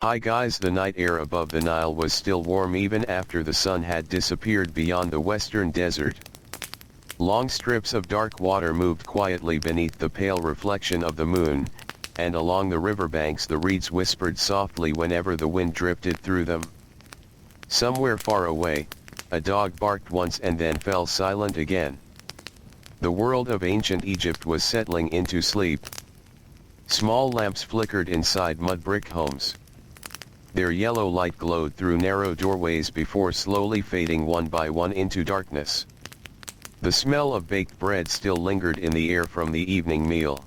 Hi guys, the night air above the Nile was still warm even after the sun had disappeared beyond the western desert. Long strips of dark water moved quietly beneath the pale reflection of the moon, and along the riverbanks the reeds whispered softly whenever the wind drifted through them. Somewhere far away, a dog barked once and then fell silent again. The world of ancient Egypt was settling into sleep. Small lamps flickered inside mud brick homes. Their yellow light glowed through narrow doorways before slowly fading one by one into darkness. The smell of baked bread still lingered in the air from the evening meal.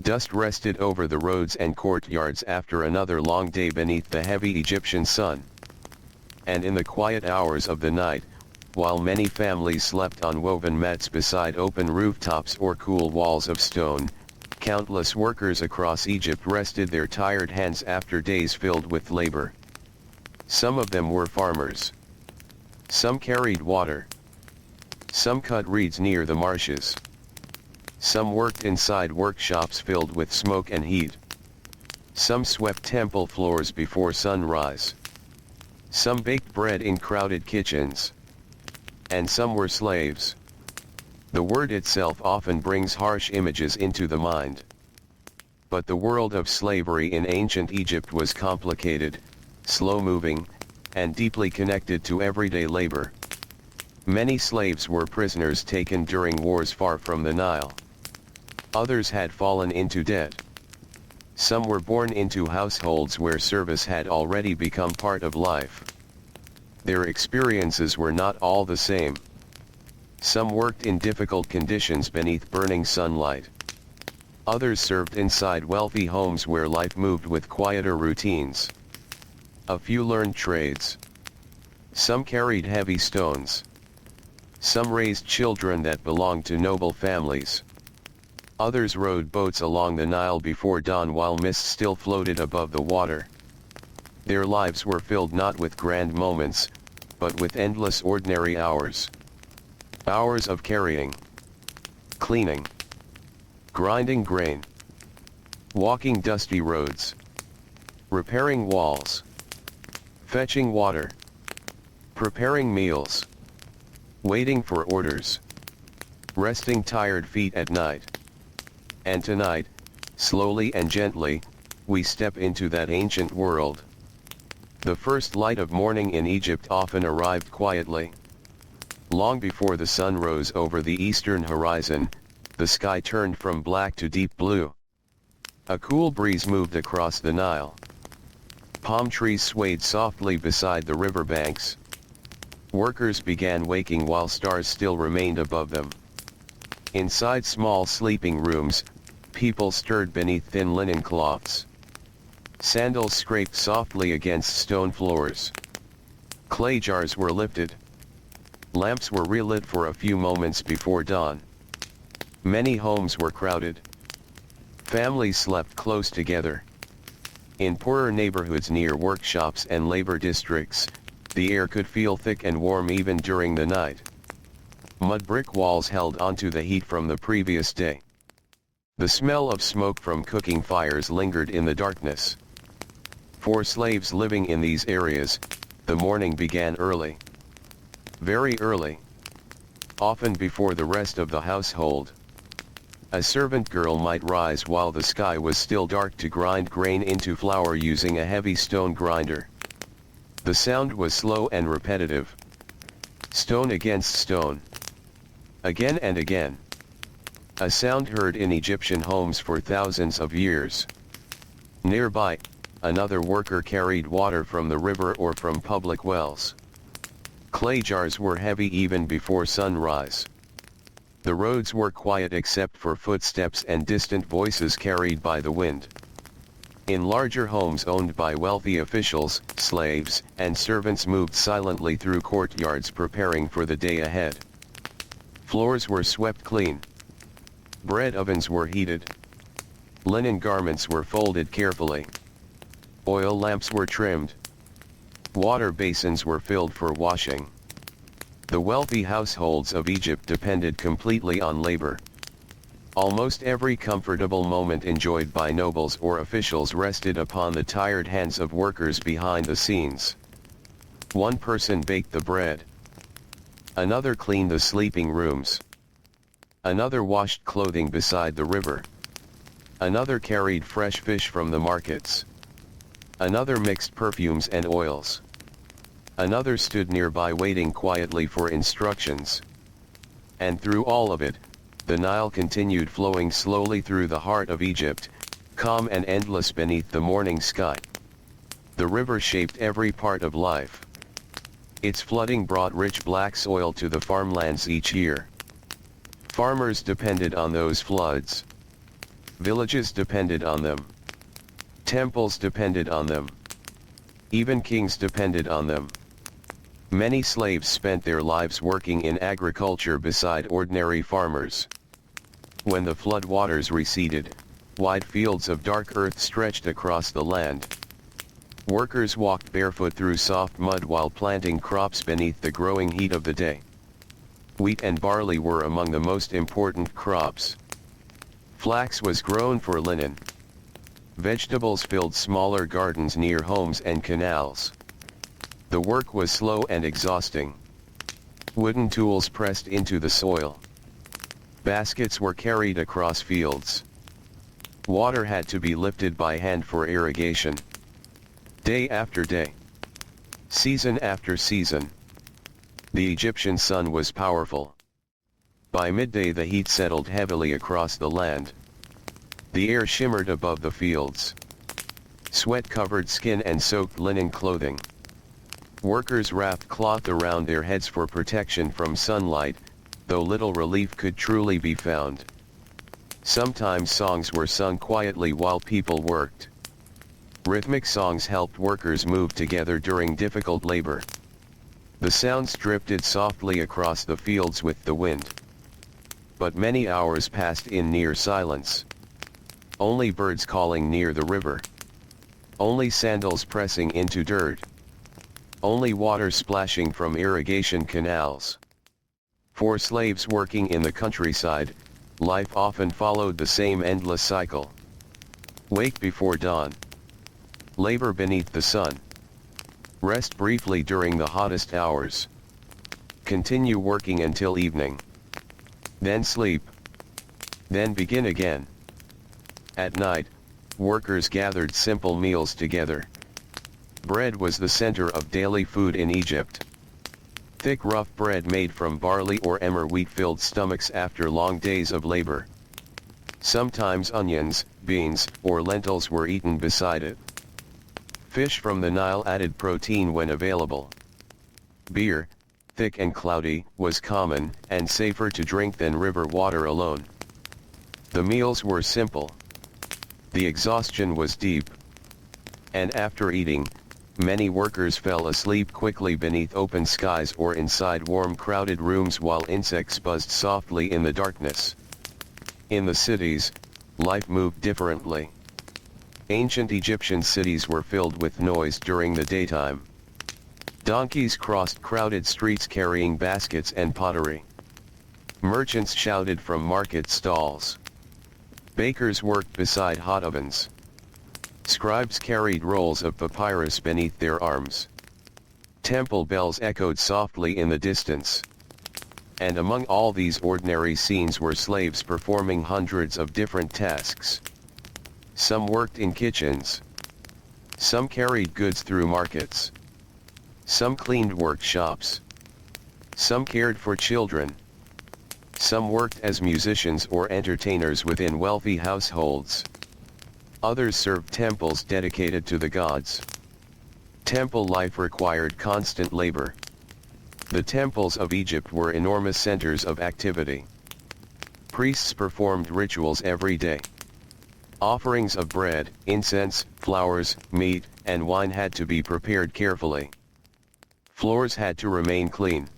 Dust rested over the roads and courtyards after another long day beneath the heavy Egyptian sun. And in the quiet hours of the night, while many families slept on woven mats beside open rooftops or cool walls of stone, countless workers across Egypt rested their tired hands after days filled with labor. Some of them were farmers. Some carried water. Some cut reeds near the marshes. Some worked inside workshops filled with smoke and heat. Some swept temple floors before sunrise. Some baked bread in crowded kitchens. And some were slaves. The word itself often brings harsh images into the mind. But the world of slavery in ancient Egypt was complicated, slow-moving, and deeply connected to everyday labor. Many slaves were prisoners taken during wars far from the Nile. Others had fallen into debt. Some were born into households where service had already become part of life. Their experiences were not all the same. Some worked in difficult conditions beneath burning sunlight. Others served inside wealthy homes where life moved with quieter routines. A few learned trades. Some carried heavy stones. Some raised children that belonged to noble families. Others rowed boats along the Nile before dawn while mist still floated above the water. Their lives were filled not with grand moments, but with endless ordinary hours. Hours of carrying, cleaning, grinding grain, walking dusty roads, repairing walls, fetching water, preparing meals, waiting for orders, resting tired feet at night. And tonight, slowly and gently, we step into that ancient world. The first light of morning in Egypt often arrived quietly. Long before the sun rose over the eastern horizon, the sky turned from black to deep blue. A cool breeze moved across the Nile. Palm trees swayed softly beside the riverbanks. Workers began waking while stars still remained above them. Inside small sleeping rooms, people stirred beneath thin linen cloths. Sandals scraped softly against stone floors. Clay jars were lifted. Lamps were relit for a few moments before dawn. Many homes were crowded. Families slept close together. In poorer neighborhoods near workshops and labor districts, the air could feel thick and warm even during the night. Mud brick walls held onto the heat from the previous day. The smell of smoke from cooking fires lingered in the darkness. For slaves living in these areas, the morning began early. Very early. Often before the rest of the household. A servant girl might rise while the sky was still dark to grind grain into flour using a heavy stone grinder. The sound was slow and repetitive. Stone against stone. Again and again. A sound heard in Egyptian homes for thousands of years. Nearby, another worker carried water from the river or from public wells. Clay jars were heavy even before sunrise. The roads were quiet except for footsteps and distant voices carried by the wind. In larger homes owned by wealthy officials, slaves and servants moved silently through courtyards preparing for the day ahead. Floors were swept clean. Bread ovens were heated. Linen garments were folded carefully. Oil lamps were trimmed. Water basins were filled for washing. The wealthy households of Egypt depended completely on labor. Almost every comfortable moment enjoyed by nobles or officials rested upon the tired hands of workers behind the scenes. One person baked the bread. Another cleaned the sleeping rooms. Another washed clothing beside the river. Another carried fresh fish from the markets. Another mixed perfumes and oils. Another stood nearby waiting quietly for instructions. And through all of it, the Nile continued flowing slowly through the heart of Egypt, calm and endless beneath the morning sky. The river shaped every part of life. Its flooding brought rich black soil to the farmlands each year. Farmers depended on those floods. Villages depended on them. Temples depended on them. Even kings depended on them. Many slaves spent their lives working in agriculture beside ordinary farmers. When the flood waters receded, wide fields of dark earth stretched across the land. Workers walked barefoot through soft mud while planting crops beneath the growing heat of the day. Wheat and barley were among the most important crops. Flax was grown for linen. Vegetables filled smaller gardens near homes and canals. The work was slow and exhausting. Wooden tools pressed into the soil. Baskets were carried across fields. Water had to be lifted by hand for irrigation. Day after day. Season after season. The Egyptian sun was powerful. By midday the heat settled heavily across the land. The air shimmered above the fields. Sweat covered skin and soaked linen clothing. Workers wrapped cloth around their heads for protection from sunlight, though little relief could truly be found. Sometimes songs were sung quietly while people worked. Rhythmic songs helped workers move together during difficult labor. The sounds drifted softly across the fields with the wind. But many hours passed in near silence. Only birds calling near the river. Only sandals pressing into dirt. Only water splashing from irrigation canals. For slaves working in the countryside, life often followed the same endless cycle. Wake before dawn. Labor beneath the sun. Rest briefly during the hottest hours. Continue working until evening. Then sleep. Then begin again. At night, workers gathered simple meals together. Bread was the center of daily food in Egypt. Thick rough bread made from barley or emmer wheat filled stomachs after long days of labor. Sometimes onions, beans, or lentils were eaten beside it. Fish from the Nile added protein when available. Beer, thick and cloudy, was common and safer to drink than river water alone. The meals were simple. The exhaustion was deep. And after eating, many workers fell asleep quickly beneath open skies or inside warm crowded rooms while insects buzzed softly in the darkness. In the cities, life moved differently. Ancient Egyptian cities were filled with noise during the daytime. Donkeys crossed crowded streets carrying baskets and pottery. Merchants shouted from market stalls. Bakers worked beside hot ovens. Scribes carried rolls of papyrus beneath their arms. Temple bells echoed softly in the distance. And among all these ordinary scenes were slaves performing hundreds of different tasks. Some worked in kitchens. Some carried goods through markets. Some cleaned workshops. Some cared for children. Some worked as musicians or entertainers within wealthy households. Others served temples dedicated to the gods. Temple life required constant labor. The temples of Egypt were enormous centers of activity. Priests performed rituals every day. Offerings of bread, incense, flowers, meat, and wine had to be prepared carefully. Floors had to remain clean.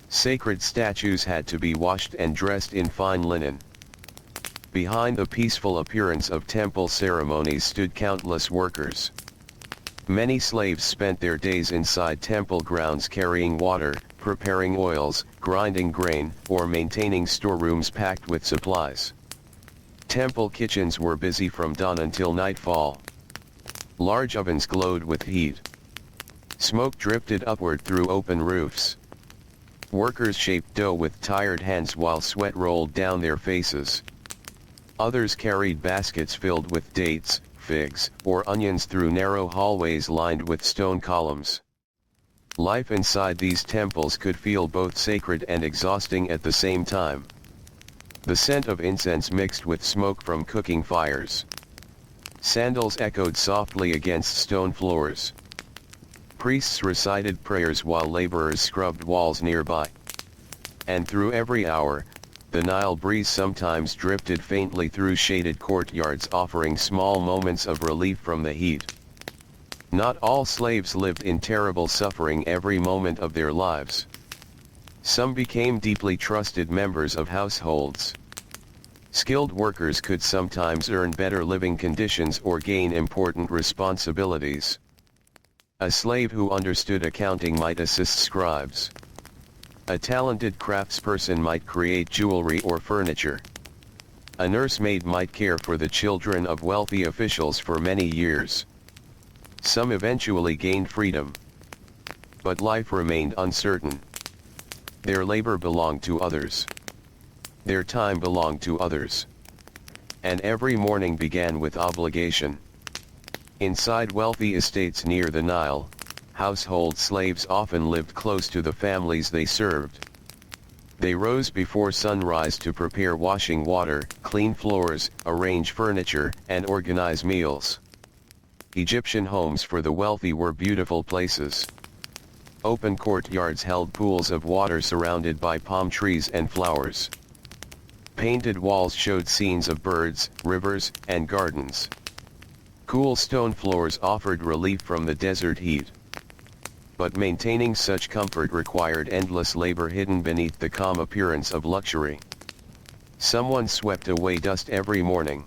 Sacred statues had to be washed and dressed in fine linen. Behind the peaceful appearance of temple ceremonies stood countless workers. Many slaves spent their days inside temple grounds carrying water, preparing oils, grinding grain, or maintaining storerooms packed with supplies. Temple kitchens were busy from dawn until nightfall. Large ovens glowed with heat. Smoke drifted upward through open roofs. Workers shaped dough with tired hands while sweat rolled down their faces. Others carried baskets filled with dates, figs, or onions through narrow hallways lined with stone columns. Life inside these temples could feel both sacred and exhausting at the same time. The scent of incense mixed with smoke from cooking fires. Sandals echoed softly against stone floors. Priests recited prayers while laborers scrubbed walls nearby. And through every hour, the Nile breeze sometimes drifted faintly through shaded courtyards, offering small moments of relief from the heat. Not all slaves lived in terrible suffering every moment of their lives. Some became deeply trusted members of households. Skilled workers could sometimes earn better living conditions or gain important responsibilities. A slave who understood accounting might assist scribes. A talented craftsperson might create jewelry or furniture. A nursemaid might care for the children of wealthy officials for many years. Some eventually gained freedom. But life remained uncertain. Their labor belonged to others. Their time belonged to others. And every morning began with obligation. Inside wealthy estates near the Nile, household slaves often lived close to the families they served. They rose before sunrise to prepare washing water, clean floors, arrange furniture, and organize meals. Egyptian homes for the wealthy were beautiful places. Open courtyards held pools of water surrounded by palm trees and flowers. Painted walls showed scenes of birds, rivers, and gardens. Cool stone floors offered relief from the desert heat. But maintaining such comfort required endless labor hidden beneath the calm appearance of luxury. Someone swept away dust every morning.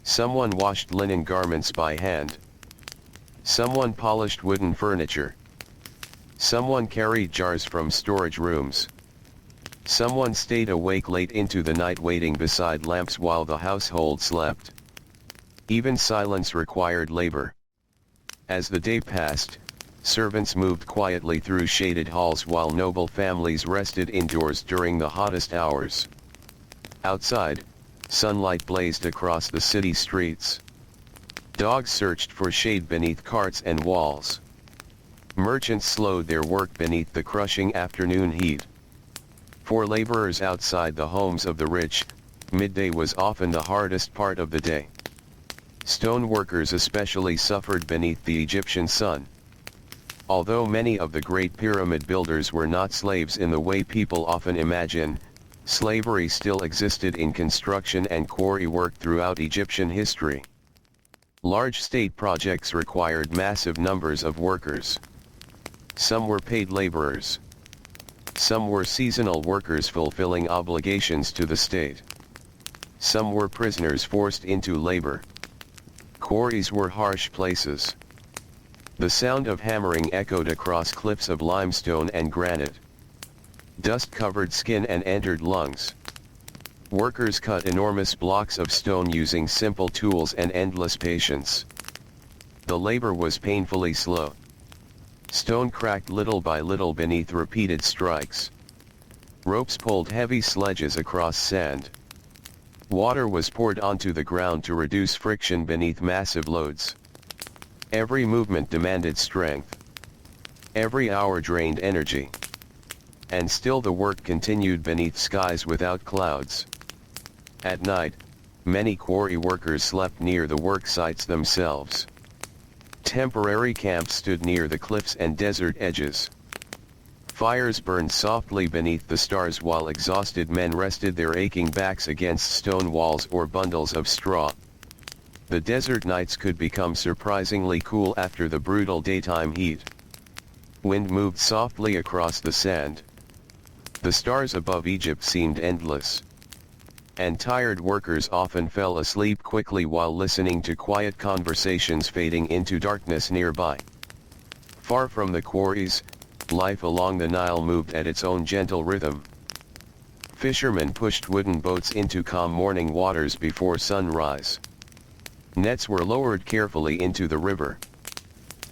Someone washed linen garments by hand. Someone polished wooden furniture. Someone carried jars from storage rooms. Someone stayed awake late into the night waiting beside lamps while the household slept. Even silence required labor. As the day passed, servants moved quietly through shaded halls while noble families rested indoors during the hottest hours. Outside, sunlight blazed across the city streets. Dogs searched for shade beneath carts and walls. Merchants slowed their work beneath the crushing afternoon heat. For laborers outside the homes of the rich, midday was often the hardest part of the day. Stone workers especially suffered beneath the Egyptian sun. Although many of the great pyramid builders were not slaves in the way people often imagine, slavery still existed in construction and quarry work throughout Egyptian history. Large state projects required massive numbers of workers. Some were paid laborers. Some were seasonal workers fulfilling obligations to the state. Some were prisoners forced into labor. Quarries were harsh places. The sound of hammering echoed across cliffs of limestone and granite. Dust covered skin and entered lungs. Workers cut enormous blocks of stone using simple tools and endless patience. The labor was painfully slow. Stone cracked little by little beneath repeated strikes. Ropes pulled heavy sledges across sand. Water was poured onto the ground to reduce friction beneath massive loads. Every movement demanded strength. Every hour drained energy. And still the work continued beneath skies without clouds. At night, many quarry workers slept near the work sites themselves. Temporary camps stood near the cliffs and desert edges. Fires burned softly beneath the stars while exhausted men rested their aching backs against stone walls or bundles of straw. The desert nights could become surprisingly cool after the brutal daytime heat. Wind moved softly across the sand. The stars above Egypt seemed endless. And tired workers often fell asleep quickly while listening to quiet conversations fading into darkness nearby. Far from the quarries, life along the Nile moved at its own gentle rhythm. Fishermen pushed wooden boats into calm morning waters before sunrise. Nets were lowered carefully into the river.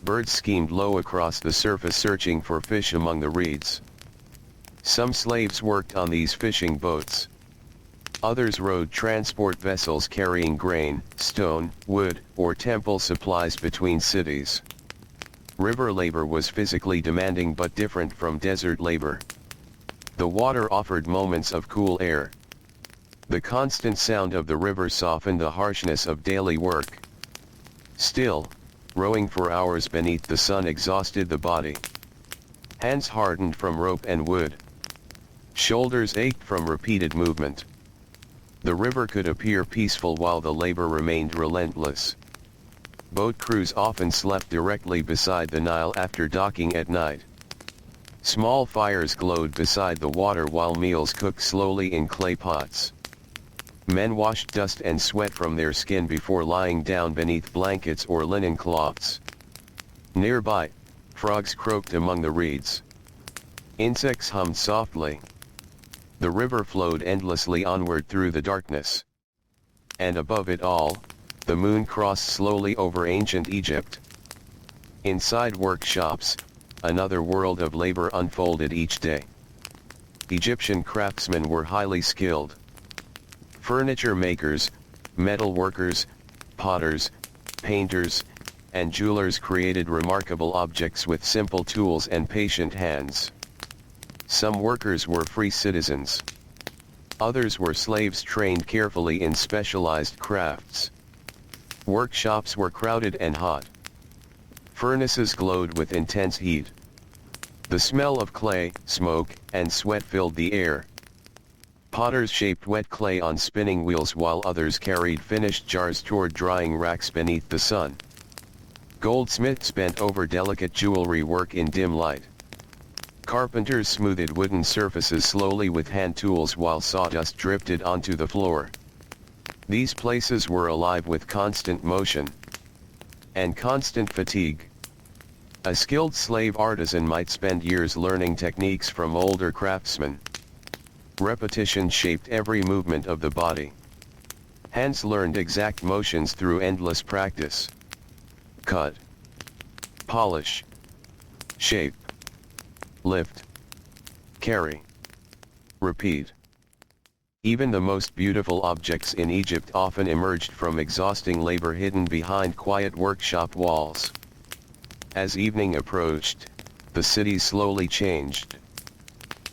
Birds schemed low across the surface searching for fish among the reeds. Some slaves worked on these fishing boats. Others rowed transport vessels carrying grain, stone, wood, or temple supplies between cities. River labor was physically demanding but different from desert labor. The water offered moments of cool air. The constant sound of the river softened the harshness of daily work. Still, rowing for hours beneath the sun exhausted the body. Hands hardened from rope and wood. Shoulders ached from repeated movement. The river could appear peaceful while the labor remained relentless. Boat crews often slept directly beside the Nile after docking at night. Small fires glowed beside the water while meals cooked slowly in clay pots. Men washed dust and sweat from their skin before lying down beneath blankets or linen cloths. Nearby, frogs croaked among the reeds. Insects hummed softly. The river flowed endlessly onward through the darkness. And above it all, the moon crossed slowly over ancient Egypt. Inside workshops, another world of labor unfolded each day. Egyptian craftsmen were highly skilled. Furniture makers, metal workers, potters, painters, and jewelers created remarkable objects with simple tools and patient hands. Some workers were free citizens. Others were slaves trained carefully in specialized crafts. Workshops were crowded and hot. Furnaces glowed with intense heat. The smell of clay, smoke, and sweat filled the air. Potters shaped wet clay on spinning wheels while others carried finished jars toward drying racks beneath the sun. Goldsmiths bent over delicate jewelry work in dim light. Carpenters smoothed wooden surfaces slowly with hand tools while sawdust drifted onto the floor. These places were alive with constant motion and constant fatigue. A skilled slave artisan might spend years learning techniques from older craftsmen. Repetition shaped every movement of the body. Hands learned exact motions through endless practice. Cut, polish, shape, lift, carry, repeat. Even the most beautiful objects in Egypt often emerged from exhausting labor hidden behind quiet workshop walls. As evening approached, the city slowly changed.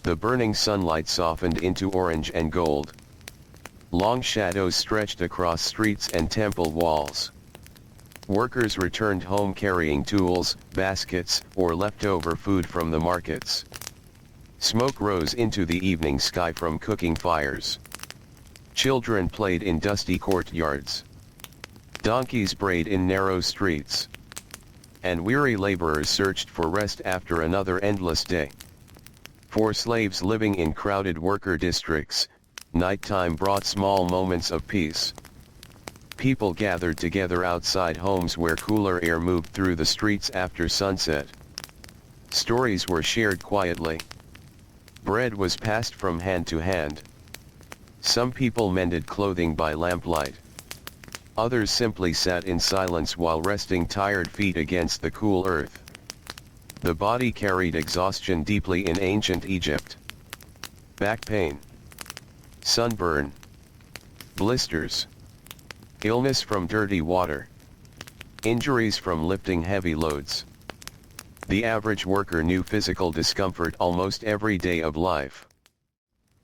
The burning sunlight softened into orange and gold. Long shadows stretched across streets and temple walls. Workers returned home carrying tools, baskets, or leftover food from the markets. Smoke rose into the evening sky from cooking fires. Children played in dusty courtyards. Donkeys brayed in narrow streets. And weary laborers searched for rest after another endless day. For slaves living in crowded worker districts, nighttime brought small moments of peace. People gathered together outside homes where cooler air moved through the streets after sunset. Stories were shared quietly. Bread was passed from hand to hand. Some people mended clothing by lamplight. Others simply sat in silence while resting tired feet against the cool earth. The body carried exhaustion deeply in ancient Egypt. Back pain, sunburn, blisters, illness from dirty water, injuries from lifting heavy loads. The average worker knew physical discomfort almost every day of life.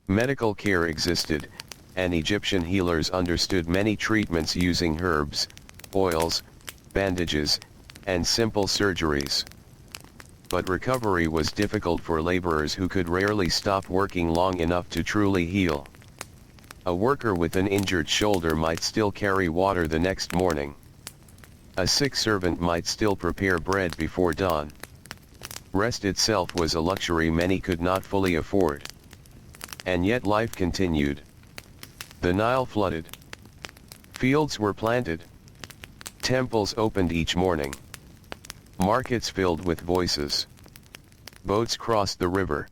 Medical care existed, and Egyptian healers understood many treatments using herbs, oils, bandages, and simple surgeries. But recovery was difficult for laborers who could rarely stop working long enough to truly heal. A worker with an injured shoulder might still carry water the next morning. A sick servant might still prepare bread before dawn. Rest itself was a luxury many could not fully afford. And yet life continued. The Nile flooded. Fields were planted. Temples opened each morning. Markets filled with voices. Boats crossed the river.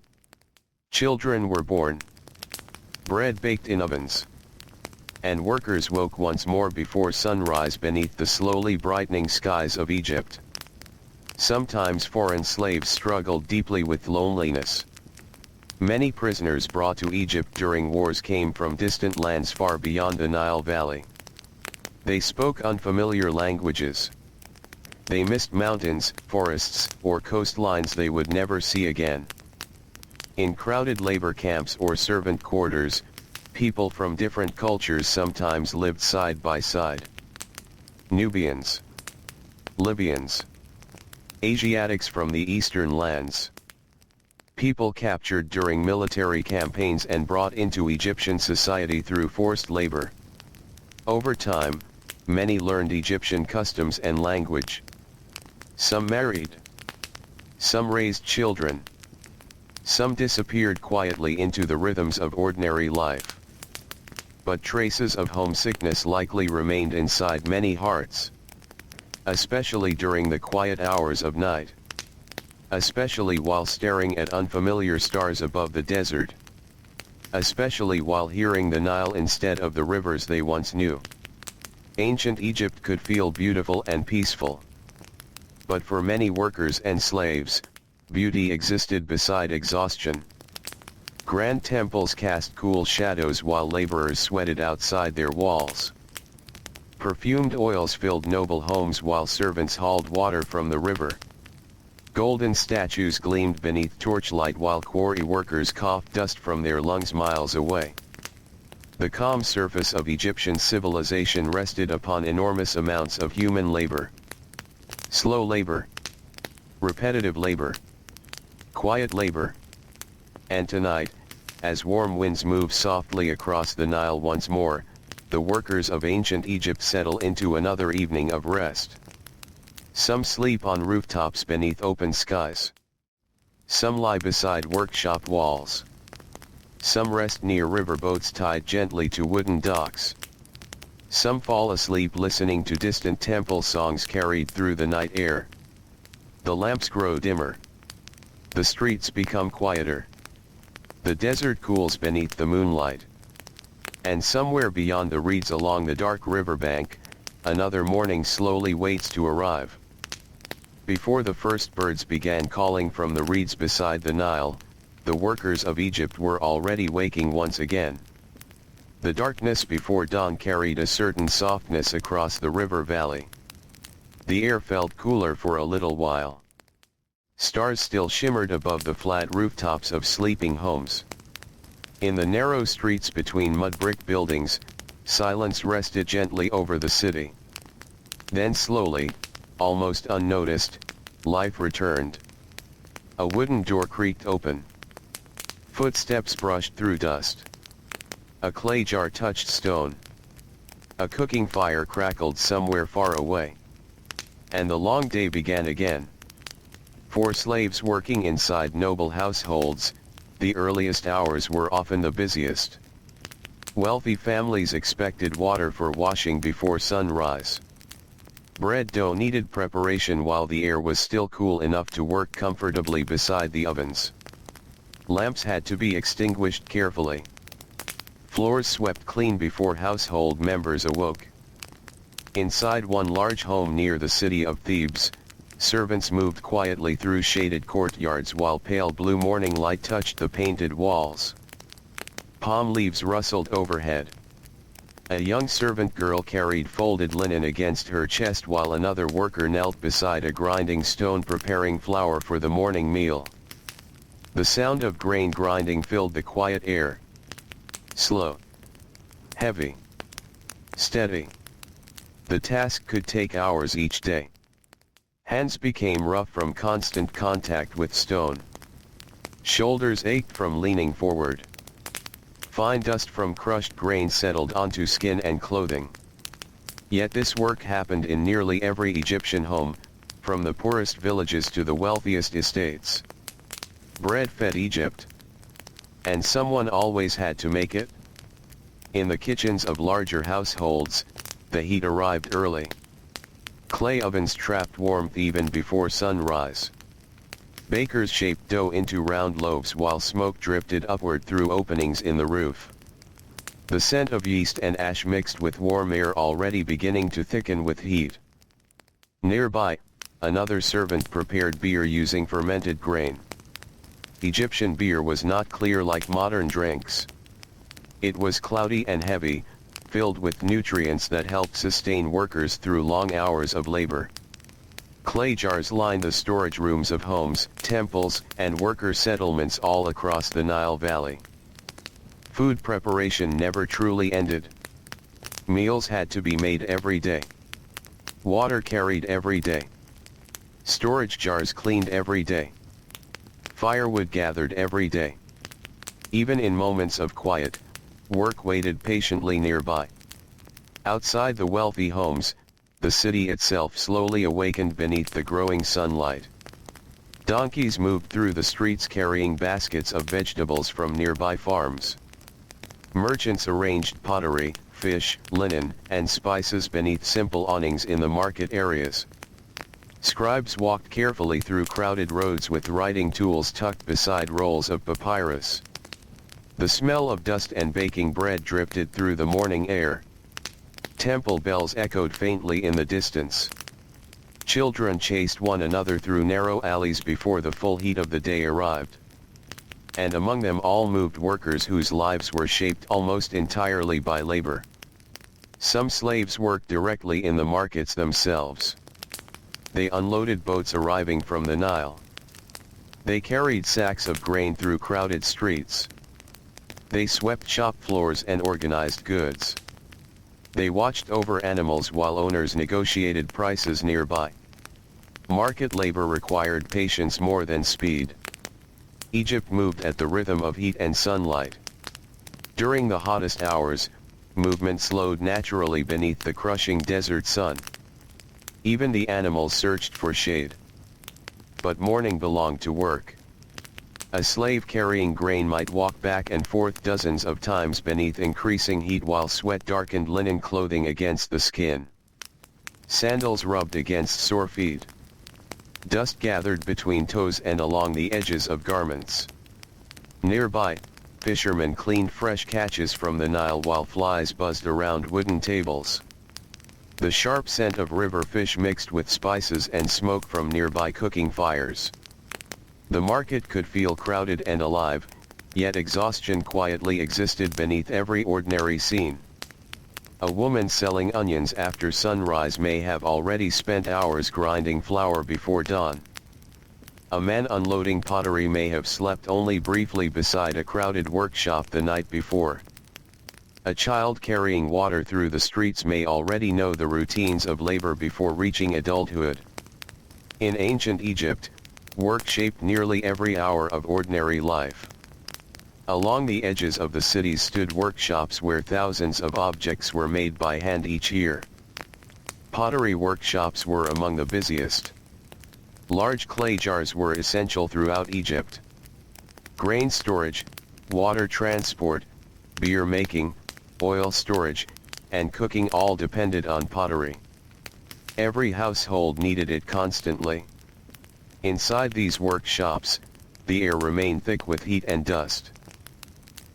Children were born. bread baked in ovens. And workers woke once more before sunrise beneath the slowly brightening skies of Egypt. Sometimes foreign slaves struggled deeply with loneliness. Many prisoners brought to Egypt during wars came from distant lands far beyond the Nile Valley. They spoke unfamiliar languages. They missed mountains, forests, or coastlines they would never see again. In crowded labor camps or servant quarters, people from different cultures sometimes lived side by side. Nubians, Libyans, Asiatics from the eastern lands. People captured during military campaigns and brought into Egyptian society through forced labor. Over time, many learned Egyptian customs and language. Some married. Some raised children. Some disappeared quietly into the rhythms of ordinary life. But traces of homesickness likely remained inside many hearts. Especially during the quiet hours of night. Especially while staring at unfamiliar stars above the desert. Especially while hearing the Nile instead of the rivers they once knew. Ancient Egypt could feel beautiful and peaceful. But for many workers and slaves, beauty existed beside exhaustion. Grand temples cast cool shadows while laborers sweated outside their walls. Perfumed oils filled noble homes while servants hauled water from the river. Golden statues gleamed beneath torchlight while quarry workers coughed dust from their lungs miles away. The calm surface of Egyptian civilization rested upon enormous amounts of human labor. Slow labor. Repetitive labor. Quiet labor. And tonight, as warm winds move softly across the Nile once more, the workers of ancient Egypt settle into another evening of rest. Some sleep on rooftops beneath open skies. Some lie beside workshop walls. Some rest near riverboats tied gently to wooden docks. Some fall asleep listening to distant temple songs carried through the night air. The lamps grow dimmer. The streets become quieter. The desert cools beneath the moonlight. And somewhere beyond the reeds along the dark riverbank, another morning slowly waits to arrive. Before the first birds began calling from the reeds beside the Nile, the workers of Egypt were already waking once again. The darkness before dawn carried a certain softness across the river valley. The air felt cooler for a little while. Stars still shimmered above the flat rooftops of sleeping homes. In the narrow streets between mud brick buildings, silence rested gently over the city. Then slowly, almost unnoticed, life returned. A wooden door creaked open. Footsteps brushed through dust. A clay jar touched stone. A cooking fire crackled somewhere far away. And the long day began again. For slaves working inside noble households, the earliest hours were often the busiest. Wealthy families expected water for washing before sunrise. Bread dough needed preparation while the air was still cool enough to work comfortably beside the ovens. Lamps had to be extinguished carefully. Floors swept clean before household members awoke. Inside one large home near the city of Thebes, servants moved quietly through shaded courtyards while pale blue morning light touched the painted walls. Palm leaves rustled overhead. A young servant girl carried folded linen against her chest while another worker knelt beside a grinding stone preparing flour for the morning meal. The sound of grain grinding filled the quiet air. Slow. Heavy. Steady. The task could take hours each day. Hands became rough from constant contact with stone. Shoulders ached from leaning forward. Fine dust from crushed grain settled onto skin and clothing. Yet this work happened in nearly every Egyptian home, from the poorest villages to the wealthiest estates. Bread fed Egypt. And someone always had to make it. In the kitchens of larger households, the heat arrived early. Clay ovens trapped warmth even before sunrise. Bakers shaped dough into round loaves while smoke drifted upward through openings in the roof. the scent of yeast and ash mixed with warm air already beginning to thicken with heat. Nearby, another servant prepared beer using fermented grain. Egyptian beer was not clear like modern drinks. It was cloudy and heavy, filled with nutrients that helped sustain workers through long hours of labor. Clay jars lined the storage rooms of homes, temples, and worker settlements all across the Nile Valley. Food preparation never truly ended. Meals had to be made every day. Water carried every day. Storage jars cleaned every day. Firewood gathered every day. Even in moments of quiet, work waited patiently nearby. Outside the wealthy homes, the city itself slowly awakened beneath the growing sunlight. Donkeys moved through the streets carrying baskets of vegetables from nearby farms. Merchants arranged pottery, fish, linen, and spices beneath simple awnings in the market areas. Scribes walked carefully through crowded roads with writing tools tucked beside rolls of papyrus. The smell of dust and baking bread drifted through the morning air. Temple bells echoed faintly in the distance. Children chased one another through narrow alleys before the full heat of the day arrived. And among them all moved workers whose lives were shaped almost entirely by labor. Some slaves worked directly in the markets themselves. They unloaded boats arriving from the Nile. They carried sacks of grain through crowded streets. They swept shop floors and organized goods. They watched over animals while owners negotiated prices nearby. Market labor required patience more than speed. Egypt moved at the rhythm of heat and sunlight. During the hottest hours, movement slowed naturally beneath the crushing desert sun. Even the animals searched for shade. But morning belonged to work. A slave carrying grain might walk back and forth dozens of times beneath increasing heat while sweat darkened linen clothing against the skin. Sandals rubbed against sore feet. Dust gathered between toes and along the edges of garments. Nearby, fishermen cleaned fresh catches from the Nile while flies buzzed around wooden tables. The sharp scent of river fish mixed with spices and smoke from nearby cooking fires. The market could feel crowded and alive, yet exhaustion quietly existed beneath every ordinary scene. A woman selling onions after sunrise may have already spent hours grinding flour before dawn. A man unloading pottery may have slept only briefly beside a crowded workshop the night before. A child carrying water through the streets may already know the routines of labor before reaching adulthood. In ancient Egypt, work shaped nearly every hour of ordinary life. Along the edges of the cities stood workshops where thousands of objects were made by hand each year. Pottery workshops were among the busiest. Large clay jars were essential throughout Egypt. Grain storage, water transport, beer making, oil storage, and cooking all depended on pottery. Every household needed it constantly. Inside these workshops, the air remained thick with heat and dust.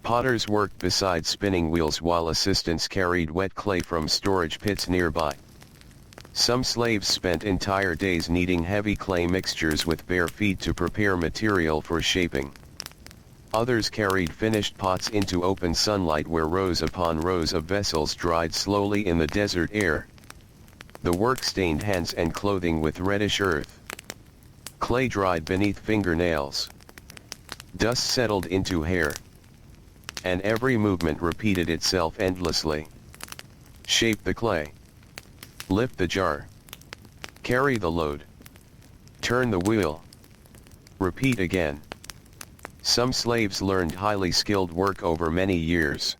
Potters worked beside spinning wheels while assistants carried wet clay from storage pits nearby. Some slaves spent entire days kneading heavy clay mixtures with bare feet to prepare material for shaping. Others carried finished pots into open sunlight where rows upon rows of vessels dried slowly in the desert air. The work stained hands and clothing with reddish earth. Clay dried beneath fingernails. Dust settled into hair. And every movement repeated itself endlessly. Shape the clay. Lift the jar. Carry the load. Turn the wheel. Repeat again. Some slaves learned highly skilled work over many years.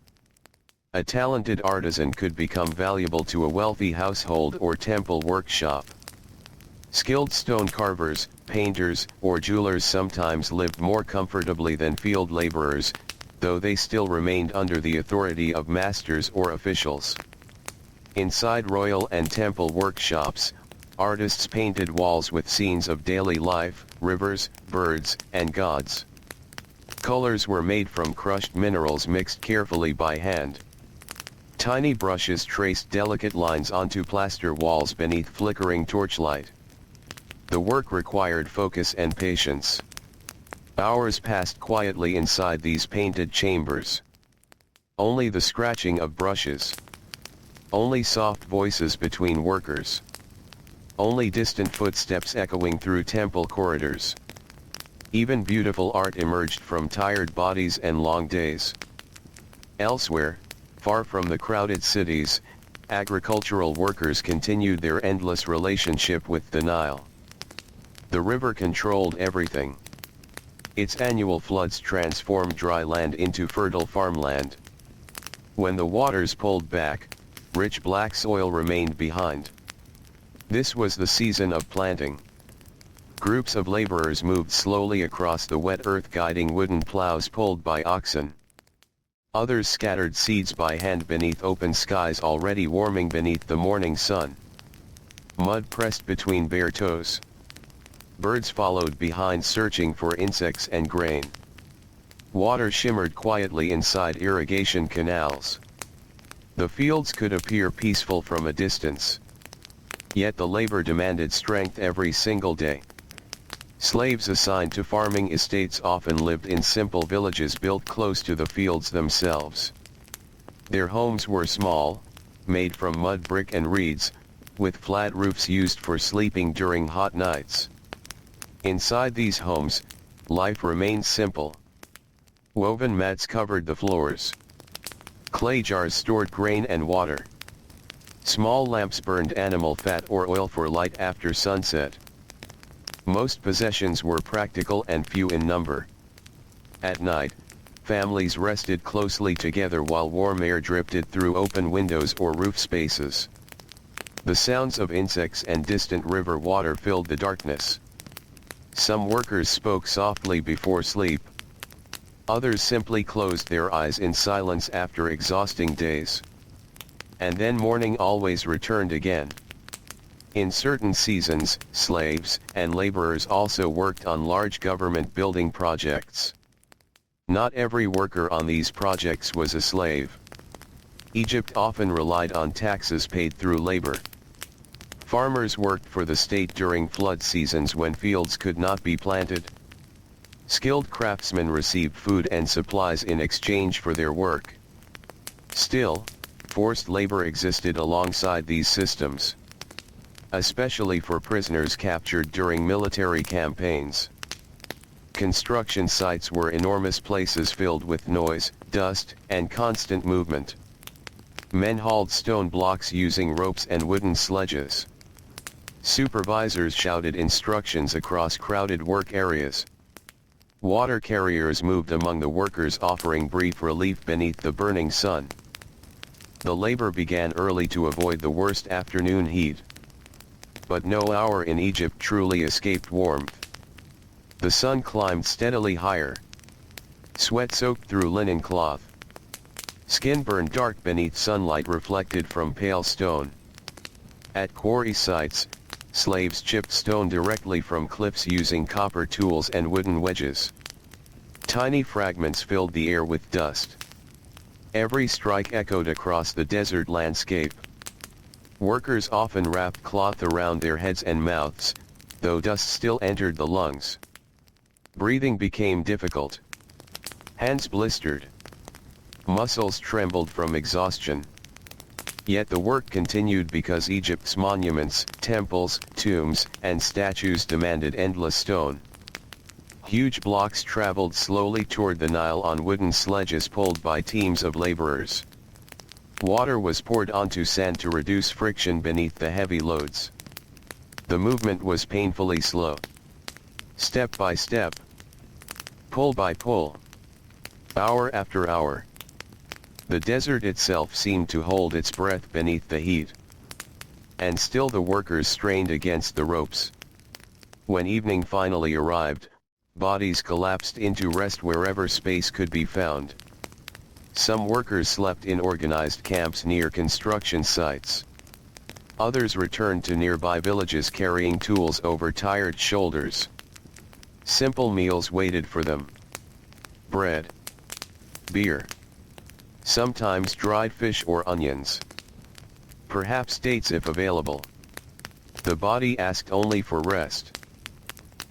A talented artisan could become valuable to a wealthy household or temple workshop. Skilled stone carvers, painters, or jewelers sometimes lived more comfortably than field laborers, though they still remained under the authority of masters or officials. Inside royal and temple workshops, artists painted walls with scenes of daily life, rivers, birds, and gods. Colors were made from crushed minerals mixed carefully by hand. Tiny brushes traced delicate lines onto plaster walls beneath flickering torchlight. The work required focus and patience. Hours passed quietly inside these painted chambers. Only the scratching of brushes. Only soft voices between workers. Only distant footsteps echoing through temple corridors. Even beautiful art emerged from tired bodies and long days. Elsewhere, far from the crowded cities, agricultural workers continued their endless relationship with the Nile. The river controlled everything. Its annual floods transformed dry land into fertile farmland. When the waters pulled back, rich black soil remained behind. This was the season of planting. Groups of laborers moved slowly across the wet earth guiding wooden plows pulled by oxen. Others scattered seeds by hand beneath open skies already warming beneath the morning sun. Mud pressed between bare toes. Birds followed behind searching for insects and grain. Water shimmered quietly inside irrigation canals. The fields could appear peaceful from a distance. Yet the labor demanded strength every single day. Slaves assigned to farming estates often lived in simple villages built close to the fields themselves. Their homes were small, made from mud brick and reeds, with flat roofs used for sleeping during hot nights. Inside these homes, life remained simple. Woven mats covered the floors. Clay jars stored grain and water. Small lamps burned animal fat or oil for light after sunset. Most possessions were practical and few in number. At night, families rested closely together while warm air drifted through open windows or roof spaces. The sounds of insects and distant river water filled the darkness. Some workers spoke softly before sleep. Others simply closed their eyes in silence after exhausting days. And then morning always returned again. In certain seasons, slaves and laborers also worked on large government building projects. Not every worker on these projects was a slave. Egypt often relied on taxes paid through labor. Farmers worked for the state during flood seasons when fields could not be planted. Skilled craftsmen received food and supplies in exchange for their work. Still, forced labor existed alongside these systems. Especially for prisoners captured during military campaigns. Construction sites were enormous places filled with noise, dust, and constant movement. Men hauled stone blocks using ropes and wooden sledges. Supervisors shouted instructions across crowded work areas. Water carriers moved among the workers offering brief relief beneath the burning sun. The labor began early to avoid the worst afternoon heat. But no hour in Egypt truly escaped warmth. The sun climbed steadily higher. Sweat soaked through linen cloth. Skin burned dark beneath sunlight reflected from pale stone. At quarry sites, slaves chipped stone directly from cliffs using copper tools and wooden wedges. Tiny fragments filled the air with dust. Every strike echoed across the desert landscape. Workers often wrapped cloth around their heads and mouths, though dust still entered the lungs. Breathing became difficult. Hands blistered. Muscles trembled from exhaustion. Yet the work continued because Egypt's monuments, temples, tombs, and statues demanded endless stone. Huge blocks traveled slowly toward the Nile on wooden sledges pulled by teams of laborers. Water was poured onto sand to reduce friction beneath the heavy loads. The movement was painfully slow. Step by step. Pull by pull. Hour after hour. The desert itself seemed to hold its breath beneath the heat. And still the workers strained against the ropes. When evening finally arrived, bodies collapsed into rest wherever space could be found. Some workers slept in organized camps near construction sites. Others returned to nearby villages carrying tools over tired shoulders. Simple meals waited for them. Bread. Beer. sometimes dried fish or onions. Perhaps dates if available. The body asked only for rest.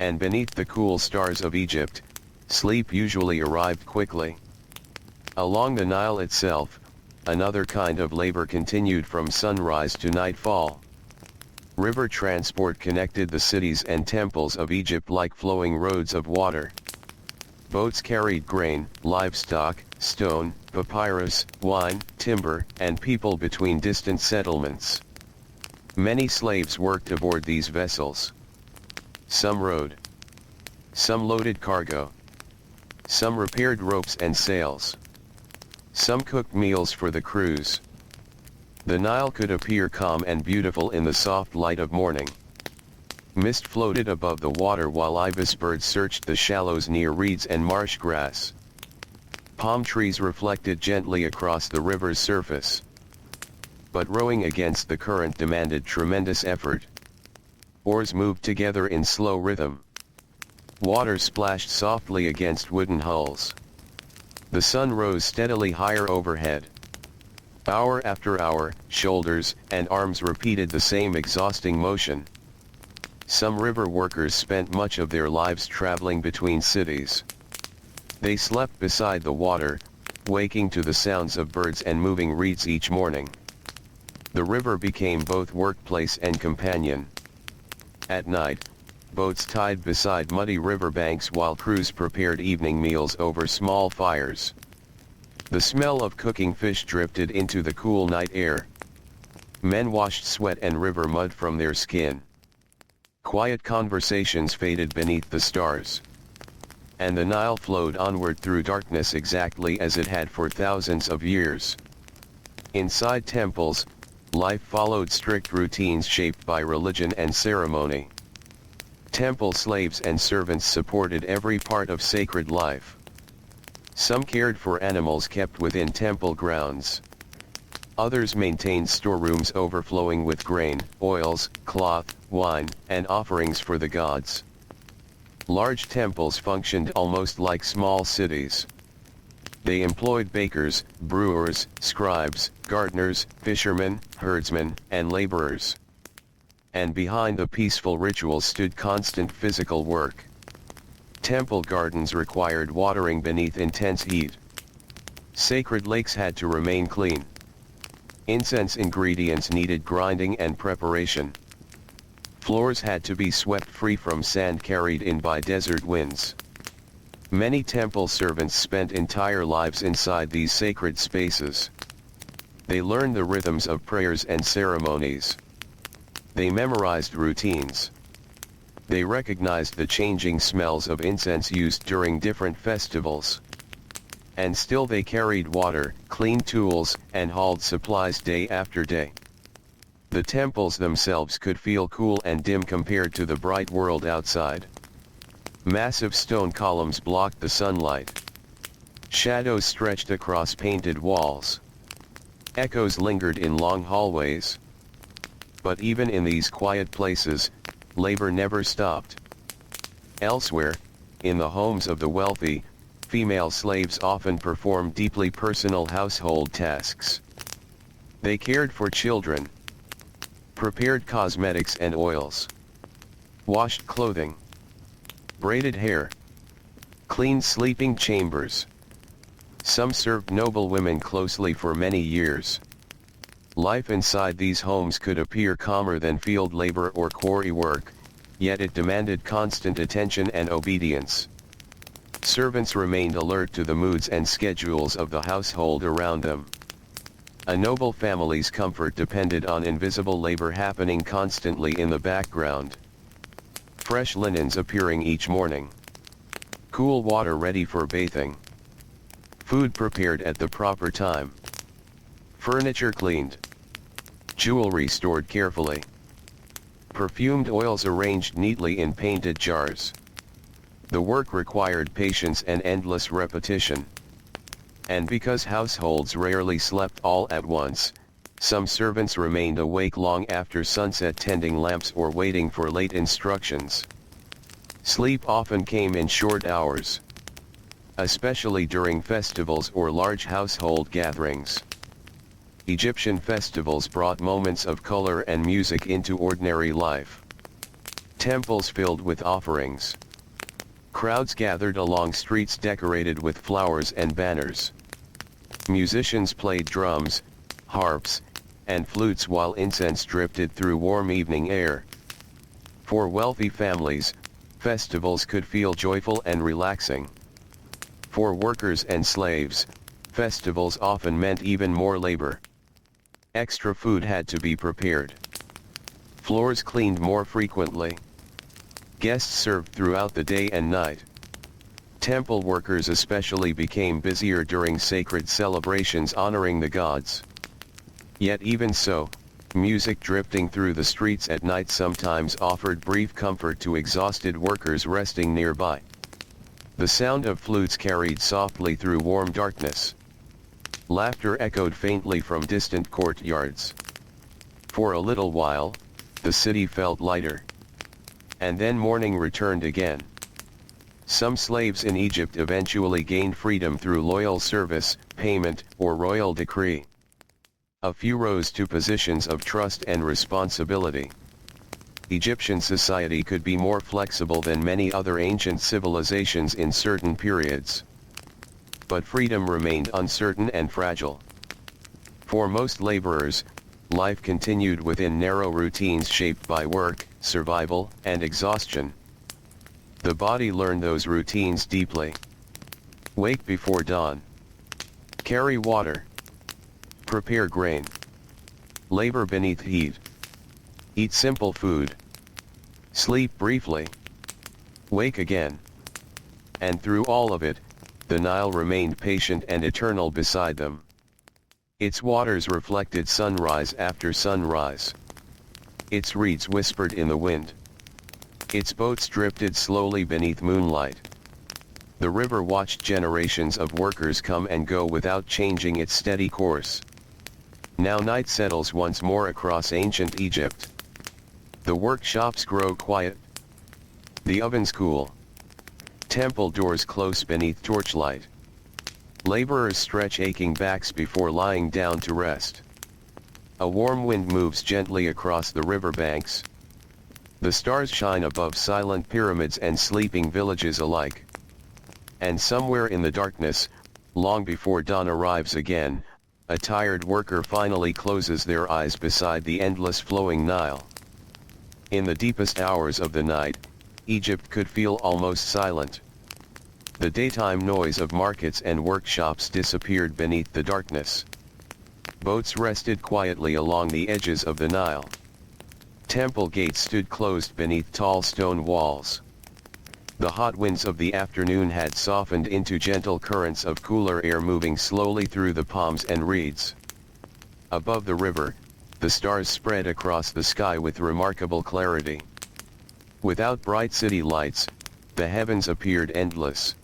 And beneath the cool stars of Egypt, sleep usually arrived quickly. Along the Nile itself, another kind of labor continued from sunrise to nightfall. River transport connected the cities and temples of Egypt like flowing roads of water. Boats carried grain, livestock, stone, papyrus, wine, timber, and people between distant settlements. Many slaves worked aboard these vessels. Some rowed. Some loaded cargo. Some repaired ropes and sails. Some cooked meals for the crews. The Nile could appear calm and beautiful in the soft light of morning. Mist floated above the water while ibis birds searched the shallows near reeds and marsh grass. Palm trees reflected gently across the river's surface. But rowing against the current demanded tremendous effort. Oars moved together in slow rhythm. Water splashed softly against wooden hulls. The sun rose steadily higher overhead. Hour after hour, shoulders and arms repeated the same exhausting motion. Some river workers spent much of their lives traveling between cities. They slept beside the water, waking to the sounds of birds and moving reeds each morning. The river became both workplace and companion. At night, boats tied beside muddy riverbanks while crews prepared evening meals over small fires. The smell of cooking fish drifted into the cool night air. Men washed sweat and river mud from their skin. Quiet conversations faded beneath the stars. And the Nile flowed onward through darkness exactly as it had for thousands of years. Inside temples, life followed strict routines shaped by religion and ceremony. Temple slaves and servants supported every part of sacred life. Some cared for animals kept within temple grounds. Others maintained storerooms overflowing with grain, oils, cloth, wine, and offerings for the gods. Large temples functioned almost like small cities. They employed bakers, brewers, scribes, gardeners, fishermen, herdsmen, and laborers. And behind the peaceful rituals stood constant physical work. Temple gardens required watering beneath intense heat. Sacred lakes had to remain clean. Incense ingredients needed grinding and preparation. Floors had to be swept free from sand carried in by desert winds. Many temple servants spent entire lives inside these sacred spaces. They learned the rhythms of prayers and ceremonies. They memorized routines. They recognized the changing smells of incense used during different festivals. And still they carried water, cleaned tools, and hauled supplies day after day. The temples themselves could feel cool and dim compared to the bright world outside. Massive stone columns blocked the sunlight. Shadows stretched across painted walls. Echoes lingered in long hallways. But even in these quiet places, labor never stopped. Elsewhere, in the homes of the wealthy, female slaves often performed deeply personal household tasks. They cared for children, prepared cosmetics and oils, washed clothing, braided hair, cleaned sleeping chambers. Some served noble women closely for many years. Life inside these homes could appear calmer than field labor or quarry work, yet it demanded constant attention and obedience. Servants remained alert to the moods and schedules of the household around them. A noble family's comfort depended on invisible labor happening constantly in the background. Fresh linens appearing each morning. Cool water ready for bathing. Food prepared at the proper time. Furniture cleaned. Jewelry stored carefully. Perfumed oils arranged neatly in painted jars. The work required patience and endless repetition. And because households rarely slept all at once, some servants remained awake long after sunset tending lamps or waiting for late instructions. Sleep often came in short hours. especially during festivals or large household gatherings. Egyptian festivals brought moments of color and music into ordinary life. Temples filled with offerings. Crowds gathered along streets decorated with flowers and banners. Musicians played drums, harps, and flutes while incense drifted through warm evening air. For wealthy families, festivals could feel joyful and relaxing. For workers and slaves, festivals often meant even more labor. Extra food had to be prepared. Floors cleaned more frequently. Guests served throughout the day and night. Temple workers especially became busier during sacred celebrations honoring the gods. Yet even so, music drifting through the streets at night sometimes offered brief comfort to exhausted workers resting nearby. The sound of flutes carried softly through warm darkness. Laughter echoed faintly from distant courtyards. For a little while, the city felt lighter. And then morning returned again. Some slaves in Egypt eventually gained freedom through loyal service, payment, or royal decree. A few rose to positions of trust and responsibility. Egyptian society could be more flexible than many other ancient civilizations in certain periods. But freedom remained uncertain and fragile. For most laborers, life continued within narrow routines shaped by work, survival, and exhaustion. The body learned those routines deeply. Wake before dawn. Carry water. Prepare grain. Labor beneath heat. Eat simple food. Sleep briefly. Wake again. And through all of it, the Nile remained patient and eternal beside them. Its waters reflected sunrise after sunrise. Its reeds whispered in the wind. Its boats drifted slowly beneath moonlight. The river watched generations of workers come and go without changing its steady course. Now night settles once more across ancient Egypt. The workshops grow quiet. The ovens cool. Temple doors close beneath torchlight. Laborers stretch aching backs before lying down to rest. A warm wind moves gently across the riverbanks. The stars shine above silent pyramids and sleeping villages alike. And somewhere in the darkness, long before dawn arrives again, a tired worker finally closes their eyes beside the endless flowing Nile. In the deepest hours of the night, Egypt could feel almost silent. The daytime noise of markets and workshops disappeared beneath the darkness. Boats rested quietly along the edges of the Nile. Temple gates stood closed beneath tall stone walls. The hot winds of the afternoon had softened into gentle currents of cooler air moving slowly through the palms and reeds. Above the river, the stars spread across the sky with remarkable clarity. Without bright city lights, the heavens appeared endless.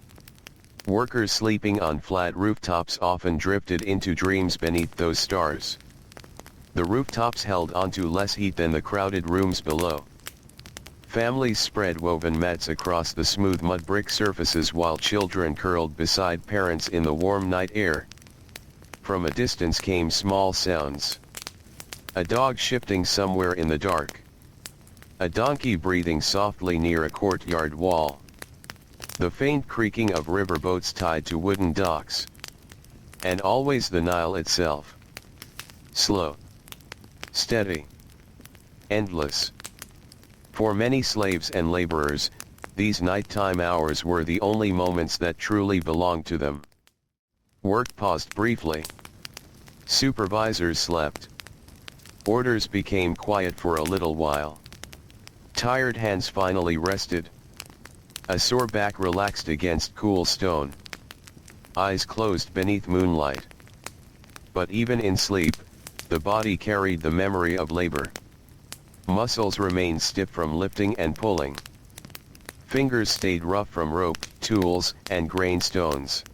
Workers sleeping on flat rooftops often drifted into dreams beneath those stars. The rooftops held onto less heat than the crowded rooms below. Families spread woven mats across the smooth mud brick surfaces while children curled beside parents in the warm night air. From a distance came small sounds. A dog shifting somewhere in the dark. A donkey breathing softly near a courtyard wall. The faint creaking of river boats tied to wooden docks. And always the Nile itself. Slow. Steady. Endless. For many slaves and laborers, these nighttime hours were the only moments that truly belonged to them. Work paused briefly. Supervisors slept. Orders became quiet for a little while. Tired hands finally rested. A sore back relaxed against cool stone. Eyes closed beneath moonlight. But even in sleep, the body carried the memory of labor. Muscles remained stiff from lifting and pulling. Fingers stayed rough from rope, tools, and grain stones.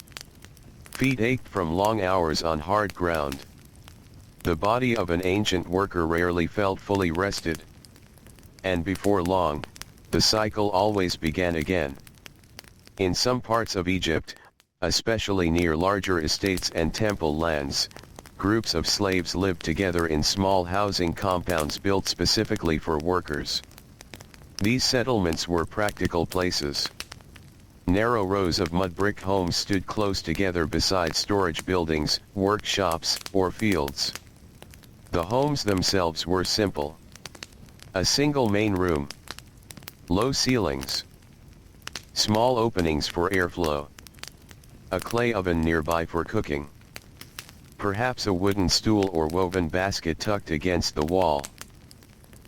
Feet ached from long hours on hard ground. The body of an ancient worker rarely felt fully rested. And before long, the cycle always began again. In some parts of Egypt, especially near larger estates and temple lands. Groups of slaves lived together in small housing compounds built specifically for workers. These settlements were practical places. Narrow rows of mud brick homes stood close together beside storage buildings, workshops, or fields. The homes themselves were simple. A single main room. Low ceilings. Small openings for airflow. A clay oven nearby for cooking. Perhaps a wooden stool or woven basket tucked against the wall.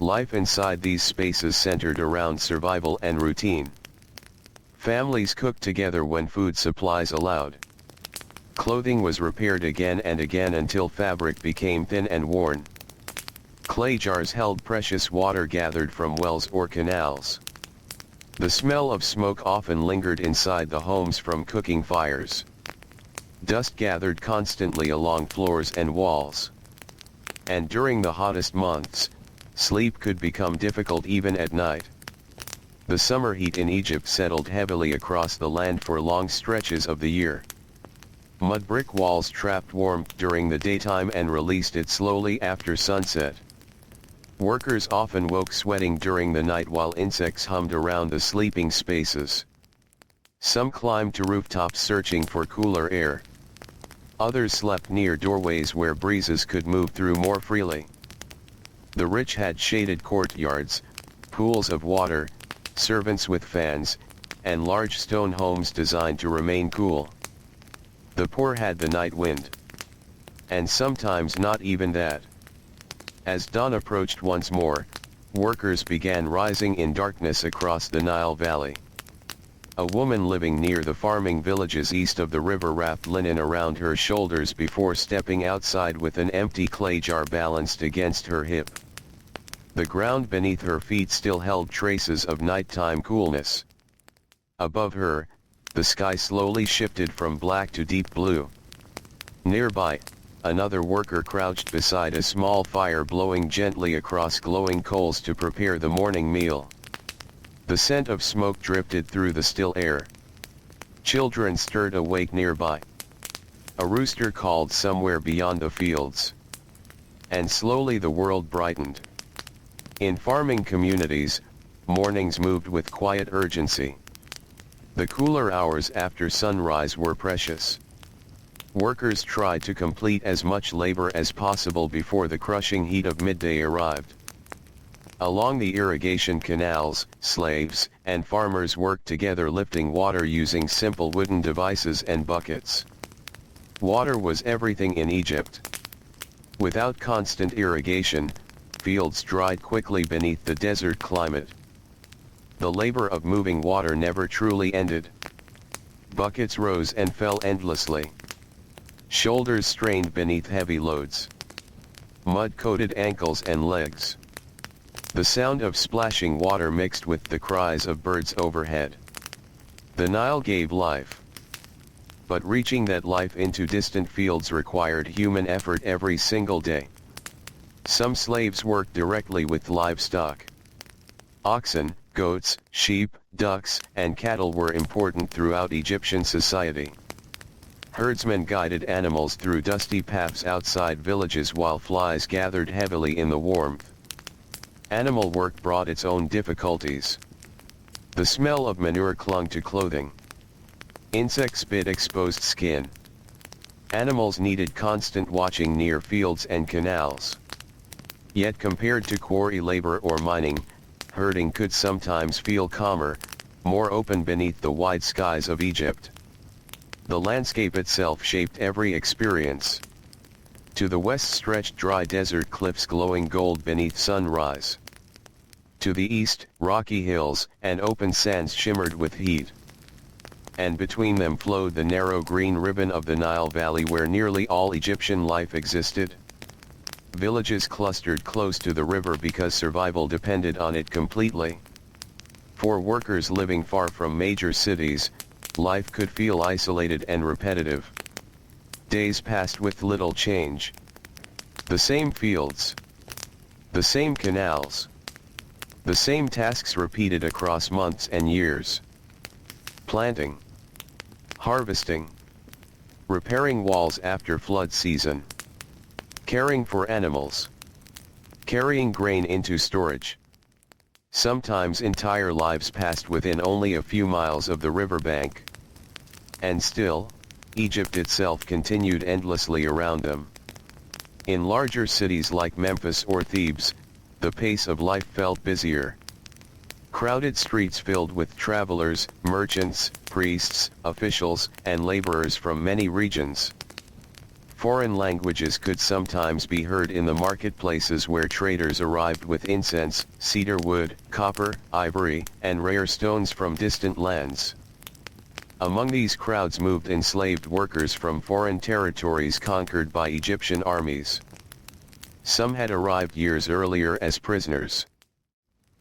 Life inside these spaces centered around survival and routine. Families cooked together when food supplies allowed. Clothing was repaired again and again until fabric became thin and worn. Clay jars held precious water gathered from wells or canals. The smell of smoke often lingered inside the homes from cooking fires. Dust gathered constantly along floors and walls. And during the hottest months, sleep could become difficult even at night. The summer heat in Egypt settled heavily across the land for long stretches of the year. Mud brick walls trapped warmth during the daytime and released it slowly after sunset. Workers often woke sweating during the night while insects hummed around the sleeping spaces. Some climbed to rooftops searching for cooler air. Others slept near doorways where breezes could move through more freely. The rich had shaded courtyards, pools of water, servants with fans, and large stone homes designed to remain cool. The poor had the night wind. And sometimes not even that. As dawn approached once more, workers began rising in darkness across the Nile Valley. A woman living near the farming villages east of the river wrapped linen around her shoulders before stepping outside with an empty clay jar balanced against her hip. The ground beneath her feet still held traces of nighttime coolness. Above her, the sky slowly shifted from black to deep blue. Nearby, another worker crouched beside a small fire blowing gently across glowing coals to prepare the morning meal. The scent of smoke drifted through the still air. Children stirred awake nearby. A rooster called somewhere beyond the fields. And slowly the world brightened. In farming communities, mornings moved with quiet urgency. The cooler hours after sunrise were precious. Workers tried to complete as much labor as possible before the crushing heat of midday arrived. Along the irrigation canals, slaves and farmers worked together lifting water using simple wooden devices and buckets. Water was everything in Egypt. Without constant irrigation, fields dried quickly beneath the desert climate. The labor of moving water never truly ended. Buckets rose and fell endlessly. Shoulders strained beneath heavy loads. Mud coated ankles and legs. The sound of splashing water mixed with the cries of birds overhead. The Nile gave life. But reaching that life into distant fields required human effort every single day. Some slaves worked directly with livestock. Oxen, goats, sheep, ducks, and cattle were important throughout Egyptian society. Herdsmen guided animals through dusty paths outside villages while flies gathered heavily in the warmth. Animal work brought its own difficulties. The smell of manure clung to clothing. Insects bit exposed skin. Animals needed constant watching near fields and canals. Yet compared to quarry labor or mining, herding could sometimes feel calmer, more open beneath the wide skies of Egypt. The landscape itself shaped every experience. To the west stretched dry desert cliffs glowing gold beneath sunrise. To the east, rocky hills and open sands shimmered with heat. And between them flowed the narrow green ribbon of the Nile Valley where nearly all Egyptian life existed. Villages clustered close to the river because survival depended on it completely. For workers living far from major cities, life could feel isolated and repetitive. Days passed with little change. The same fields. The same canals. The same tasks repeated across months and years. Planting. Harvesting. repairing walls after flood season, caring for animals, carrying grain into storage. Sometimes entire lives passed within only a few miles of the riverbank. And still, Egypt itself continued endlessly around them. In larger cities like Memphis or Thebes, the pace of life felt busier. Crowded streets filled with travelers, merchants, priests, officials, and laborers from many regions. Foreign languages could sometimes be heard in the marketplaces where traders arrived with incense, cedar wood, copper, ivory, and rare stones from distant lands. Among these crowds moved enslaved workers from foreign territories conquered by Egyptian armies. Some had arrived years earlier as prisoners.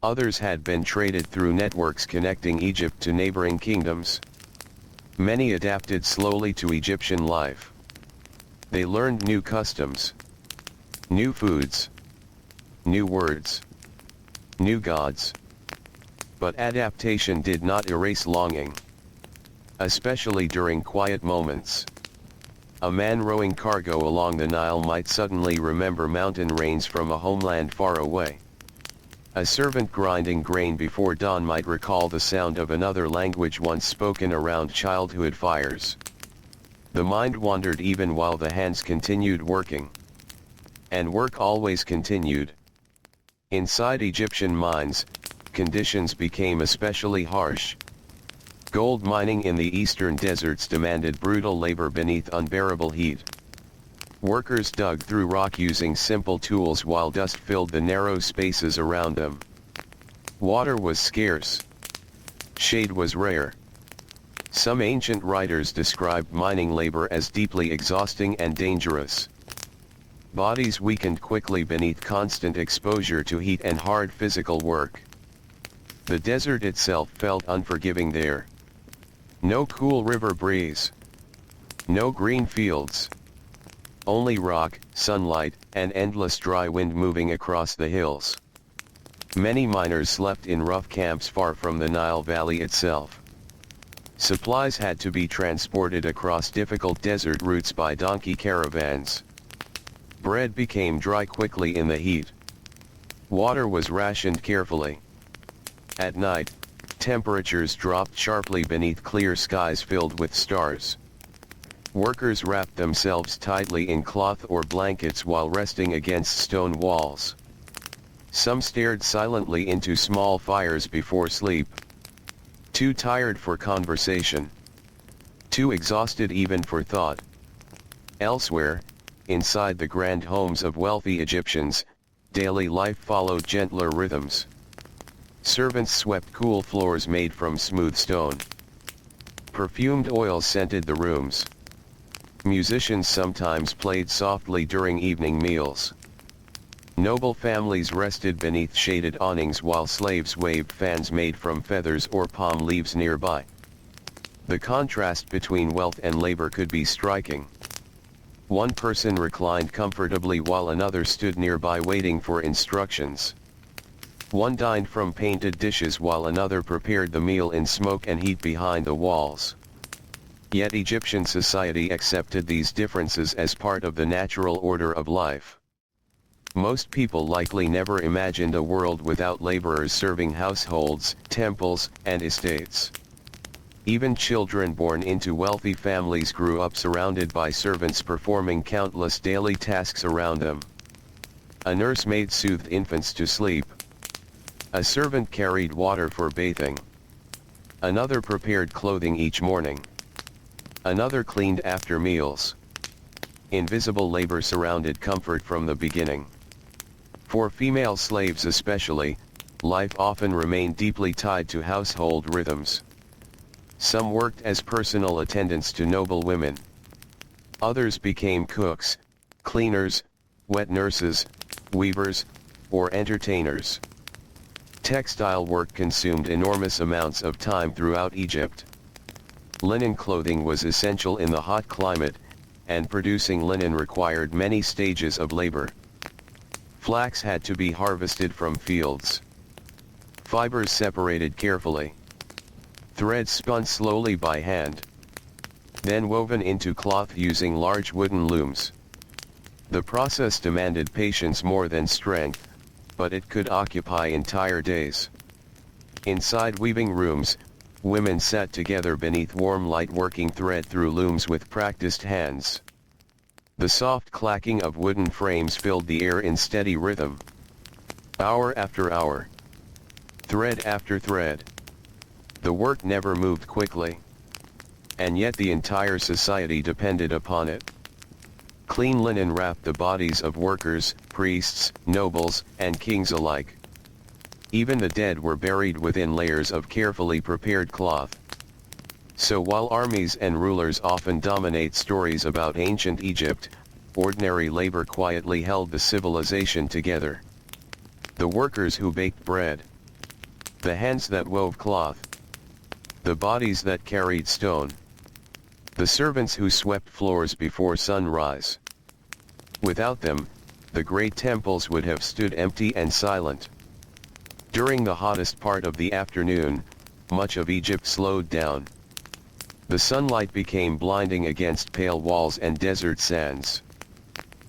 Others had been traded through networks connecting Egypt to neighboring kingdoms. Many adapted slowly to Egyptian life. They learned new customs, new foods, new words, new gods. But adaptation did not erase longing. Especially during quiet moments. A man rowing cargo along the Nile might suddenly remember mountain rains from a homeland far away. A servant grinding grain before dawn might recall the sound of another language once spoken around childhood fires. The mind wandered even while the hands continued working. And work always continued. Inside Egyptian mines, conditions became especially harsh. Gold mining in the eastern deserts demanded brutal labor beneath unbearable heat. Workers dug through rock using simple tools while dust filled the narrow spaces around them. Water was scarce. Shade was rare. Some ancient writers described mining labor as deeply exhausting and dangerous. Bodies weakened quickly beneath constant exposure to heat and hard physical work. The desert itself felt unforgiving there. No cool river breeze. No green fields. Only rock, sunlight, and endless dry wind moving across the hills. Many miners slept in rough camps far from the Nile Valley itself. Supplies had to be transported across difficult desert routes by donkey caravans. Bread became dry quickly in the heat. Water was rationed carefully. At night, temperatures dropped sharply beneath clear skies filled with stars. Workers wrapped themselves tightly in cloth or blankets while resting against stone walls. Some stared silently into small fires before sleep. Too tired for conversation. Too exhausted even for thought. Elsewhere, inside the grand homes of wealthy Egyptians, daily life followed gentler rhythms. Servants swept cool floors made from smooth stone. Perfumed oil scented the rooms. Musicians sometimes played softly during evening meals. Noble families rested beneath shaded awnings while slaves waved fans made from feathers or palm leaves nearby. The contrast between wealth and labor could be striking. One person reclined comfortably while another stood nearby waiting for instructions. One dined from painted dishes while another prepared the meal in smoke and heat behind the walls. Yet Egyptian society accepted these differences as part of the natural order of life. Most people likely never imagined a world without laborers serving households, temples, and estates. Even children born into wealthy families grew up surrounded by servants performing countless daily tasks around them. A nursemaid soothed infants to sleep. A servant carried water for bathing. Another prepared clothing each morning. Another cleaned after meals. Invisible labor surrounded comfort from the beginning. For female slaves especially, life often remained deeply tied to household rhythms. Some worked as personal attendants to noble women. Others became cooks, cleaners, wet nurses, weavers, or entertainers. Textile work consumed enormous amounts of time throughout Egypt. Linen clothing was essential in the hot climate, and producing linen required many stages of labor. Flax had to be harvested from fields. Fibers separated carefully. Threads spun slowly by hand. then woven into cloth using large wooden looms. The process demanded patience more than strength, but it could occupy entire days. Inside weaving rooms, women sat together beneath warm light working thread through looms with practiced hands. The soft clacking of wooden frames filled the air in steady rhythm. Hour after hour. Thread after thread. The work never moved quickly. And yet the entire society depended upon it. Clean linen wrapped the bodies of workers, priests, nobles, and kings alike. Even the dead were buried within layers of carefully prepared cloth. So while armies and rulers often dominate stories about ancient Egypt, ordinary labor quietly held the civilization together. The workers who baked bread. The hands that wove cloth. The bodies that carried stone. The servants who swept floors before sunrise. Without them, the great temples would have stood empty and silent. During the hottest part of the afternoon, much of Egypt slowed down. The sunlight became blinding against pale walls and desert sands.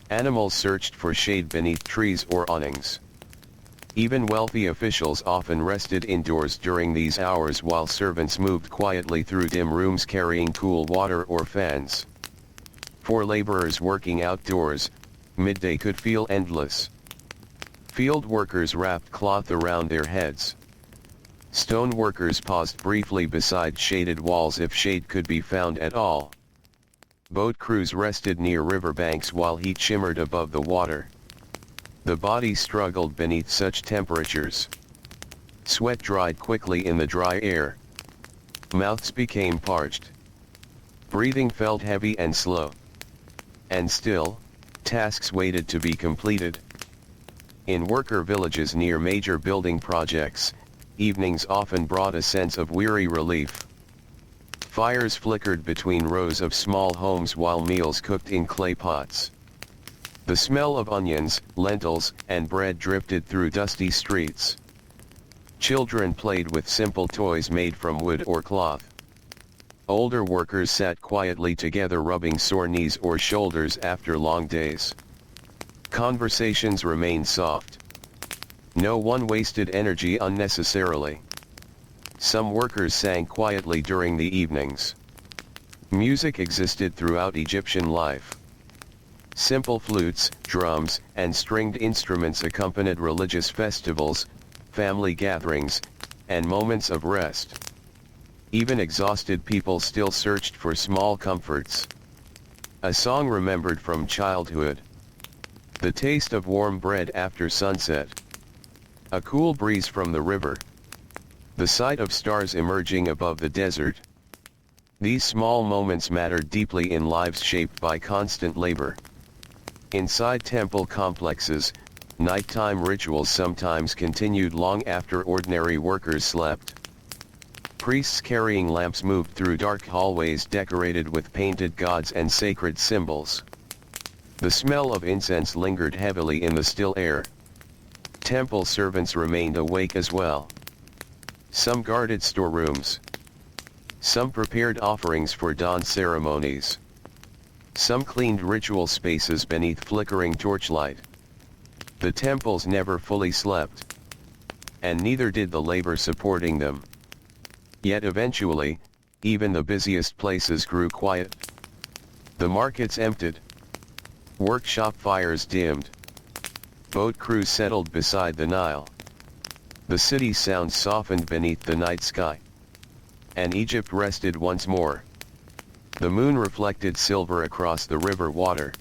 Animals searched for shade beneath trees or awnings. Even wealthy officials often rested indoors during these hours while servants moved quietly through dim rooms carrying cool water or fans. For laborers working outdoors, midday could feel endless. Field workers wrapped cloth around their heads. Stone workers paused briefly beside shaded walls if shade could be found at all. Boat crews rested near riverbanks while heat shimmered above the water. The body struggled beneath such temperatures. Sweat dried quickly in the dry air. Mouths became parched. Breathing felt heavy and slow. And still, tasks waited to be completed. In worker villages near major building projects, evenings often brought a sense of weary relief. Fires flickered between rows of small homes while meals cooked in clay pots. The smell of onions, lentils, and bread drifted through dusty streets. Children played with simple toys made from wood or cloth. Older workers sat quietly together rubbing sore knees or shoulders after long days. Conversations remained soft. No one wasted energy unnecessarily. Some workers sang quietly during the evenings. Music existed throughout Egyptian life. Simple flutes, drums, and stringed instruments accompanied religious festivals, family gatherings, and moments of rest. Even exhausted people still searched for small comforts. A song remembered from childhood. The taste of warm bread after sunset. A cool breeze from the river. The sight of stars emerging above the desert. These small moments mattered deeply in lives shaped by constant labor. Inside temple complexes, nighttime rituals sometimes continued long after ordinary workers slept. Priests carrying lamps moved through dark hallways decorated with painted gods and sacred symbols. The smell of incense lingered heavily in the still air. Temple servants remained awake as well. Some guarded storerooms. Some prepared offerings for dawn ceremonies. Some cleaned ritual spaces beneath flickering torchlight. The temples never fully slept. And neither did the labor supporting them. Yet eventually, even the busiest places grew quiet. The markets emptied. Workshop fires dimmed. Boat crews settled beside the Nile. The city's sounds softened beneath the night sky. And Egypt rested once more. The moon reflected silver across the river water.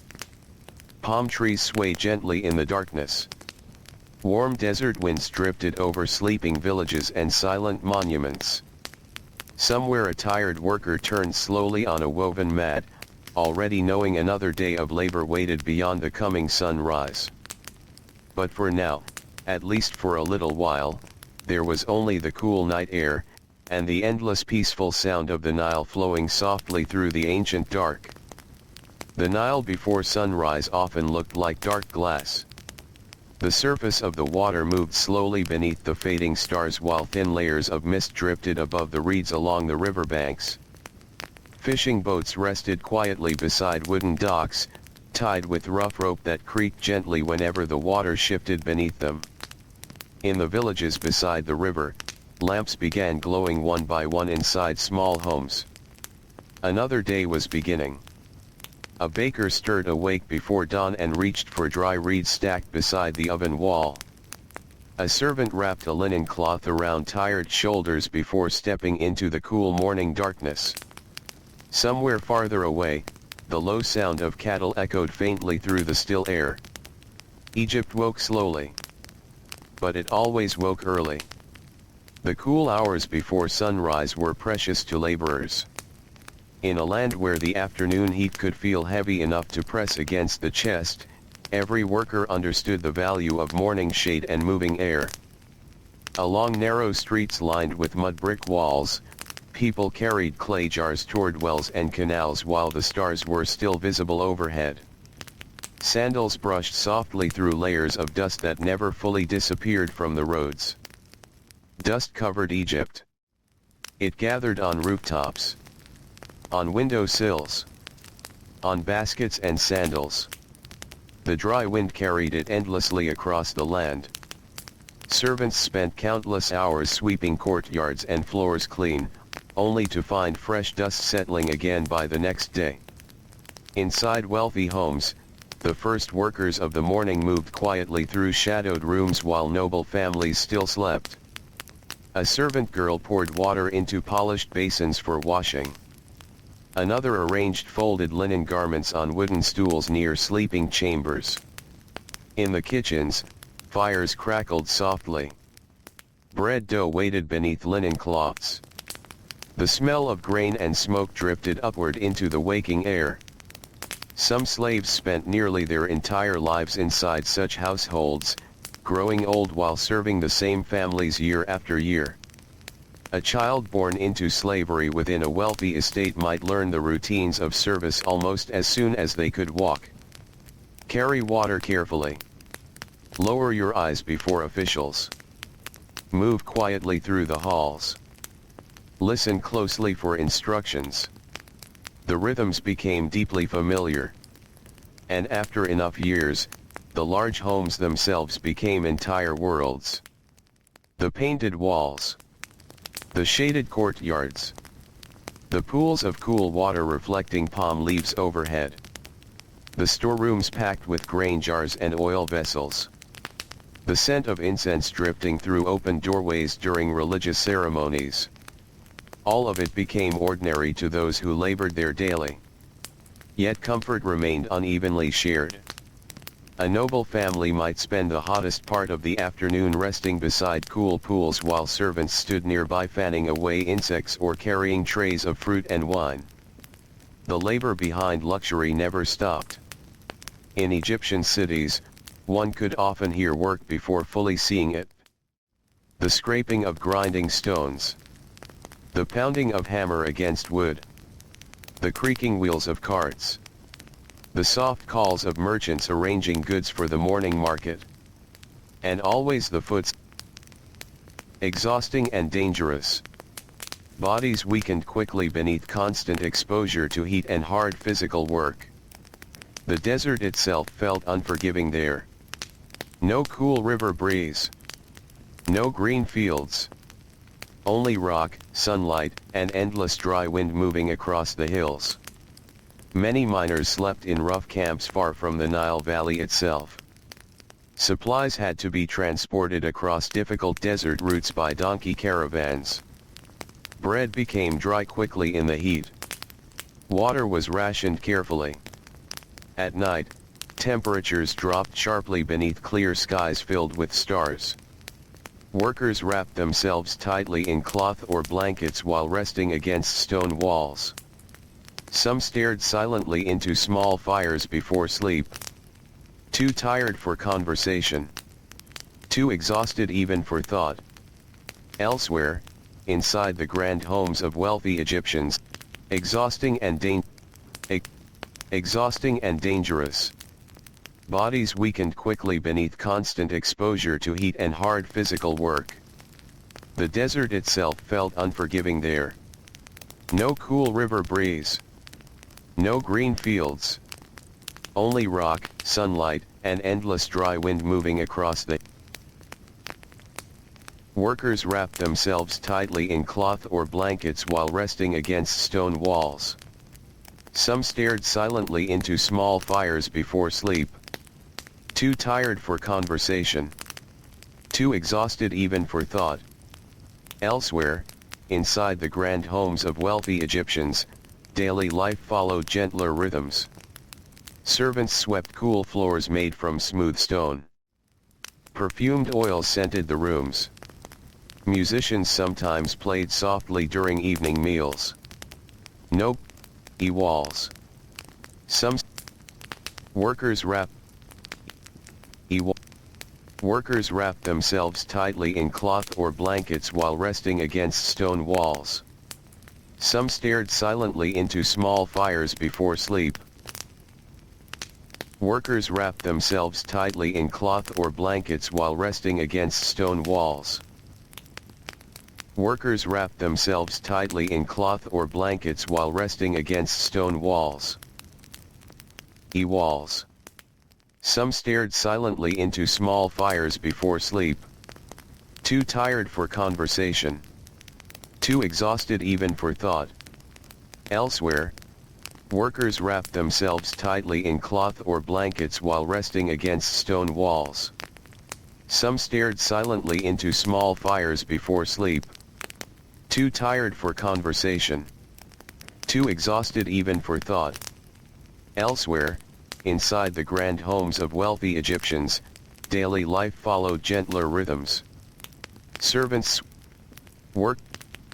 Palm trees swayed gently in the darkness. Warm desert winds drifted over sleeping villages and silent monuments. Somewhere a tired worker turned slowly on a woven mat, already knowing another day of labor waited beyond the coming sunrise. But for now, at least for a little while, there was only the cool night air, and the endless peaceful sound of the Nile flowing softly through the ancient dark. The Nile before sunrise often looked like dark glass. The surface of the water moved slowly beneath the fading stars while thin layers of mist drifted above the reeds along the riverbanks. Fishing boats rested quietly beside wooden docks, tied with rough rope that creaked gently whenever the water shifted beneath them. In the villages beside the river, lamps began glowing one by one inside small homes. Another day was beginning. A baker stirred awake before dawn and reached for dry reeds stacked beside the oven wall. A servant wrapped a linen cloth around tired shoulders before stepping into the cool morning darkness. Somewhere farther away, the low sound of cattle echoed faintly through the still air. Egypt woke slowly. But it always woke early. The cool hours before sunrise were precious to laborers. In a land where the afternoon heat could feel heavy enough to press against the chest, every worker understood the value of morning shade and moving air. Along narrow streets lined with mud brick walls, people carried clay jars toward wells and canals while the stars were still visible overhead. Sandals brushed softly through layers of dust that never fully disappeared from the roads. Dust covered Egypt. It gathered on rooftops, on window sills, on baskets and sandals. The dry wind carried it endlessly across the land. Servants spent countless hours sweeping courtyards and floors clean, only to find fresh dust settling again by the next day. Inside wealthy homes, the first workers of the morning moved quietly through shadowed rooms while noble families still slept. A servant girl poured water into polished basins for washing. Another arranged folded linen garments on wooden stools near sleeping chambers. In the kitchens, fires crackled softly. Bread dough waited beneath linen cloths. The smell of grain and smoke drifted upward into the waking air. Some slaves spent nearly their entire lives inside such households, growing old while serving the same families year after year. A child born into slavery within a wealthy estate might learn the routines of service almost as soon as they could walk. Carry water carefully. Lower your eyes before officials. Move quietly through the halls. Listen closely for instructions. The rhythms became deeply familiar. And after enough years, the large homes themselves became entire worlds. The painted walls. The shaded courtyards. The pools of cool water reflecting palm leaves overhead. The storerooms packed with grain jars and oil vessels. The scent of incense drifting through open doorways during religious ceremonies. All of it became ordinary to those who labored there daily. Yet comfort remained unevenly shared. A noble family might spend the hottest part of the afternoon resting beside cool pools while servants stood nearby fanning away insects or carrying trays of fruit and wine. The labor behind luxury never stopped. In Egyptian cities, one could often hear work before fully seeing it. The scraping of grinding stones. The pounding of hammer against wood. The creaking wheels of carts. The soft calls of merchants arranging goods for the morning market. And always the footsteps. Exhausting and dangerous. Bodies weakened quickly beneath constant exposure to heat and hard physical work. The desert itself felt unforgiving there. No cool river breeze. No green fields. Only rock, sunlight, and endless dry wind moving across the hills. Many miners slept in rough camps far from the Nile Valley itself. Supplies had to be transported across difficult desert routes by donkey caravans. Bread became dry quickly in the heat. Water was rationed carefully. At night, temperatures dropped sharply beneath clear skies filled with stars. Workers wrapped themselves tightly in cloth or blankets while resting against stone walls. Some stared silently into small fires before sleep. Too tired for conversation. Too exhausted even for thought. Elsewhere, inside the grand homes of wealthy Egyptians, exhausting and dangerous. Bodies weakened quickly beneath constant exposure to heat and hard physical work. The desert itself felt unforgiving there. No cool river breeze. No green fields. Only rock, sunlight, and endless dry wind moving across the. Workers wrapped themselves tightly in cloth or blankets while resting against stone walls. Some stared silently into small fires before sleep. Too tired for conversation. Too exhausted even for thought. Elsewhere, inside the grand homes of wealthy Egyptians, daily life followed gentler rhythms. Servants swept cool floors made from smooth stone. Perfumed oils scented the rooms. Musicians sometimes played softly during evening meals. No walls. Some workers wrapped themselves tightly in cloth or blankets while resting against stone walls. Some stared silently into small fires before sleep. Workers wrapped themselves tightly in cloth or blankets while resting against stone walls. Workers wrapped themselves tightly in cloth or blankets while resting against stone walls. Walls. Some stared silently into small fires before sleep. Too tired for conversation. Too exhausted even for thought. Elsewhere, workers wrapped themselves tightly in cloth or blankets while resting against stone walls. Some stared silently into small fires before sleep. Too tired for conversation. Too exhausted even for thought. Elsewhere, inside the grand homes of wealthy Egyptians, daily life followed gentler rhythms. Servants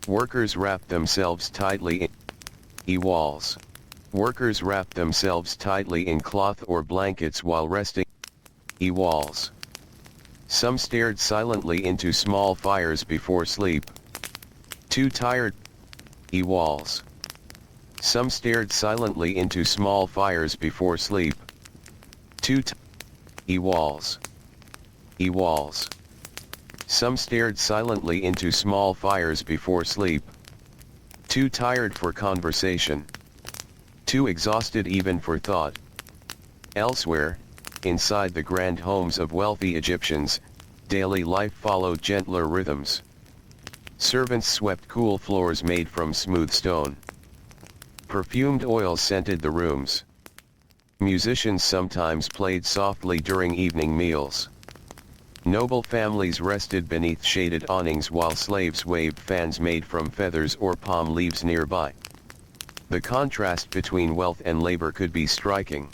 workers wrapped themselves tightly in walls. Workers wrapped themselves tightly in cloth or blankets while resting walls. Some stared silently into small fires before sleep. Too tired walls. Some stared silently into small fires before sleep. Too walls. Walls. Some stared silently into small fires before sleep. Too tired for conversation. Too exhausted even for thought. Elsewhere, inside the grand homes of wealthy Egyptians, daily life followed gentler rhythms. Servants swept cool floors made from smooth stone. Perfumed oils scented the rooms. Musicians sometimes played softly during evening meals. Noble families rested beneath shaded awnings while slaves waved fans made from feathers or palm leaves nearby. The contrast between wealth and labor could be striking.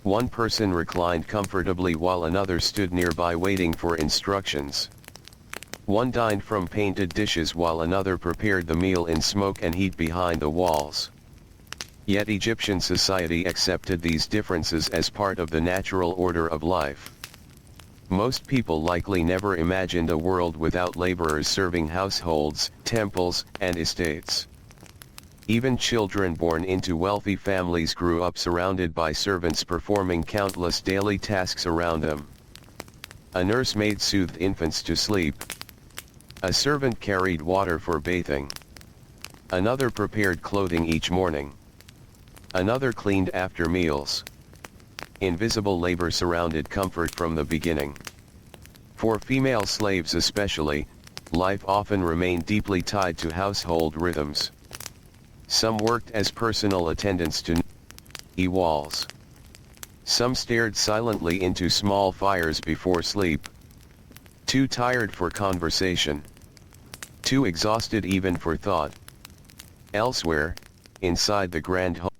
One person reclined comfortably while another stood nearby waiting for instructions. One dined from painted dishes while another prepared the meal in smoke and heat behind the walls. Yet Egyptian society accepted these differences as part of the natural order of life. Most people likely never imagined a world without laborers serving households, temples, and estates. Even children born into wealthy families grew up surrounded by servants performing countless daily tasks around them. A nursemaid soothed infants to sleep. A servant carried water for bathing. Another prepared clothing each morning. Another cleaned after meals. Invisible labor surrounded comfort from the beginning. For female slaves especially, life often remained deeply tied to household rhythms. Some worked as personal attendants to walls. Some stared silently into small fires before sleep. Too tired for conversation. Too exhausted even for thought. Elsewhere, inside the grand home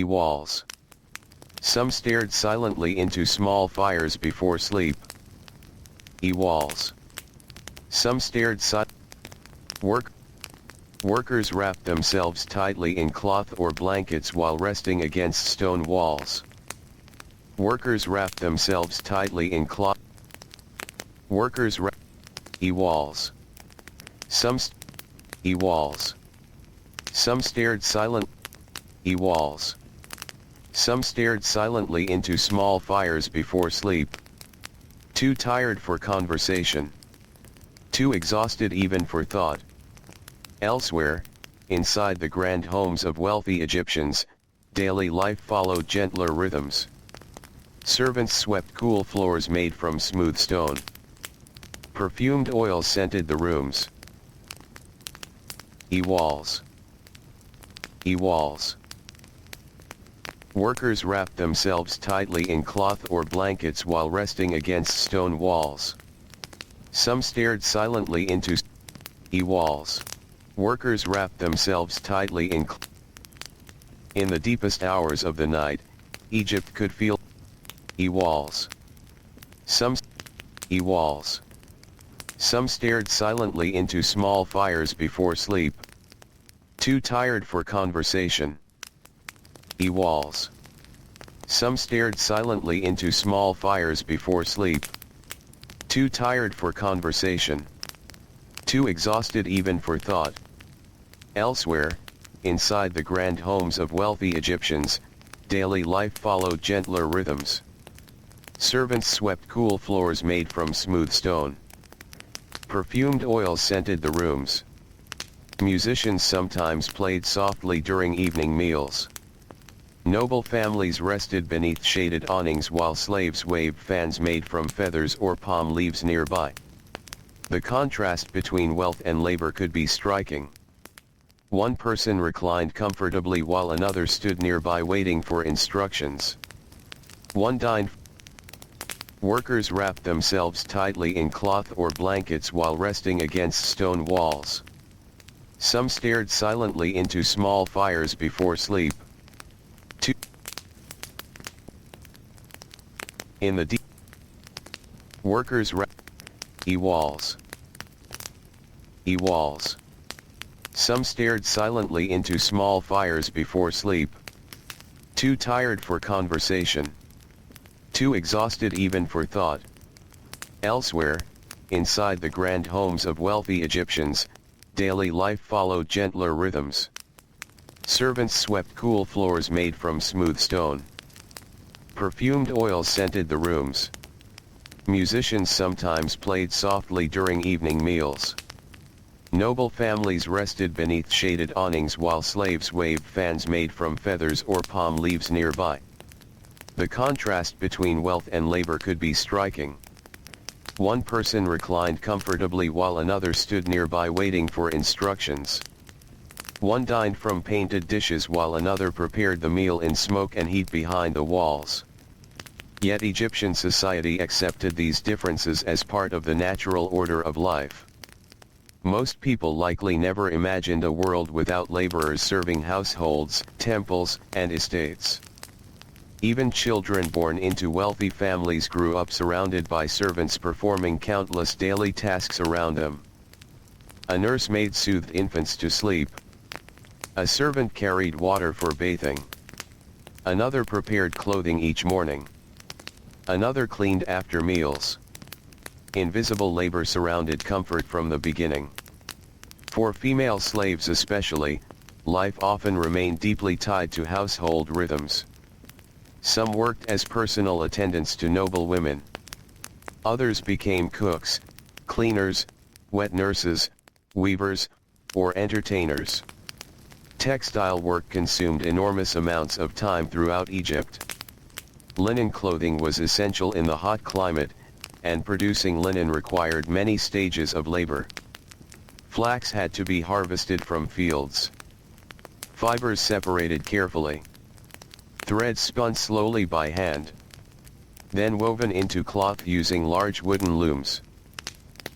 walls. Some stared silently into small fires before sleep. Walls. Some stared workers wrapped themselves tightly in cloth or blankets while resting against stone walls. Workers wrapped themselves tightly in cloth. Workers walls. Some walls. Some stared walls. Some stared silently into small fires before sleep. Too tired for conversation. Too exhausted even for thought. Elsewhere, inside the grand homes of wealthy Egyptians, daily life followed gentler rhythms. Servants swept cool floors made from smooth stone. Perfumed oil scented the rooms. Walls. Walls. Workers wrapped themselves tightly in cloth or blankets while resting against stone walls. Some stared silently into walls. Workers wrapped themselves tightly in the deepest hours of the night, Egypt could feel walls. Some walls. Some stared silently into small fires before sleep. Too tired for conversation. Walls. Some stared silently into small fires before sleep. Too tired for conversation. Too exhausted even for thought. Elsewhere, inside the grand homes of wealthy Egyptians, daily life followed gentler rhythms. Servants swept cool floors made from smooth stone. Perfumed oil scented the rooms. Musicians sometimes played softly during evening meals. Noble families rested beneath shaded awnings while slaves waved fans made from feathers or palm leaves nearby. The contrast between wealth and labor could be striking. One person reclined comfortably while another stood nearby waiting for instructions. One dined. Workers wrapped themselves tightly in cloth or blankets while resting against stone walls. Some stared silently into small fires before sleep. In the deep, workers wrapped walls. Walls. Some stared silently into small fires before sleep. Too tired for conversation. Too exhausted even for thought. Elsewhere, inside the grand homes of wealthy Egyptians, daily life followed gentler rhythms. Servants swept cool floors made from smooth stone. Perfumed oil scented the rooms. Musicians sometimes played softly during evening meals. Noble families rested beneath shaded awnings while slaves waved fans made from feathers or palm leaves nearby. The contrast between wealth and labor could be striking. One person reclined comfortably while another stood nearby waiting for instructions. One dined from painted dishes while another prepared the meal in smoke and heat behind the walls. Yet Egyptian society accepted these differences as part of the natural order of life. Most people likely never imagined a world without laborers serving households, temples, and estates. Even children born into wealthy families grew up surrounded by servants performing countless daily tasks around them. A nursemaid soothed infants to sleep. A servant carried water for bathing. Another prepared clothing each morning. Another cleaned after meals. Invisible labor surrounded comfort from the beginning. For female slaves especially, life often remained deeply tied to household rhythms. Some worked as personal attendants to noble women. Others became cooks, cleaners, wet nurses, weavers, or entertainers. Textile work consumed enormous amounts of time throughout Egypt. Linen clothing was essential in the hot climate, and producing linen required many stages of labor. Flax had to be harvested from fields. Fibers separated carefully. Threads spun slowly by hand. Then woven into cloth using large wooden looms.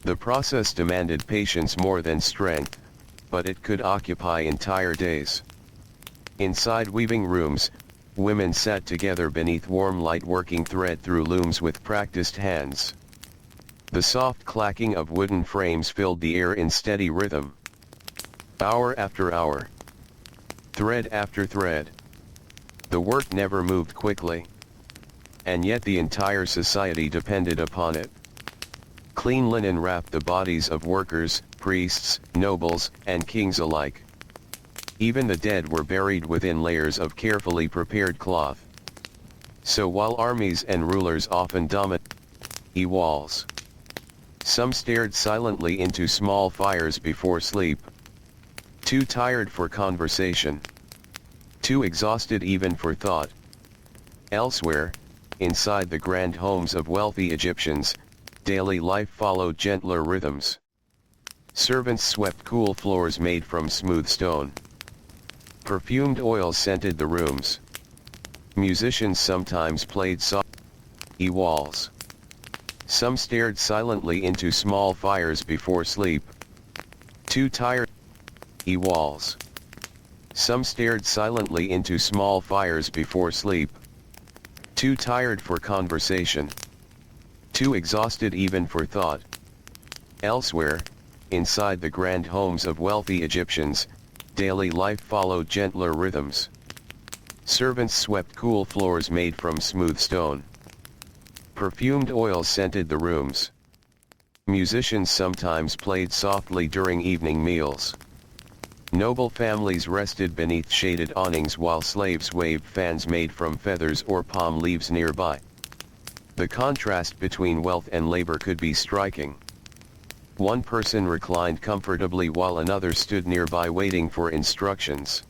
The process demanded patience more than strength, but it could occupy entire days. Inside weaving rooms, women sat together beneath warm light working thread through looms with practiced hands. The soft clacking of wooden frames filled the air in steady rhythm. Hour after hour. Thread after thread. The work never moved quickly. And yet the entire society depended upon it. Clean linen wrapped the bodies of workers, priests, nobles, and kings alike. Even the dead were buried within layers of carefully prepared cloth. So while armies and rulers often dominated walls, some stared silently into small fires before sleep. Too tired for conversation. Too exhausted even for thought. Elsewhere, inside the grand homes of wealthy Egyptians, daily life followed gentler rhythms. Servants swept cool floors made from smooth stone. Perfumed oil scented the rooms. Musicians sometimes played soft walls. Some stared silently into small fires before sleep. Too tired walls. Some stared silently into small fires before sleep. Too tired for conversation. Too exhausted even for thought. Elsewhere, inside the grand homes of wealthy Egyptians, daily life followed gentler rhythms. Servants swept cool floors made from smooth stone. Perfumed oil scented the rooms. Musicians sometimes played softly during evening meals. Noble families rested beneath shaded awnings while slaves waved fans made from feathers or palm leaves nearby. The contrast between wealth and labor could be striking. One person reclined comfortably while another stood nearby waiting for instructions.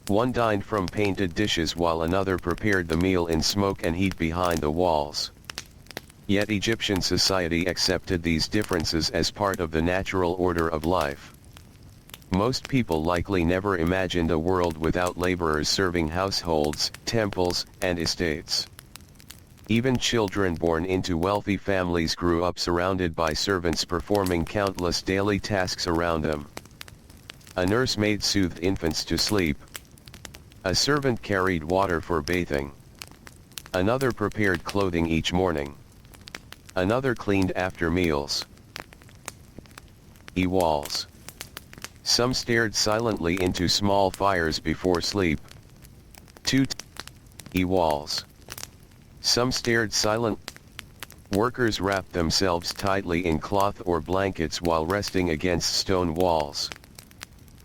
One dined from painted dishes while another prepared the meal in smoke and heat behind the walls. Yet Egyptian society accepted these differences as part of the natural order of life. Most people likely never imagined a world without laborers serving households, temples, and estates. Even children born into wealthy families grew up surrounded by servants performing countless daily tasks around them. A nursemaid soothed infants to sleep. A servant carried water for bathing. Another prepared clothing each morning. Another cleaned after meals. Walls. Some stared silently into small fires before sleep. Too walls. Some stared silent. Workers wrapped themselves tightly in cloth or blankets while resting against stone walls.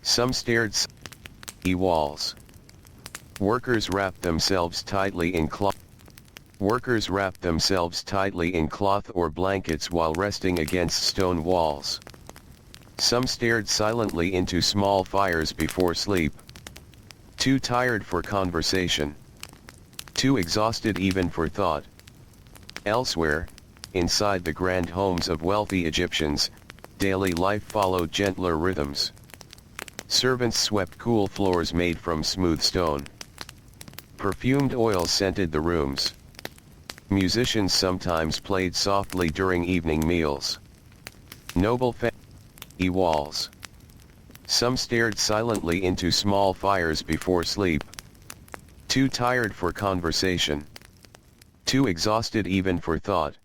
Some stared walls. Workers wrapped themselves tightly in cloth. Workers wrapped themselves tightly in cloth or blankets while resting against stone walls. Some stared silently into small fires before sleep. Too tired for conversation. Too exhausted even for thought. Elsewhere, inside the grand homes of wealthy Egyptians, daily life followed gentler rhythms. Servants swept cool floors made from smooth stone. Perfumed oil scented the rooms. Musicians sometimes played softly during evening meals. Noble walls. Some stared silently into small fires before sleep. Too tired for conversation. Too exhausted even for thought.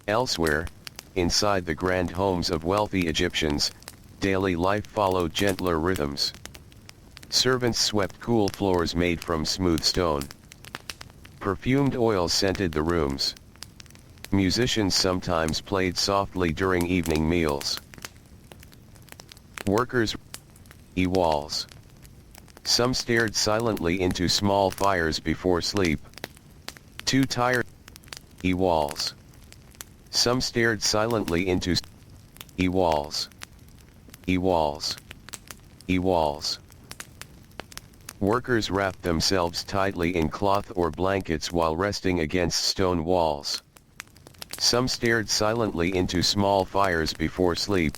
Elsewhere, inside the grand homes of wealthy Egyptians, daily life followed gentler rhythms. Servants swept cool floors made from smooth stone. Perfumed oil scented the rooms. Musicians sometimes played softly during evening meals. Workers walls. Some stared silently into small fires before sleep. Too tired walls. Some stared silently into walls. Walls. Walls. Workers wrapped themselves tightly in cloth or blankets while resting against stone walls. Some stared silently into small fires before sleep.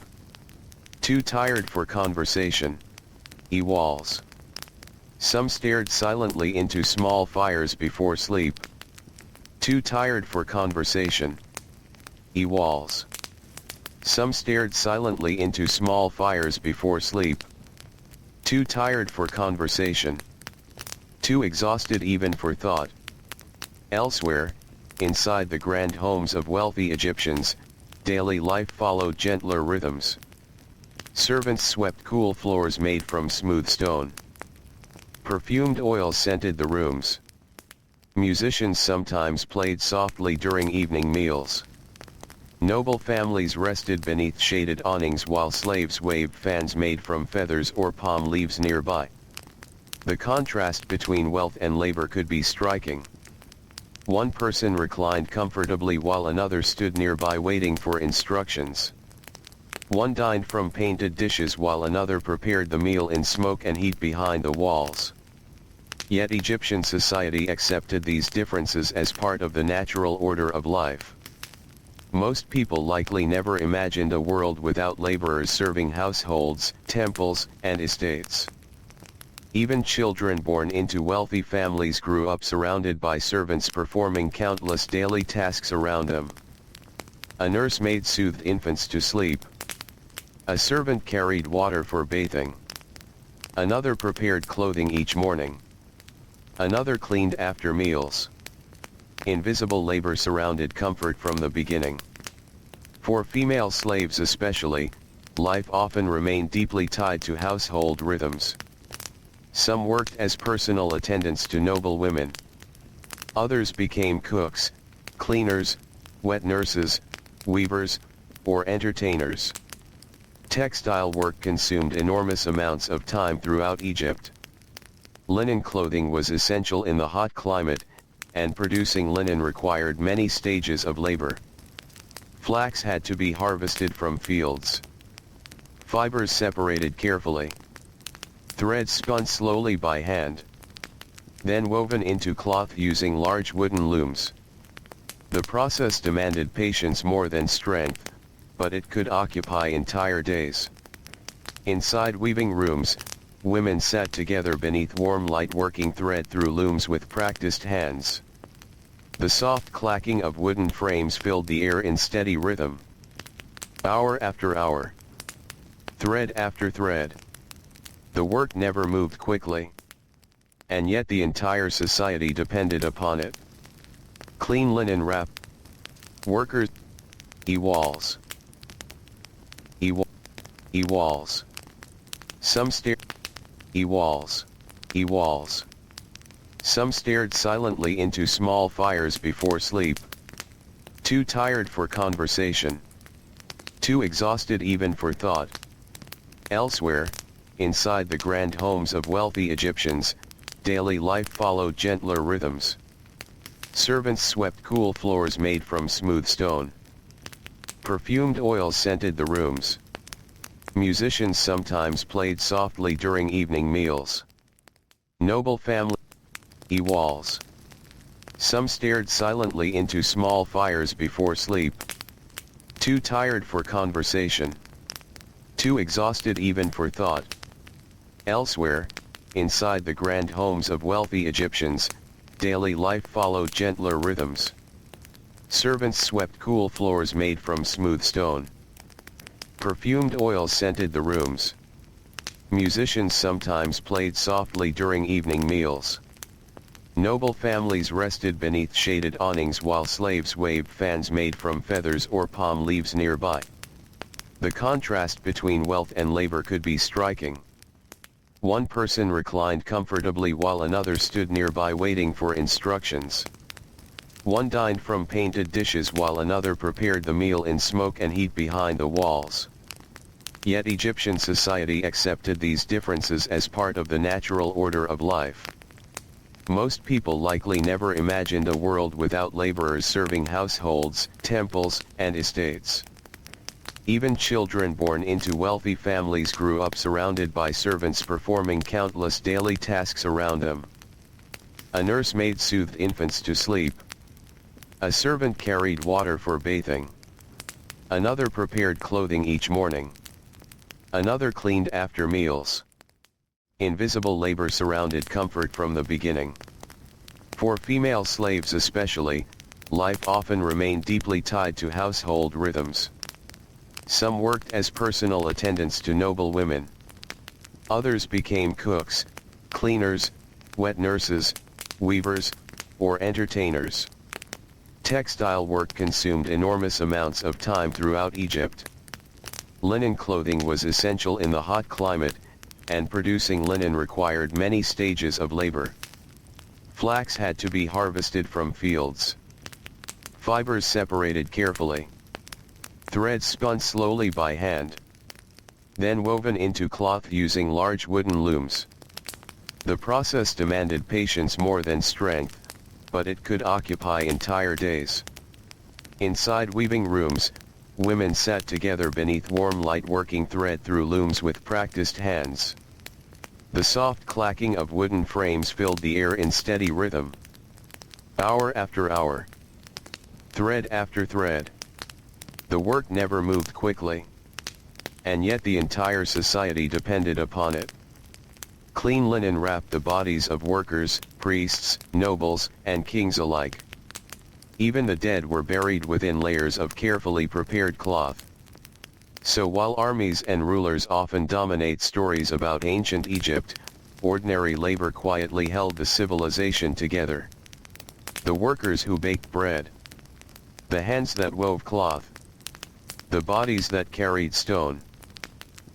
Too tired for conversation. Walls. Some stared silently into small fires before sleep. Too tired for conversation. Walls. Some stared silently into small fires before sleep. Too tired for conversation. Too exhausted even for thought. Elsewhere, inside the grand homes of wealthy Egyptians, daily life followed gentler rhythms. Servants swept cool floors made from smooth stone. Perfumed oil scented the rooms. Musicians sometimes played softly during evening meals. Noble families rested beneath shaded awnings while slaves waved fans made from feathers or palm leaves nearby. The contrast between wealth and labor could be striking. One person reclined comfortably while another stood nearby waiting for instructions. One dined from painted dishes while another prepared the meal in smoke and heat behind the walls. Yet Egyptian society accepted these differences as part of the natural order of life. Most people likely never imagined a world without laborers serving households, temples, and estates. Even children born into wealthy families grew up surrounded by servants performing countless daily tasks around them. A nursemaid soothed infants to sleep. A servant carried water for bathing. Another prepared clothing each morning. Another cleaned after meals. Invisible labor surrounded comfort from the beginning. For female slaves especially, life often remained deeply tied to household rhythms. Some worked as personal attendants to noble women. Others became cooks, cleaners, wet nurses, weavers, or entertainers. Textile work consumed enormous amounts of time throughout Egypt. Linen clothing was essential in the hot climate, and producing linen required many stages of labor. Flax had to be harvested from fields. Fibers separated carefully. Threads spun slowly by hand. Then woven into cloth using large wooden looms. The process demanded patience more than strength, but it could occupy entire days. Inside weaving rooms, women sat together beneath warm light working thread through looms with practiced hands. The soft clacking of wooden frames filled the air in steady rhythm. Hour after hour. Thread after thread. The work never moved quickly. And yet the entire society depended upon it. Clean linen wrap. Workers. Walls. Walls. Some stared. Walls. Walls. Some stared silently into small fires before sleep. Too tired for conversation. Too exhausted even for thought. Elsewhere, inside the grand homes of wealthy Egyptians, daily life followed gentler rhythms. Servants swept cool floors made from smooth stone. Perfumed oils scented the rooms. Musicians sometimes played softly during evening meals. Noble family walls. Some stared silently into small fires before sleep. Too tired for conversation. Too exhausted even for thought. Elsewhere, inside the grand homes of wealthy Egyptians, daily life followed gentler rhythms. Servants swept cool floors made from smooth stone. Perfumed oils scented the rooms. Musicians sometimes played softly during evening meals. Noble families rested beneath shaded awnings while slaves waved fans made from feathers or palm leaves nearby. The contrast between wealth and labor could be striking. One person reclined comfortably while another stood nearby waiting for instructions. One dined from painted dishes while another prepared the meal in smoke and heat behind the walls. Yet Egyptian society accepted these differences as part of the natural order of life. Most people likely never imagined a world without laborers serving households, temples, and estates. Even children born into wealthy families grew up surrounded by servants performing countless daily tasks around them. A nursemaid soothed infants to sleep. A servant carried water for bathing. Another prepared clothing each morning. Another cleaned after meals. Invisible labor surrounded comfort from the beginning. For female slaves especially, life often remained deeply tied to household rhythms. Some worked as personal attendants to noble women. Others became cooks, cleaners, wet nurses, weavers, or entertainers. Textile work consumed enormous amounts of time throughout Egypt. Linen clothing was essential in the hot climate, and producing linen required many stages of labor. Flax had to be harvested from fields. Fibers separated carefully. Threads spun slowly by hand. Then woven into cloth using large wooden looms. The process demanded patience more than strength, but it could occupy entire days. Inside weaving rooms, women sat together beneath warm light working thread through looms with practiced hands. The soft clacking of wooden frames filled the air in steady rhythm. Hour after hour. Thread after thread. The work never moved quickly. And yet the entire society depended upon it. Clean linen wrapped the bodies of workers, priests, nobles, and kings alike. Even the dead were buried within layers of carefully prepared cloth. So while armies and rulers often dominate stories about ancient Egypt, ordinary labor quietly held the civilization together. The workers who baked bread. The hands that wove cloth. The bodies that carried stone.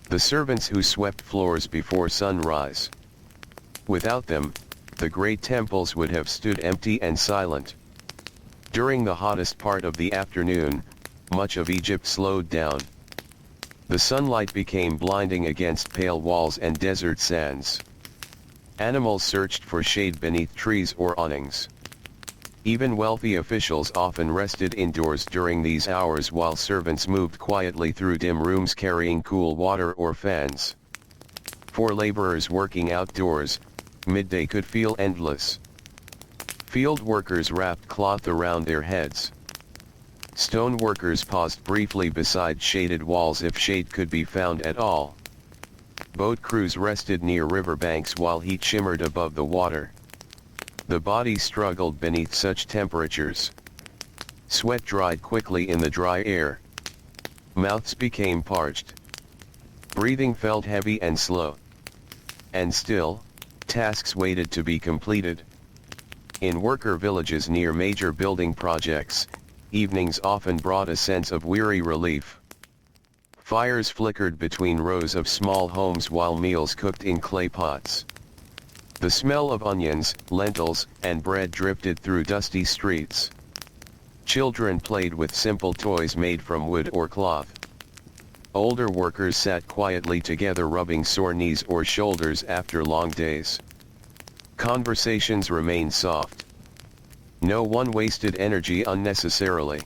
The servants who swept floors before sunrise. Without them, the great temples would have stood empty and silent. During the hottest part of the afternoon, much of Egypt slowed down. The sunlight became blinding against pale walls and desert sands. Animals searched for shade beneath trees or awnings. Even wealthy officials often rested indoors during these hours while servants moved quietly through dim rooms carrying cool water or fans. For laborers working outdoors, midday could feel endless. Field workers wrapped cloth around their heads. Stone workers paused briefly beside shaded walls if shade could be found at all. Boat crews rested near riverbanks while heat shimmered above the water. The body struggled beneath such temperatures. Sweat dried quickly in the dry air. Mouths became parched. Breathing felt heavy and slow. And still, tasks waited to be completed. In worker villages near major building projects, evenings often brought a sense of weary relief. Fires flickered between rows of small homes while meals cooked in clay pots. The smell of onions, lentils, and bread drifted through dusty streets. Children played with simple toys made from wood or cloth. Older workers sat quietly together rubbing sore knees or shoulders after long days. Conversations remained soft. No one wasted energy unnecessarily.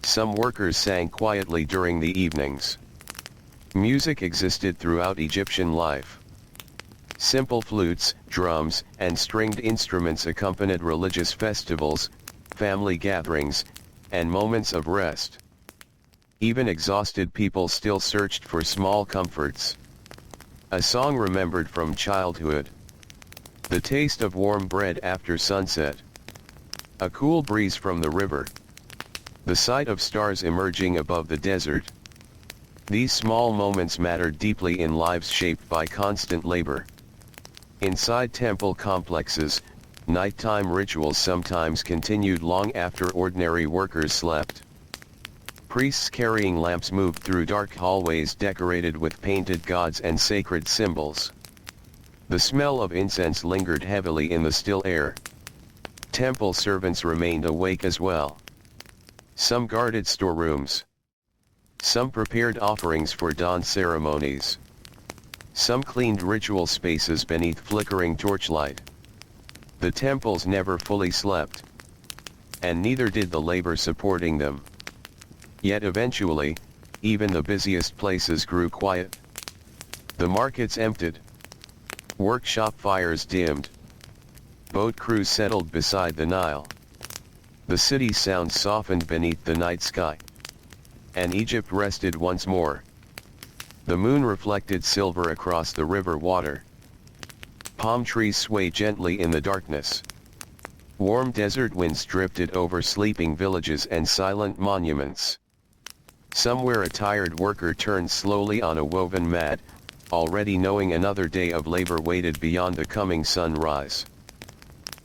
Some workers sang quietly during the evenings. Music existed throughout Egyptian life. Simple flutes, drums, and stringed instruments accompanied religious festivals, family gatherings, and moments of rest. Even exhausted people still searched for small comforts. A song remembered from childhood. The taste of warm bread after sunset. A cool breeze from the river. The sight of stars emerging above the desert. These small moments mattered deeply in lives shaped by constant labor. Inside temple complexes, nighttime rituals sometimes continued long after ordinary workers slept. Priests carrying lamps moved through dark hallways decorated with painted gods and sacred symbols. The smell of incense lingered heavily in the still air. Temple servants remained awake as well. Some guarded storerooms. Some prepared offerings for dawn ceremonies. Some cleaned ritual spaces beneath flickering torchlight. The temples never fully slept. And neither did the labor supporting them. Yet eventually, even the busiest places grew quiet. The markets emptied. Workshop fires dimmed. Boat crews settled beside the Nile. The city's sound softened beneath the night sky. And Egypt rested once more. The moon reflected silver across the river water. Palm trees swayed gently in the darkness. Warm desert winds drifted over sleeping villages and silent monuments. Somewhere a tired worker turned slowly on a woven mat, already knowing another day of labor waited beyond the coming sunrise.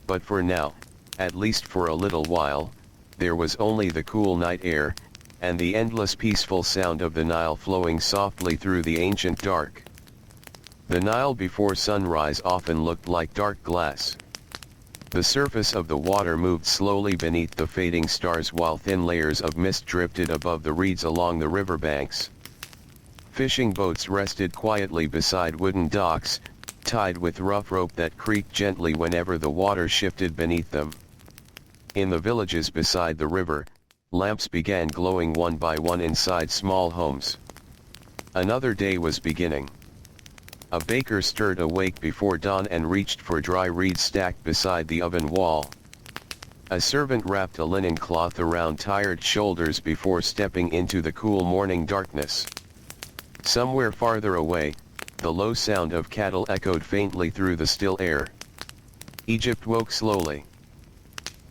But for now, at least for a little while, there was only the cool night air, and the endless peaceful sound of the Nile flowing softly through the ancient dark. The Nile before sunrise often looked like dark glass. The surface of the water moved slowly beneath the fading stars while thin layers of mist drifted above the reeds along the riverbanks. Fishing boats rested quietly beside wooden docks, tied with rough rope that creaked gently whenever the water shifted beneath them. In the villages beside the river, lamps began glowing one by one inside small homes. Another day was beginning. A baker stirred awake before dawn and reached for dry reeds stacked beside the oven wall. A servant wrapped a linen cloth around tired shoulders before stepping into the cool morning darkness. Somewhere farther away, the low sound of cattle echoed faintly through the still air. Egypt woke slowly.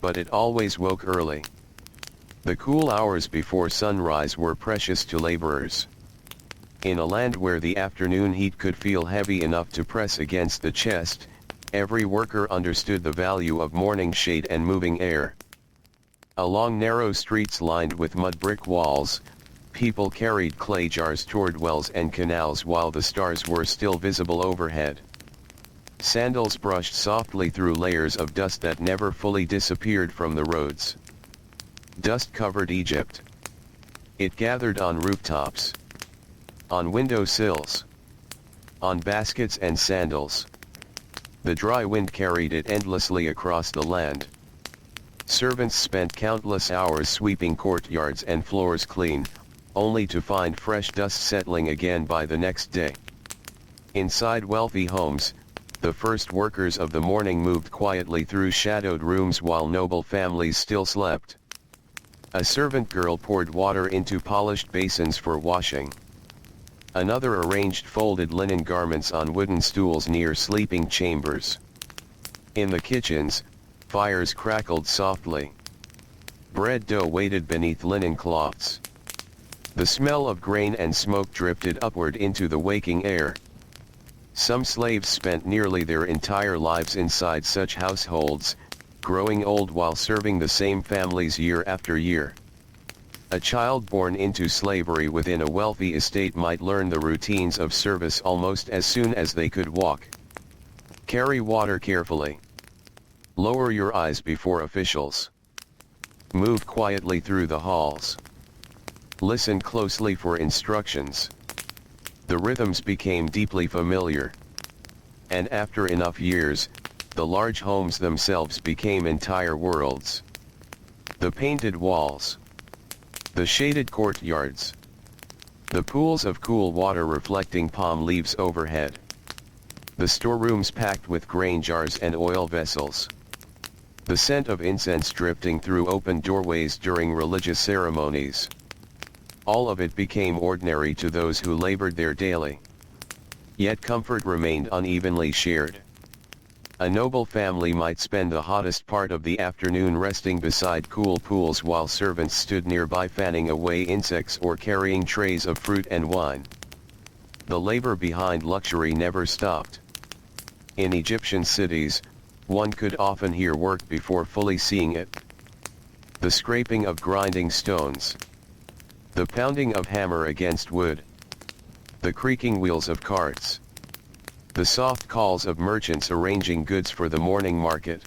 But it always woke early. The cool hours before sunrise were precious to laborers. In a land where the afternoon heat could feel heavy enough to press against the chest, every worker understood the value of morning shade and moving air. Along narrow streets lined with mud brick walls, people carried clay jars toward wells and canals while the stars were still visible overhead. Sandals brushed softly through layers of dust that never fully disappeared from the roads. Dust covered Egypt. It gathered on rooftops, on window sills, on baskets and sandals. The dry wind carried it endlessly across the land. Servants spent countless hours sweeping courtyards and floors clean, only to find fresh dust settling again by the next day. Inside wealthy homes, the first workers of the morning moved quietly through shadowed rooms while noble families still slept. A servant girl poured water into polished basins for washing. Another arranged folded linen garments on wooden stools near sleeping chambers. In the kitchens, fires crackled softly. Bread dough waited beneath linen cloths. The smell of grain and smoke drifted upward into the waking air. Some slaves spent nearly their entire lives inside such households, growing old while serving the same families year after year. A child born into slavery within a wealthy estate might learn the routines of service almost as soon as they could walk. Carry water carefully. Lower your eyes before officials. Move quietly through the halls. Listen closely for instructions. The rhythms became deeply familiar. And after enough years, the large homes themselves became entire worlds. The painted walls. The shaded courtyards. The pools of cool water reflecting palm leaves overhead. The storerooms packed with grain jars and oil vessels. The scent of incense drifting through open doorways during religious ceremonies. All of it became ordinary to those who labored there daily. Yet comfort remained unevenly shared. A noble family might spend the hottest part of the afternoon resting beside cool pools while servants stood nearby fanning away insects or carrying trays of fruit and wine. The labor behind luxury never stopped. In Egyptian cities, one could often hear work before fully seeing it. The scraping of grinding stones. The pounding of hammer against wood. The creaking wheels of carts. The soft calls of merchants arranging goods for the morning market.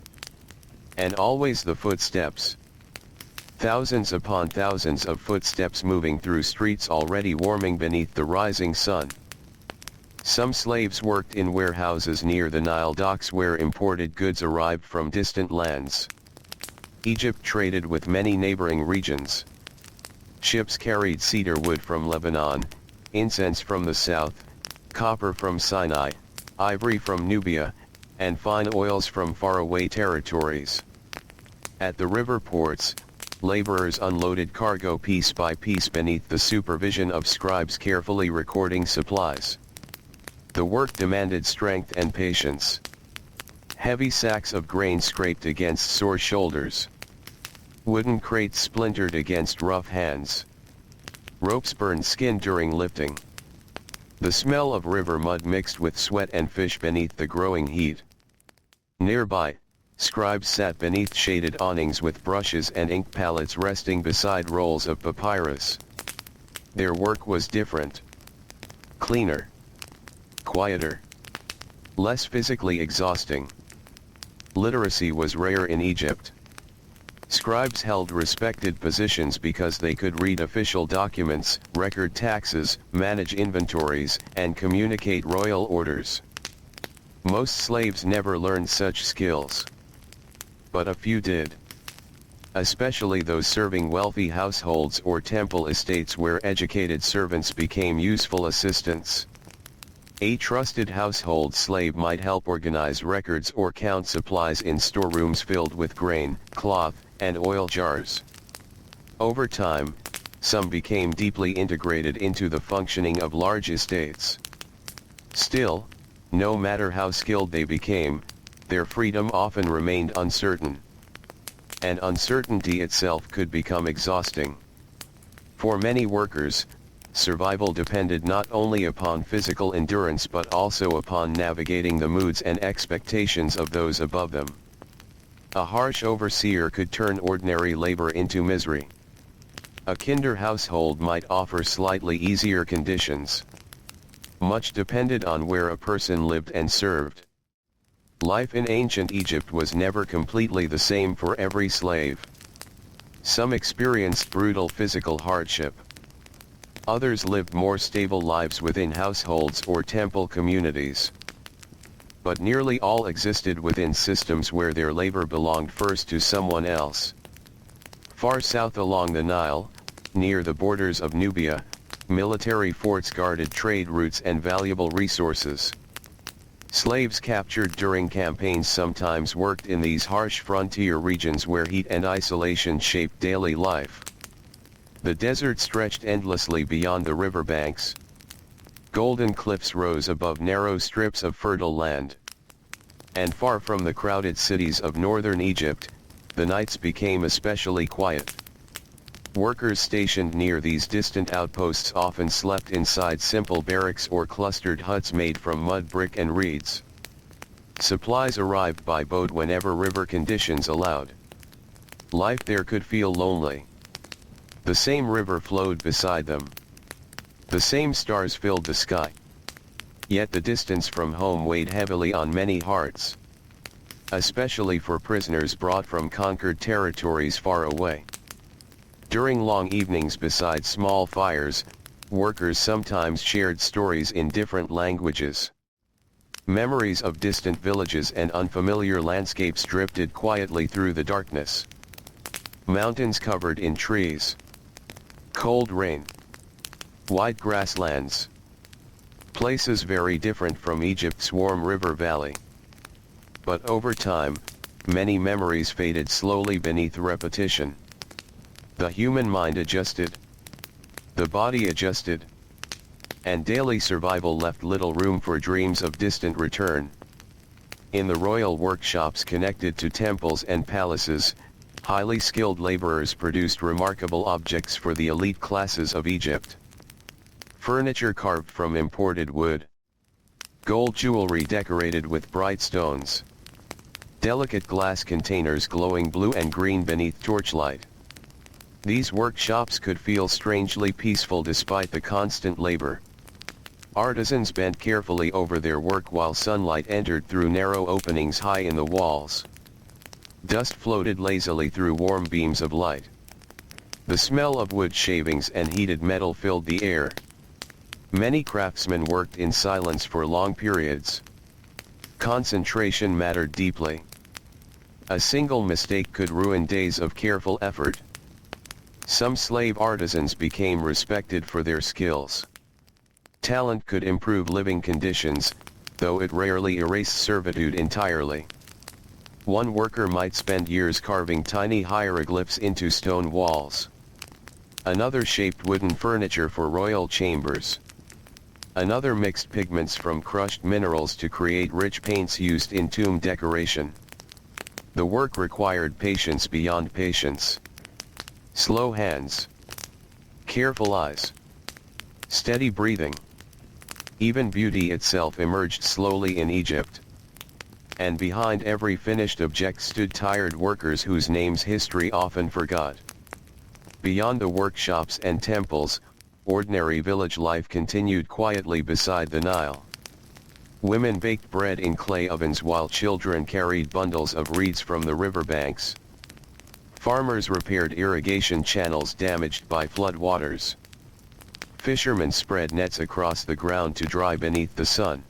And always the footsteps. Thousands upon thousands of footsteps moving through streets already warming beneath the rising sun. Some slaves worked in warehouses near the Nile docks where imported goods arrived from distant lands. Egypt traded with many neighboring regions. Ships carried cedar wood from Lebanon, incense from the south, copper from Sinai, ivory from Nubia, and fine oils from faraway territories. At the river ports, laborers unloaded cargo piece by piece beneath the supervision of scribes carefully recording supplies. The work demanded strength and patience. Heavy sacks of grain scraped against sore shoulders. Wooden crates splintered against rough hands. Ropes burned skin during lifting. The smell of river mud mixed with sweat and fish beneath the growing heat. Nearby, scribes sat beneath shaded awnings with brushes and ink palettes resting beside rolls of papyrus. Their work was different. Cleaner. Quieter. Less physically exhausting. Literacy was rare in Egypt. Scribes held respected positions because they could read official documents, record taxes, manage inventories, and communicate royal orders. Most slaves never learned such skills. But a few did. especially those serving wealthy households or temple estates where educated servants became useful assistants. A trusted household slave might help organize records or count supplies in storerooms filled with grain, cloth, and oil jars. Over time, some became deeply integrated into the functioning of large estates. Still, no matter how skilled they became, their freedom often remained uncertain. And uncertainty itself could become exhausting. For many workers, survival depended not only upon physical endurance but also upon navigating the moods and expectations of those above them. A harsh overseer could turn ordinary labor into misery. A kinder household might offer slightly easier conditions. Much depended on where a person lived and served. Life in ancient Egypt was never completely the same for every slave. Some experienced brutal physical hardship. Others lived more stable lives within households or temple communities. But nearly all existed within systems where their labor belonged first to someone else. Far south along the Nile, near the borders of Nubia, military forts guarded trade routes and valuable resources. Slaves captured during campaigns sometimes worked in these harsh frontier regions where heat and isolation shaped daily life. The desert stretched endlessly beyond the riverbanks. Golden cliffs rose above narrow strips of fertile land. And far from the crowded cities of northern Egypt, the nights became especially quiet. Workers stationed near these distant outposts often slept inside simple barracks or clustered huts made from mud, brick and reeds. Supplies arrived by boat whenever river conditions allowed. Life there could feel lonely. The same river flowed beside them. The same stars filled the sky. Yet the distance from home weighed heavily on many hearts. Especially for prisoners brought from conquered territories far away. During long evenings beside small fires, workers sometimes shared stories in different languages. Memories of distant villages and unfamiliar landscapes drifted quietly through the darkness. Mountains covered in trees. Cold rain. Wide grasslands. Places very different from Egypt's warm river valley. But over time, many memories faded slowly beneath repetition. The human mind adjusted. The body adjusted. And daily survival left little room for dreams of distant return. In the royal workshops connected to temples and palaces, highly skilled laborers produced remarkable objects for the elite classes of Egypt. Furniture carved from imported wood. Gold jewelry decorated with bright stones. Delicate glass containers glowing blue and green beneath torchlight. These workshops could feel strangely peaceful despite the constant labor. Artisans bent carefully over their work while sunlight entered through narrow openings high in the walls. Dust floated lazily through warm beams of light. The smell of wood shavings and heated metal filled the air. Many craftsmen worked in silence for long periods. Concentration mattered deeply. A single mistake could ruin days of careful effort. Some slave artisans became respected for their skills. Talent could improve living conditions, though it rarely erased servitude entirely. One worker might spend years carving tiny hieroglyphs into stone walls. Another shaped wooden furniture for royal chambers. Another mixed pigments from crushed minerals to create rich paints used in tomb decoration. The work required patience beyond patience. Slow hands. Careful eyes. Steady breathing. Even beauty itself emerged slowly in Egypt. And behind every finished object stood tired workers whose names history often forgot. Beyond the workshops and temples, ordinary village life continued quietly beside the Nile. Women baked bread in clay ovens while children carried bundles of reeds from the riverbanks. Farmers repaired irrigation channels damaged by floodwaters. Fishermen spread nets across the ground to dry beneath the sun.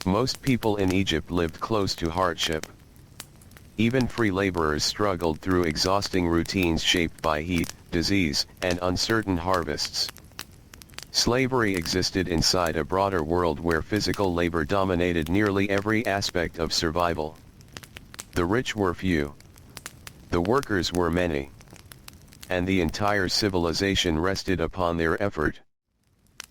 Most people in Egypt lived close to hardship. Even free laborers struggled through exhausting routines shaped by heat, disease, and uncertain harvests. Slavery existed inside a broader world where physical labor dominated nearly every aspect of survival. The rich were few. The workers were many. And the entire civilization rested upon their effort.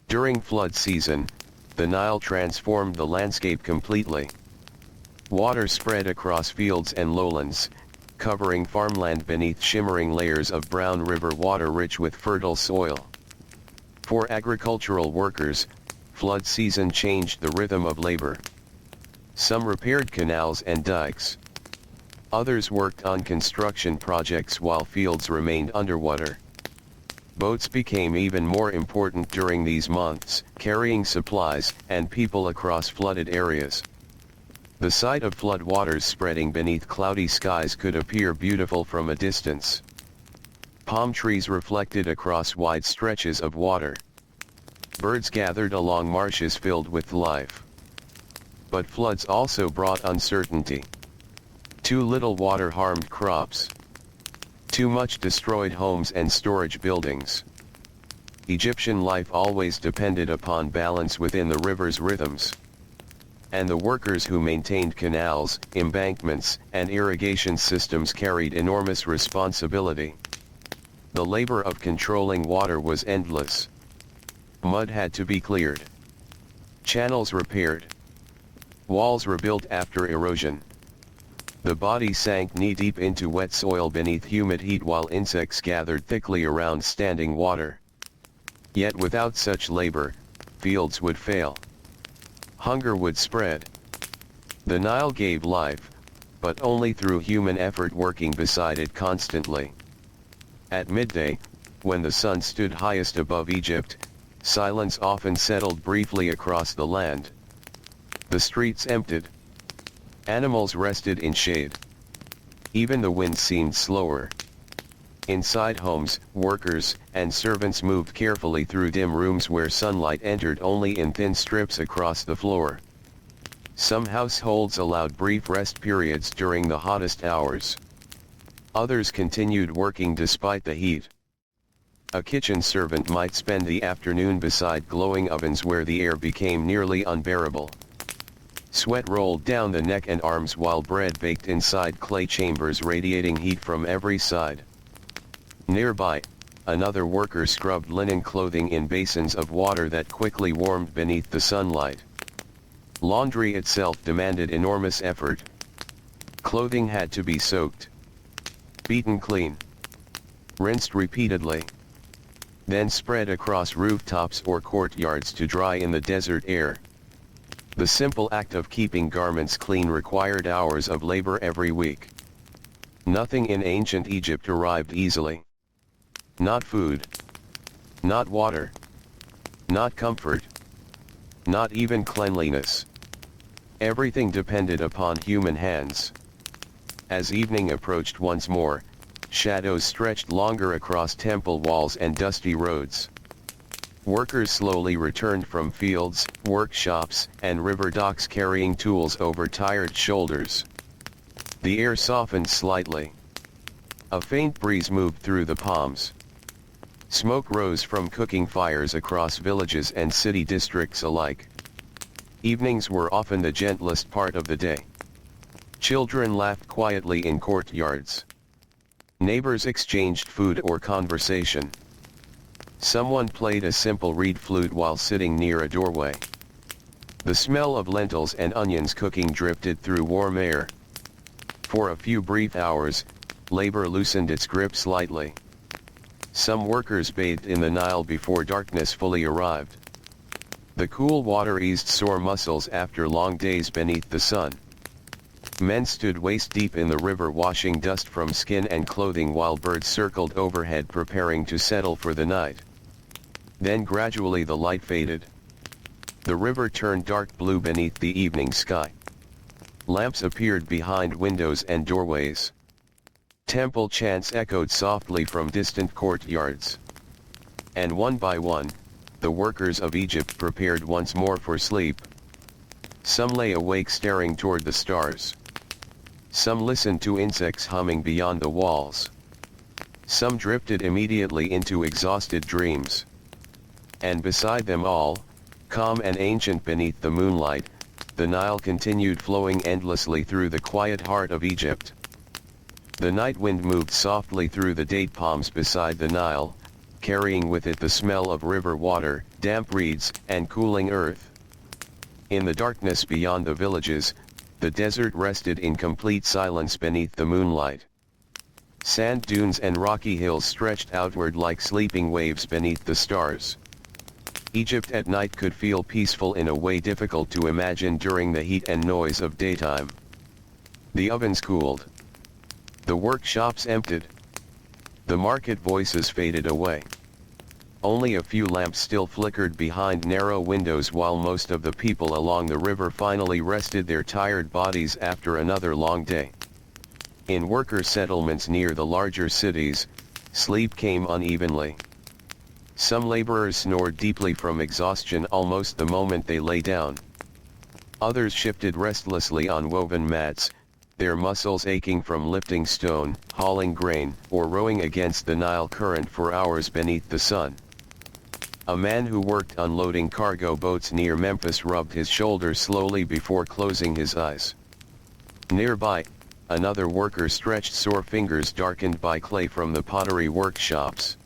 During flood season, the Nile transformed the landscape completely. Water spread across fields and lowlands, covering farmland beneath shimmering layers of brown river water rich with fertile soil. For agricultural workers, flood season changed the rhythm of labor. Some repaired canals and dikes. Others worked on construction projects while fields remained underwater. Boats became even more important during these months, carrying supplies and people across flooded areas. The sight of flood waters spreading beneath cloudy skies could appear beautiful from a distance. Palm trees reflected across wide stretches of water. Birds gathered along marshes filled with life. But floods also brought uncertainty. Too little water harmed crops. Too much destroyed homes and storage buildings. Egyptian life always depended upon balance within the river's rhythms. And the workers who maintained canals, embankments, and irrigation systems carried enormous responsibility. The labor of controlling water was endless. Mud had to be cleared. Channels repaired. Walls rebuilt after erosion. The body sank knee-deep into wet soil beneath humid heat while insects gathered thickly around standing water. Yet without such labor, fields would fail. Hunger would spread. The Nile gave life, but only through human effort working beside it constantly. At midday, when the sun stood highest above Egypt, silence often settled briefly across the land. The streets emptied. Animals rested in shade. Even the wind seemed slower. Inside homes, workers and servants moved carefully through dim rooms where sunlight entered only in thin strips across the floor. Some households allowed brief rest periods during the hottest hours. Others continued working despite the heat. A kitchen servant might spend the afternoon beside glowing ovens where the air became nearly unbearable. Sweat rolled down the neck and arms while bread baked inside clay chambers radiating heat from every side. Nearby, another worker scrubbed linen clothing in basins of water that quickly warmed beneath the sunlight. Laundry itself demanded enormous effort. Clothing had to be soaked, beaten clean, rinsed repeatedly, then spread across rooftops or courtyards to dry in the desert air. The simple act of keeping garments clean required hours of labor every week. Nothing in ancient Egypt arrived easily. Not food. Not water. Not comfort. Not even cleanliness. Everything depended upon human hands. As evening approached once more, shadows stretched longer across temple walls and dusty roads. Workers slowly returned from fields, workshops, and river docks carrying tools over tired shoulders. The air softened slightly. A faint breeze moved through the palms. Smoke rose from cooking fires across villages and city districts alike. Evenings were often the gentlest part of the day. Children laughed quietly in courtyards. Neighbors exchanged food or conversation. Someone played a simple reed flute while sitting near a doorway. The smell of lentils and onions cooking drifted through warm air. For a few brief hours, labor loosened its grip slightly. Some workers bathed in the Nile before darkness fully arrived. The cool water eased sore muscles after long days beneath the sun. Men stood waist-deep in the river washing dust from skin and clothing while birds circled overhead preparing to settle for the night. Then gradually the light faded. The river turned dark blue beneath the evening sky. Lamps appeared behind windows and doorways. Temple chants echoed softly from distant courtyards. And one by one, the workers of Egypt prepared once more for sleep. Some lay awake staring toward the stars. Some listened to insects humming beyond the walls. Some drifted immediately into exhausted dreams. And beside them all, calm and ancient beneath the moonlight, the Nile continued flowing endlessly through the quiet heart of Egypt. The night wind moved softly through the date palms beside the Nile, carrying with it the smell of river water, damp reeds, and cooling earth. In the darkness beyond the villages, the desert rested in complete silence beneath the moonlight. Sand dunes and rocky hills stretched outward like sleeping waves beneath the stars. Egypt at night could feel peaceful in a way difficult to imagine during the heat and noise of daytime. The ovens cooled. The workshops emptied. The market voices faded away. Only a few lamps still flickered behind narrow windows while most of the people along the river finally rested their tired bodies after another long day. In worker settlements near the larger cities, sleep came unevenly. Some laborers snored deeply from exhaustion almost the moment they lay down. Others shifted restlessly on woven mats, their muscles aching from lifting stone, hauling grain, or rowing against the Nile current for hours beneath the sun. A man who worked unloading cargo boats near Memphis rubbed his shoulders slowly before closing his eyes. Nearby, another worker stretched sore fingers darkened by clay from the pottery workshops.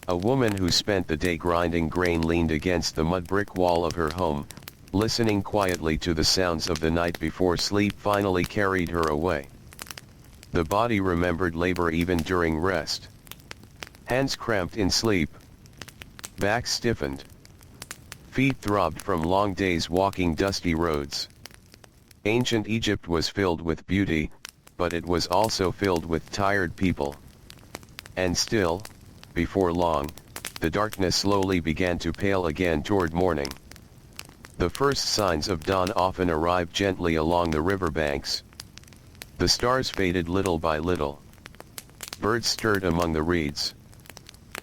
A woman who spent the day grinding grain leaned against the mud brick wall of her home, listening quietly to the sounds of the night before sleep finally carried her away. The body remembered labor even during rest. Hands cramped in sleep. Backs stiffened. Feet throbbed from long days walking dusty roads. Ancient Egypt was filled with beauty, but it was also filled with tired people. And still, before long, the darkness slowly began to pale again toward morning. The first signs of dawn often arrived gently along the riverbanks. The stars faded little by little. Birds stirred among the reeds.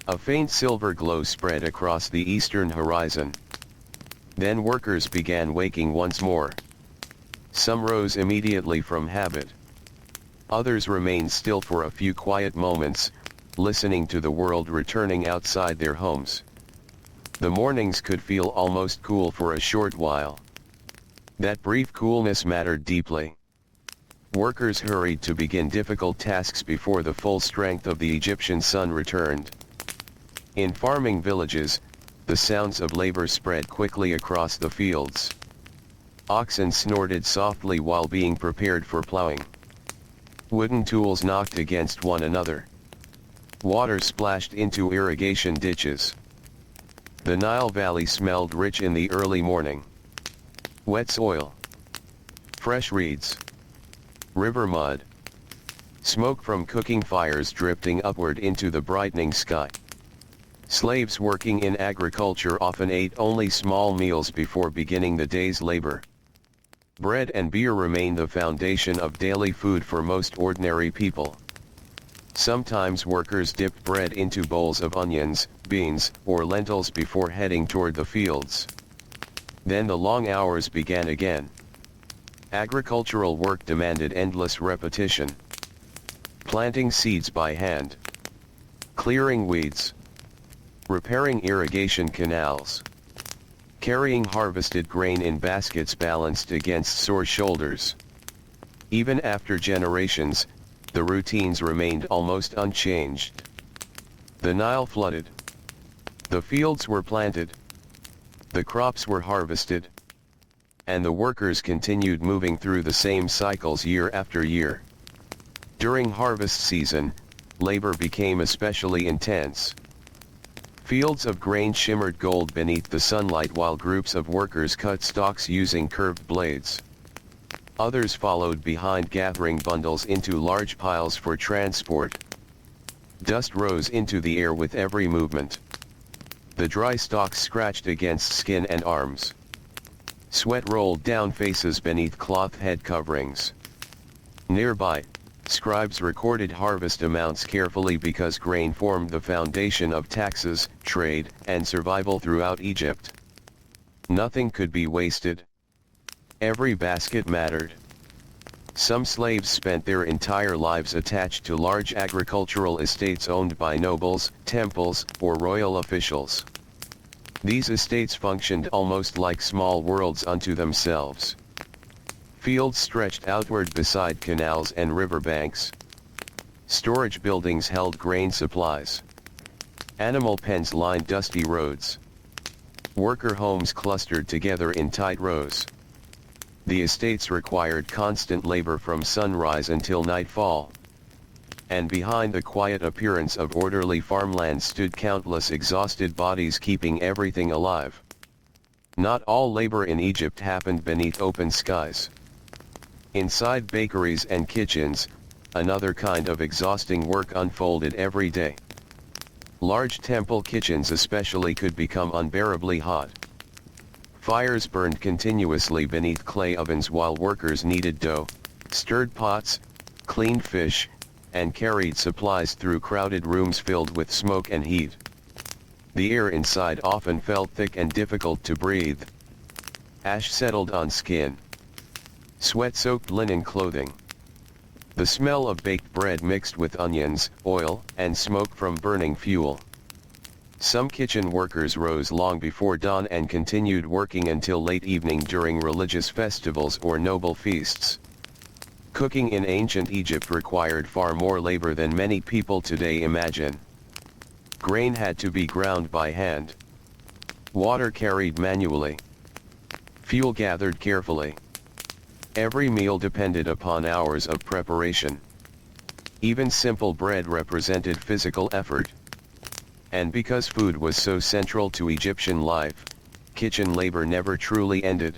A faint silver glow spread across the eastern horizon. Then workers began waking once more. Some rose immediately from habit. Others remained still for a few quiet moments, listening to the world returning outside their homes. The mornings could feel almost cool for a short while. That brief coolness mattered deeply. Workers hurried to begin difficult tasks before the full strength of the Egyptian sun returned. In farming villages, the sounds of labor spread quickly across the fields. Oxen snorted softly while being prepared for plowing. Wooden tools knocked against one another. Water splashed into irrigation ditches. The Nile Valley smelled rich in the early morning. Wet soil. Fresh reeds. River mud. Smoke from cooking fires drifting upward into the brightening sky. Slaves working in agriculture often ate only small meals before beginning the day's labor. Bread and beer remained the foundation of daily food for most ordinary people. Sometimes workers dipped bread into bowls of onions, beans, or lentils before heading toward the fields. Then the long hours began again. Agricultural work demanded endless repetition. Planting seeds by hand. Clearing weeds. Repairing irrigation canals. Carrying harvested grain in baskets balanced against sore shoulders. Even after generations, the routines remained almost unchanged. The Nile flooded. The fields were planted. The crops were harvested. And the workers continued moving through the same cycles year after year. During harvest season, labor became especially intense. Fields of grain shimmered gold beneath the sunlight while groups of workers cut stalks using curved blades. Others followed behind gathering bundles into large piles for transport. Dust rose into the air with every movement. The dry stalks scratched against skin and arms. Sweat rolled down faces beneath cloth head coverings. Nearby, scribes recorded harvest amounts carefully because grain formed the foundation of taxes, trade, and survival throughout Egypt. Nothing could be wasted. Every basket mattered. Some slaves spent their entire lives attached to large agricultural estates owned by nobles, temples, or royal officials. These estates functioned almost like small worlds unto themselves. Fields stretched outward beside canals and riverbanks. Storage buildings held grain supplies. Animal pens lined dusty roads. Worker homes clustered together in tight rows. The estates required constant labor from sunrise until nightfall. And behind the quiet appearance of orderly farmland stood countless exhausted bodies keeping everything alive. Not all labor in Egypt happened beneath open skies. Inside bakeries and kitchens, another kind of exhausting work unfolded every day. Large temple kitchens especially could become unbearably hot. Fires burned continuously beneath clay ovens while workers kneaded dough, stirred pots, cleaned fish, and carried supplies through crowded rooms filled with smoke and heat. The air inside often felt thick and difficult to breathe. Ash settled on skin. Sweat soaked linen clothing. The smell of baked bread mixed with onions, oil, and smoke from burning fuel. Some kitchen workers rose long before dawn and continued working until late evening during religious festivals or noble feasts. Cooking in ancient Egypt required far more labor than many people today imagine. Grain had to be ground by hand. Water carried manually. Fuel gathered carefully. Every meal depended upon hours of preparation. Even simple bread represented physical effort. And because food was so central to Egyptian life, kitchen labor never truly ended.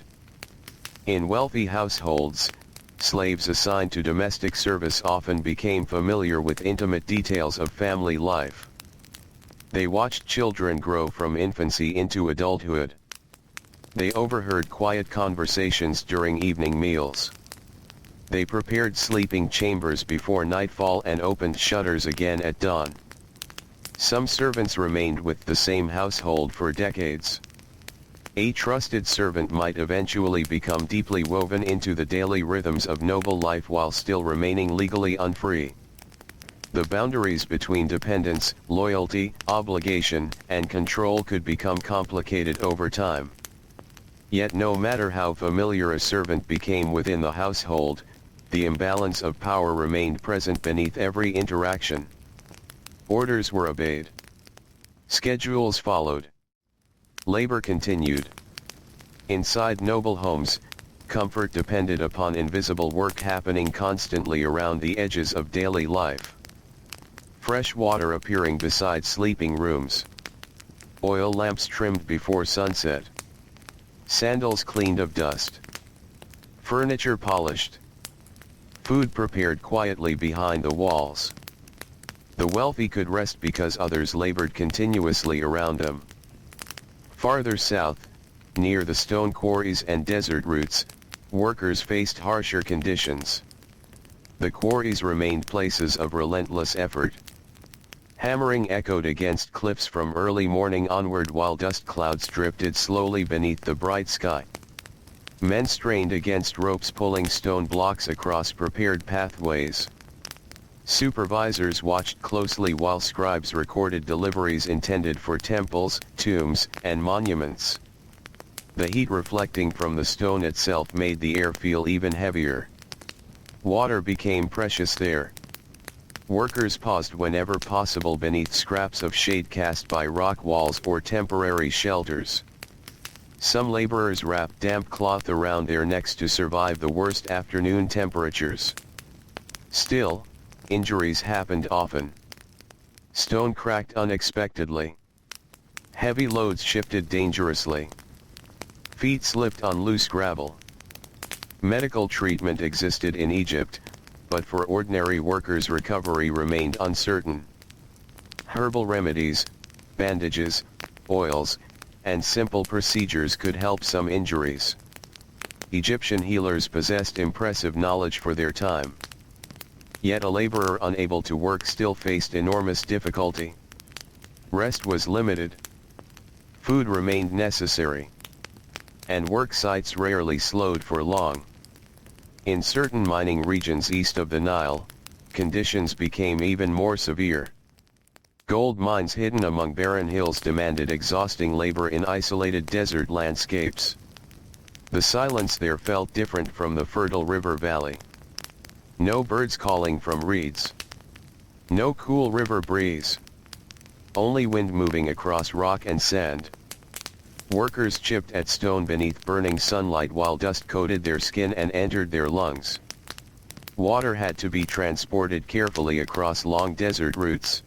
In wealthy households, slaves assigned to domestic service often became familiar with intimate details of family life. They watched children grow from infancy into adulthood. They overheard quiet conversations during evening meals. They prepared sleeping chambers before nightfall and opened shutters again at dawn. Some servants remained with the same household for decades. A trusted servant might eventually become deeply woven into the daily rhythms of noble life while still remaining legally unfree. The boundaries between dependence, loyalty, obligation, and control could become complicated over time. Yet no matter how familiar a servant became within the household, the imbalance of power remained present beneath every interaction. Orders were obeyed. Schedules followed. Labor continued. Inside noble homes, comfort depended upon invisible work happening constantly around the edges of daily life. Fresh water appearing beside sleeping rooms. Oil lamps trimmed before sunset. Sandals cleaned of dust. Furniture polished. Food prepared quietly behind the walls. The wealthy could rest because others labored continuously around them. Farther south, near the stone quarries and desert routes, workers faced harsher conditions. The quarries remained places of relentless effort. Hammering echoed against cliffs from early morning onward while dust clouds drifted slowly beneath the bright sky. Men strained against ropes pulling stone blocks across prepared pathways. Supervisors watched closely while scribes recorded deliveries intended for temples, tombs, and monuments. The heat reflecting from the stone itself made the air feel even heavier. Water became precious there. Workers paused whenever possible beneath scraps of shade cast by rock walls or temporary shelters. Some laborers wrapped damp cloth around their necks to survive the worst afternoon temperatures. Still, injuries happened often. Stone cracked unexpectedly. Heavy loads shifted dangerously. Feet slipped on loose gravel. Medical treatment existed in Egypt, but for ordinary workers recovery remained uncertain. Herbal remedies, bandages, oils, and simple procedures could help some injuries. Egyptian healers possessed impressive knowledge for their time. Yet a laborer unable to work still faced enormous difficulty. Rest was limited. Food remained necessary. And work sites rarely slowed for long. In certain mining regions east of the Nile, conditions became even more severe. Gold mines hidden among barren hills demanded exhausting labor in isolated desert landscapes. The silence there felt different from the fertile river valley. No birds calling from reeds. No cool river breeze. Only wind moving across rock and sand. Workers chipped at stone beneath burning sunlight while dust coated their skin and entered their lungs. Water had to be transported carefully across long desert routes.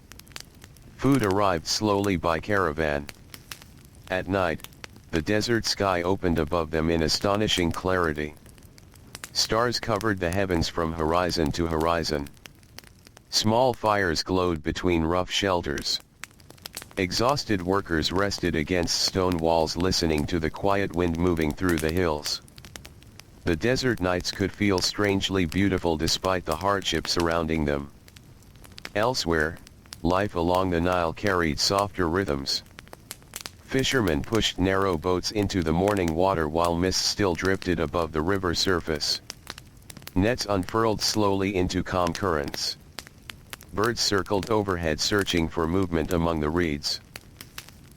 Food arrived slowly by caravan. At night, the desert sky opened above them in astonishing clarity. Stars covered the heavens from horizon to horizon. Small fires glowed between rough shelters. Exhausted workers rested against stone walls listening to the quiet wind moving through the hills. The desert nights could feel strangely beautiful despite the hardship surrounding them. Elsewhere, life along the Nile carried softer rhythms. Fishermen pushed narrow boats into the morning water while mist still drifted above the river surface. Nets unfurled slowly into calm currents. Birds circled overhead searching for movement among the reeds.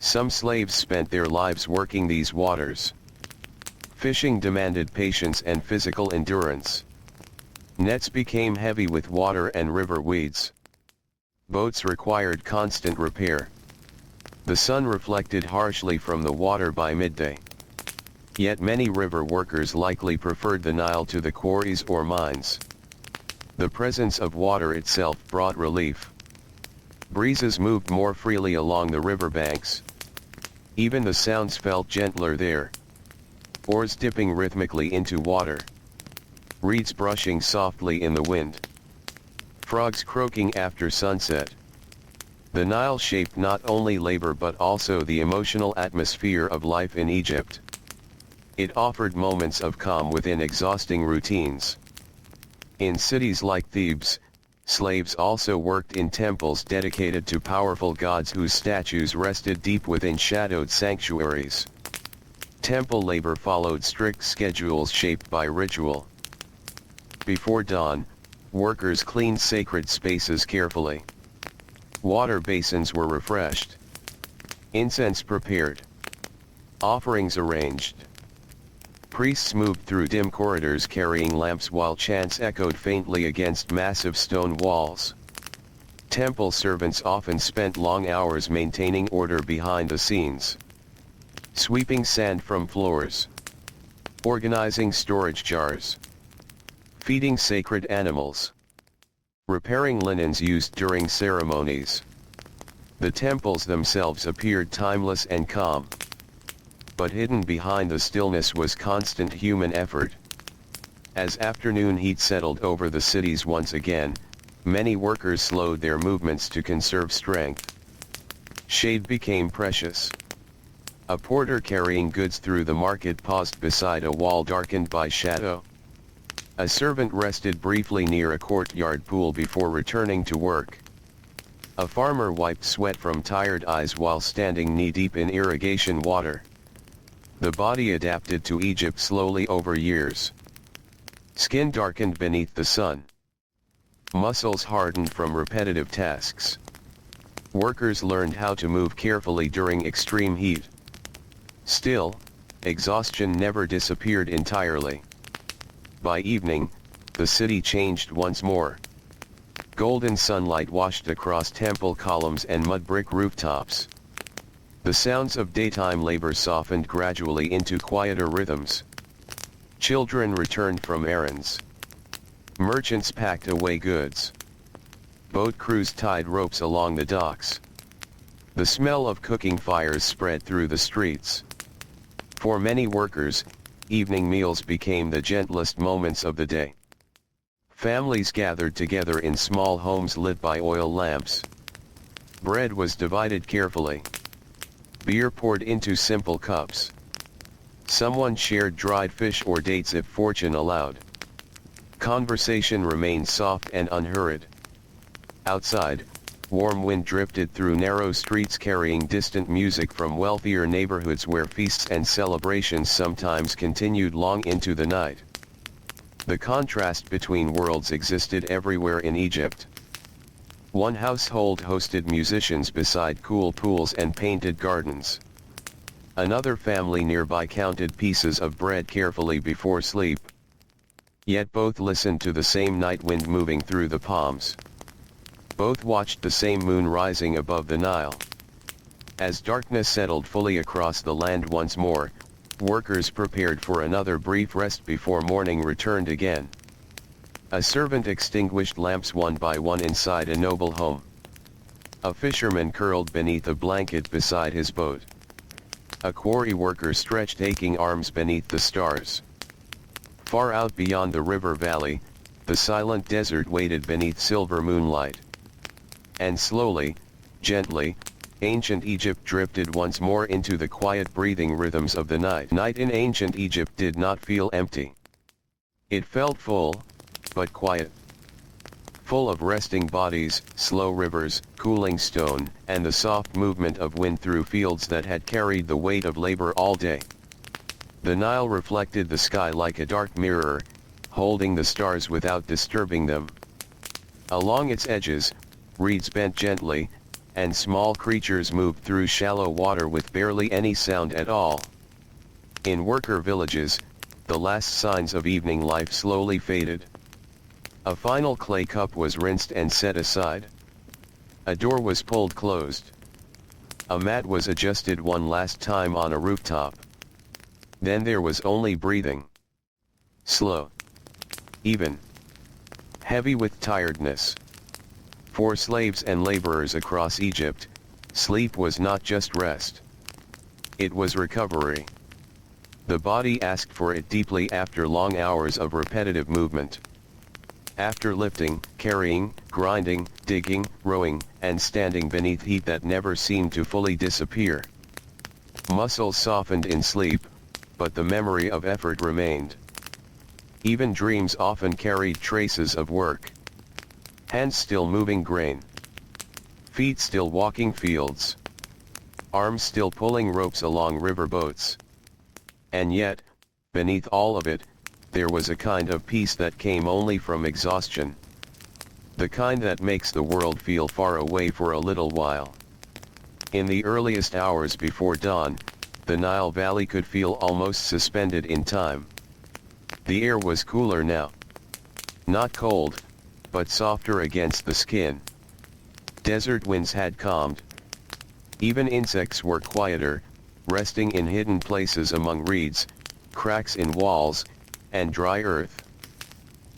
Some slaves spent their lives working these waters. Fishing demanded patience and physical endurance. Nets became heavy with water and river weeds. Boats required constant repair. The sun reflected harshly from the water by midday. Yet many river workers likely preferred the Nile to the quarries or mines. The presence of water itself brought relief. Breezes moved more freely along the riverbanks. Even the sounds felt gentler there. Oars dipping rhythmically into water. Reeds brushing softly in the wind. Frogs croaking after sunset. The Nile shaped not only labor but also the emotional atmosphere of life in Egypt. It offered moments of calm within exhausting routines. In cities like Thebes, slaves also worked in temples dedicated to powerful gods whose statues rested deep within shadowed sanctuaries. Temple labor followed strict schedules shaped by ritual. Before dawn, workers cleaned sacred spaces carefully. Water basins were refreshed. Incense prepared. Offerings arranged. Priests moved through dim corridors carrying lamps while chants echoed faintly against massive stone walls. Temple servants often spent long hours maintaining order behind the scenes. Sweeping sand from floors. Organizing storage jars. Feeding sacred animals. Repairing linens used during ceremonies. The temples themselves appeared timeless and calm. But hidden behind the stillness was constant human effort. As afternoon heat settled over the cities once again, many workers slowed their movements to conserve strength. Shade became precious. A porter carrying goods through the market paused beside a wall darkened by shadow. A servant rested briefly near a courtyard pool before returning to work. A farmer wiped sweat from tired eyes while standing knee-deep in irrigation water. The body adapted to Egypt slowly over years. Skin darkened beneath the sun. Muscles hardened from repetitive tasks. Workers learned how to move carefully during extreme heat. Still, exhaustion never disappeared entirely. By evening, the city changed once more. Golden sunlight washed across temple columns and mud brick rooftops. The sounds of daytime labor softened gradually into quieter rhythms. Children returned from errands. Merchants packed away goods. Boat crews tied ropes along the docks. The smell of cooking fires spread through the streets. For many workers, evening meals became the gentlest moments of the day. Families gathered together in small homes lit by oil lamps. Bread was divided carefully. Beer poured into simple cups. Someone shared dried fish or dates if fortune allowed. Conversation remained soft and unhurried. Outside, warm wind drifted through narrow streets carrying distant music from wealthier neighborhoods where feasts and celebrations sometimes continued long into the night. The contrast between worlds existed everywhere in Egypt. One household hosted musicians beside cool pools and painted gardens. Another family nearby counted pieces of bread carefully before sleep. Yet both listened to the same night wind moving through the palms. Both watched the same moon rising above the Nile. As darkness settled fully across the land once more, workers prepared for another brief rest before morning returned again. A servant extinguished lamps one by one inside a noble home. A fisherman curled beneath a blanket beside his boat. A quarry worker stretched aching arms beneath the stars. Far out beyond the river valley, the silent desert waited beneath silver moonlight. And slowly, gently, ancient Egypt drifted once more into the quiet breathing rhythms of the night. Night in ancient Egypt did not feel empty. It felt full, but quiet. Full of resting bodies, slow rivers, cooling stone, and the soft movement of wind through fields that had carried the weight of labor all day. The Nile reflected the sky like a dark mirror, holding the stars without disturbing them. Along its edges, reeds bent gently, and small creatures moved through shallow water with barely any sound at all. In worker villages, the last signs of evening life slowly faded. A final clay cup was rinsed and set aside. A door was pulled closed. A mat was adjusted one last time on a rooftop. Then there was only breathing. Slow. Even. Heavy with tiredness. For slaves and laborers across Egypt, sleep was not just rest. It was recovery. The body asked for it deeply after long hours of repetitive movement. After lifting, carrying, grinding, digging, rowing, and standing beneath heat that never seemed to fully disappear. Muscles softened in sleep, but the memory of effort remained. Even dreams often carried traces of work. Hands still moving grain. Feet still walking fields. Arms still pulling ropes along river boats. And yet, beneath all of it, there was a kind of peace that came only from exhaustion. The kind that makes the world feel far away for a little while. In the earliest hours before dawn, the Nile Valley could feel almost suspended in time. The air was cooler now. Not cold, but softer against the skin. Desert winds had calmed. Even insects were quieter, resting in hidden places among reeds, cracks in walls, and dry earth.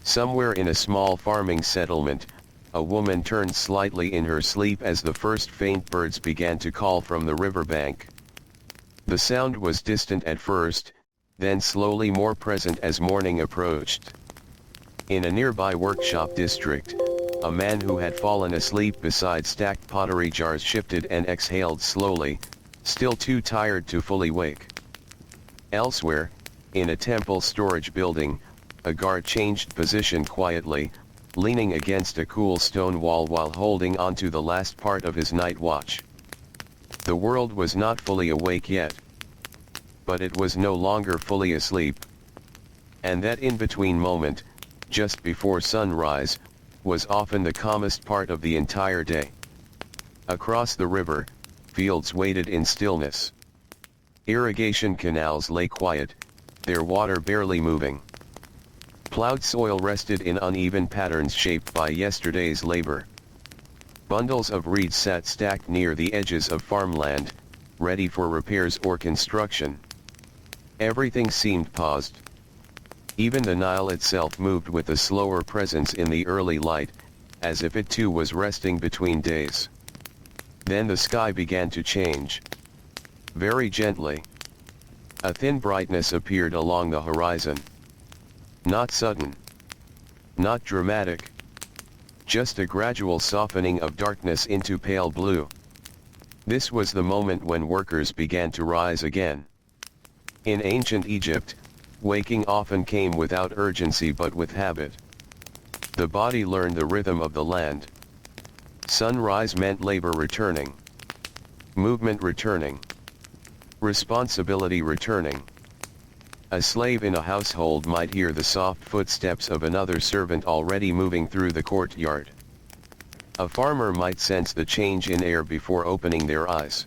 Somewhere in a small farming settlement, a woman turned slightly in her sleep as the first faint birds began to call from the riverbank. The sound was distant at first, then slowly more present as morning approached. In a nearby workshop district, a man who had fallen asleep beside stacked pottery jars shifted and exhaled slowly, still too tired to fully wake. Elsewhere, in a temple storage building, a guard changed position quietly, leaning against a cool stone wall while holding onto the last part of his night watch. The world was not fully awake yet. But it was no longer fully asleep. And that in-between moment, just before sunrise, was often the calmest part of the entire day. Across the river, fields waited in stillness. Irrigation canals lay quiet, their water barely moving. Plowed soil rested in uneven patterns shaped by yesterday's labor. Bundles of reeds sat stacked near the edges of farmland, ready for repairs or construction. Everything seemed paused. Even the Nile itself moved with a slower presence in the early light, as if it too was resting between days. Then the sky began to change. Very gently. A thin brightness appeared along the horizon. Not sudden. Not dramatic. Just a gradual softening of darkness into pale blue. This was the moment when workers began to rise again. In ancient Egypt, waking often came without urgency but with habit. The body learned the rhythm of the land. Sunrise meant labor returning. Movement returning. Responsibility returning. A slave in a household might hear the soft footsteps of another servant already moving through the courtyard. A farmer might sense the change in air before opening their eyes.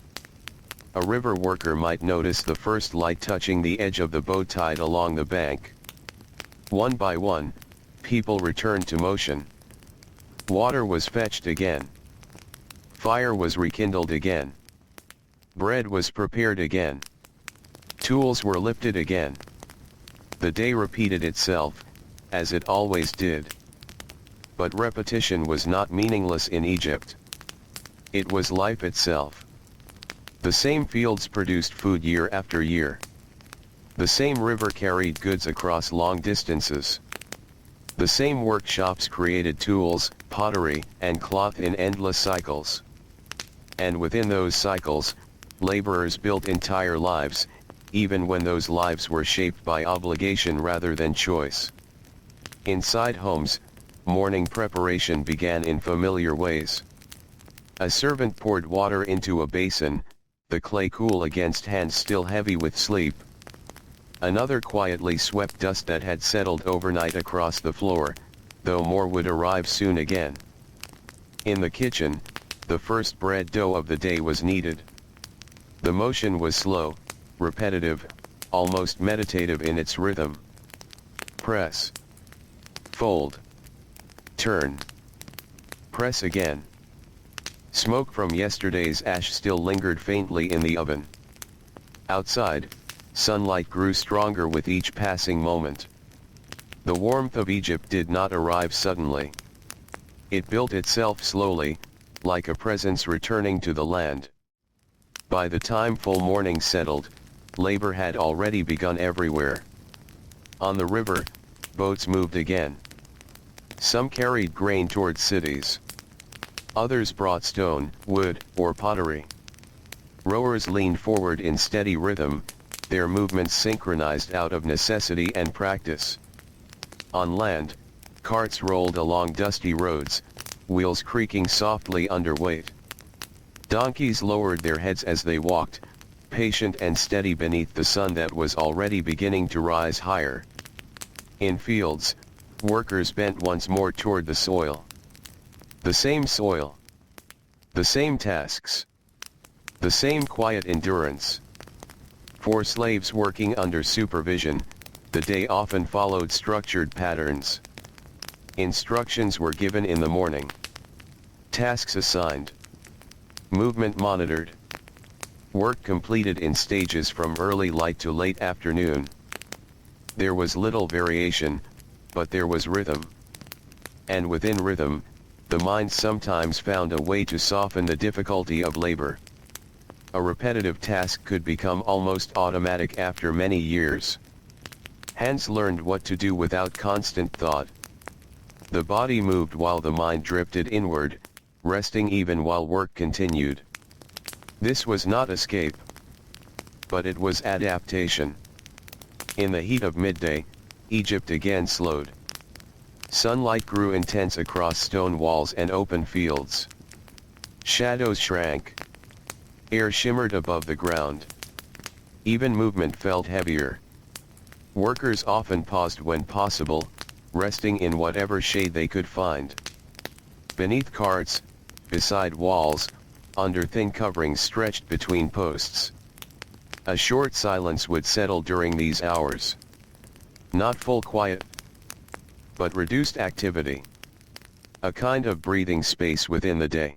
A river worker might notice the first light touching the edge of the boat tied along the bank. One by one, people returned to motion. Water was fetched again. Fire was rekindled again. Bread was prepared again. Tools were lifted again. The day repeated itself, as it always did. But repetition was not meaningless in Egypt. It was life itself. The same fields produced food year after year. The same river carried goods across long distances. The same workshops created tools, pottery, and cloth in endless cycles. And within those cycles, laborers built entire lives, even when those lives were shaped by obligation rather than choice. Inside homes, morning preparation began in familiar ways. A servant poured water into a basin, the clay cool against hands still heavy with sleep. Another quietly swept dust that had settled overnight across the floor, though more would arrive soon again. In the kitchen, the first bread dough of the day was kneaded. The motion was slow, repetitive, almost meditative in its rhythm. Press. Fold. Turn. Press again. Smoke from yesterday's ash still lingered faintly in the oven. Outside, sunlight grew stronger with each passing moment. The warmth of Egypt did not arrive suddenly. It built itself slowly, like a presence returning to the land. By the time full morning settled, labor had already begun everywhere. On the river, boats moved again. Some carried grain toward cities. Others brought stone, wood, or pottery. Rowers leaned forward in steady rhythm, their movements synchronized out of necessity and practice. On land, carts rolled along dusty roads, wheels creaking softly under weight. Donkeys lowered their heads as they walked, patient and steady beneath the sun that was already beginning to rise higher. In fields, workers bent once more toward the soil. The same soil. The same tasks. The same quiet endurance. For slaves working under supervision, the day often followed structured patterns. Instructions were given in the morning. Tasks assigned. Movement monitored. Work completed in stages from early light to late afternoon. There was little variation, but there was rhythm. And within rhythm, the mind sometimes found a way to soften the difficulty of labor. A repetitive task could become almost automatic after many years. Hands learned what to do without constant thought. The body moved while the mind drifted inward, resting even while work continued. This was not escape, but it was adaptation. In the heat of midday, Egypt again slowed. Sunlight grew intense across stone walls and open fields. Shadows shrank. Air shimmered above the ground. Even movement felt heavier. Workers often paused when possible, resting in whatever shade they could find. Beneath carts, beside walls, under thin coverings stretched between posts. A short silence would settle during these hours. Not full quiet, but reduced activity. A kind of breathing space within the day.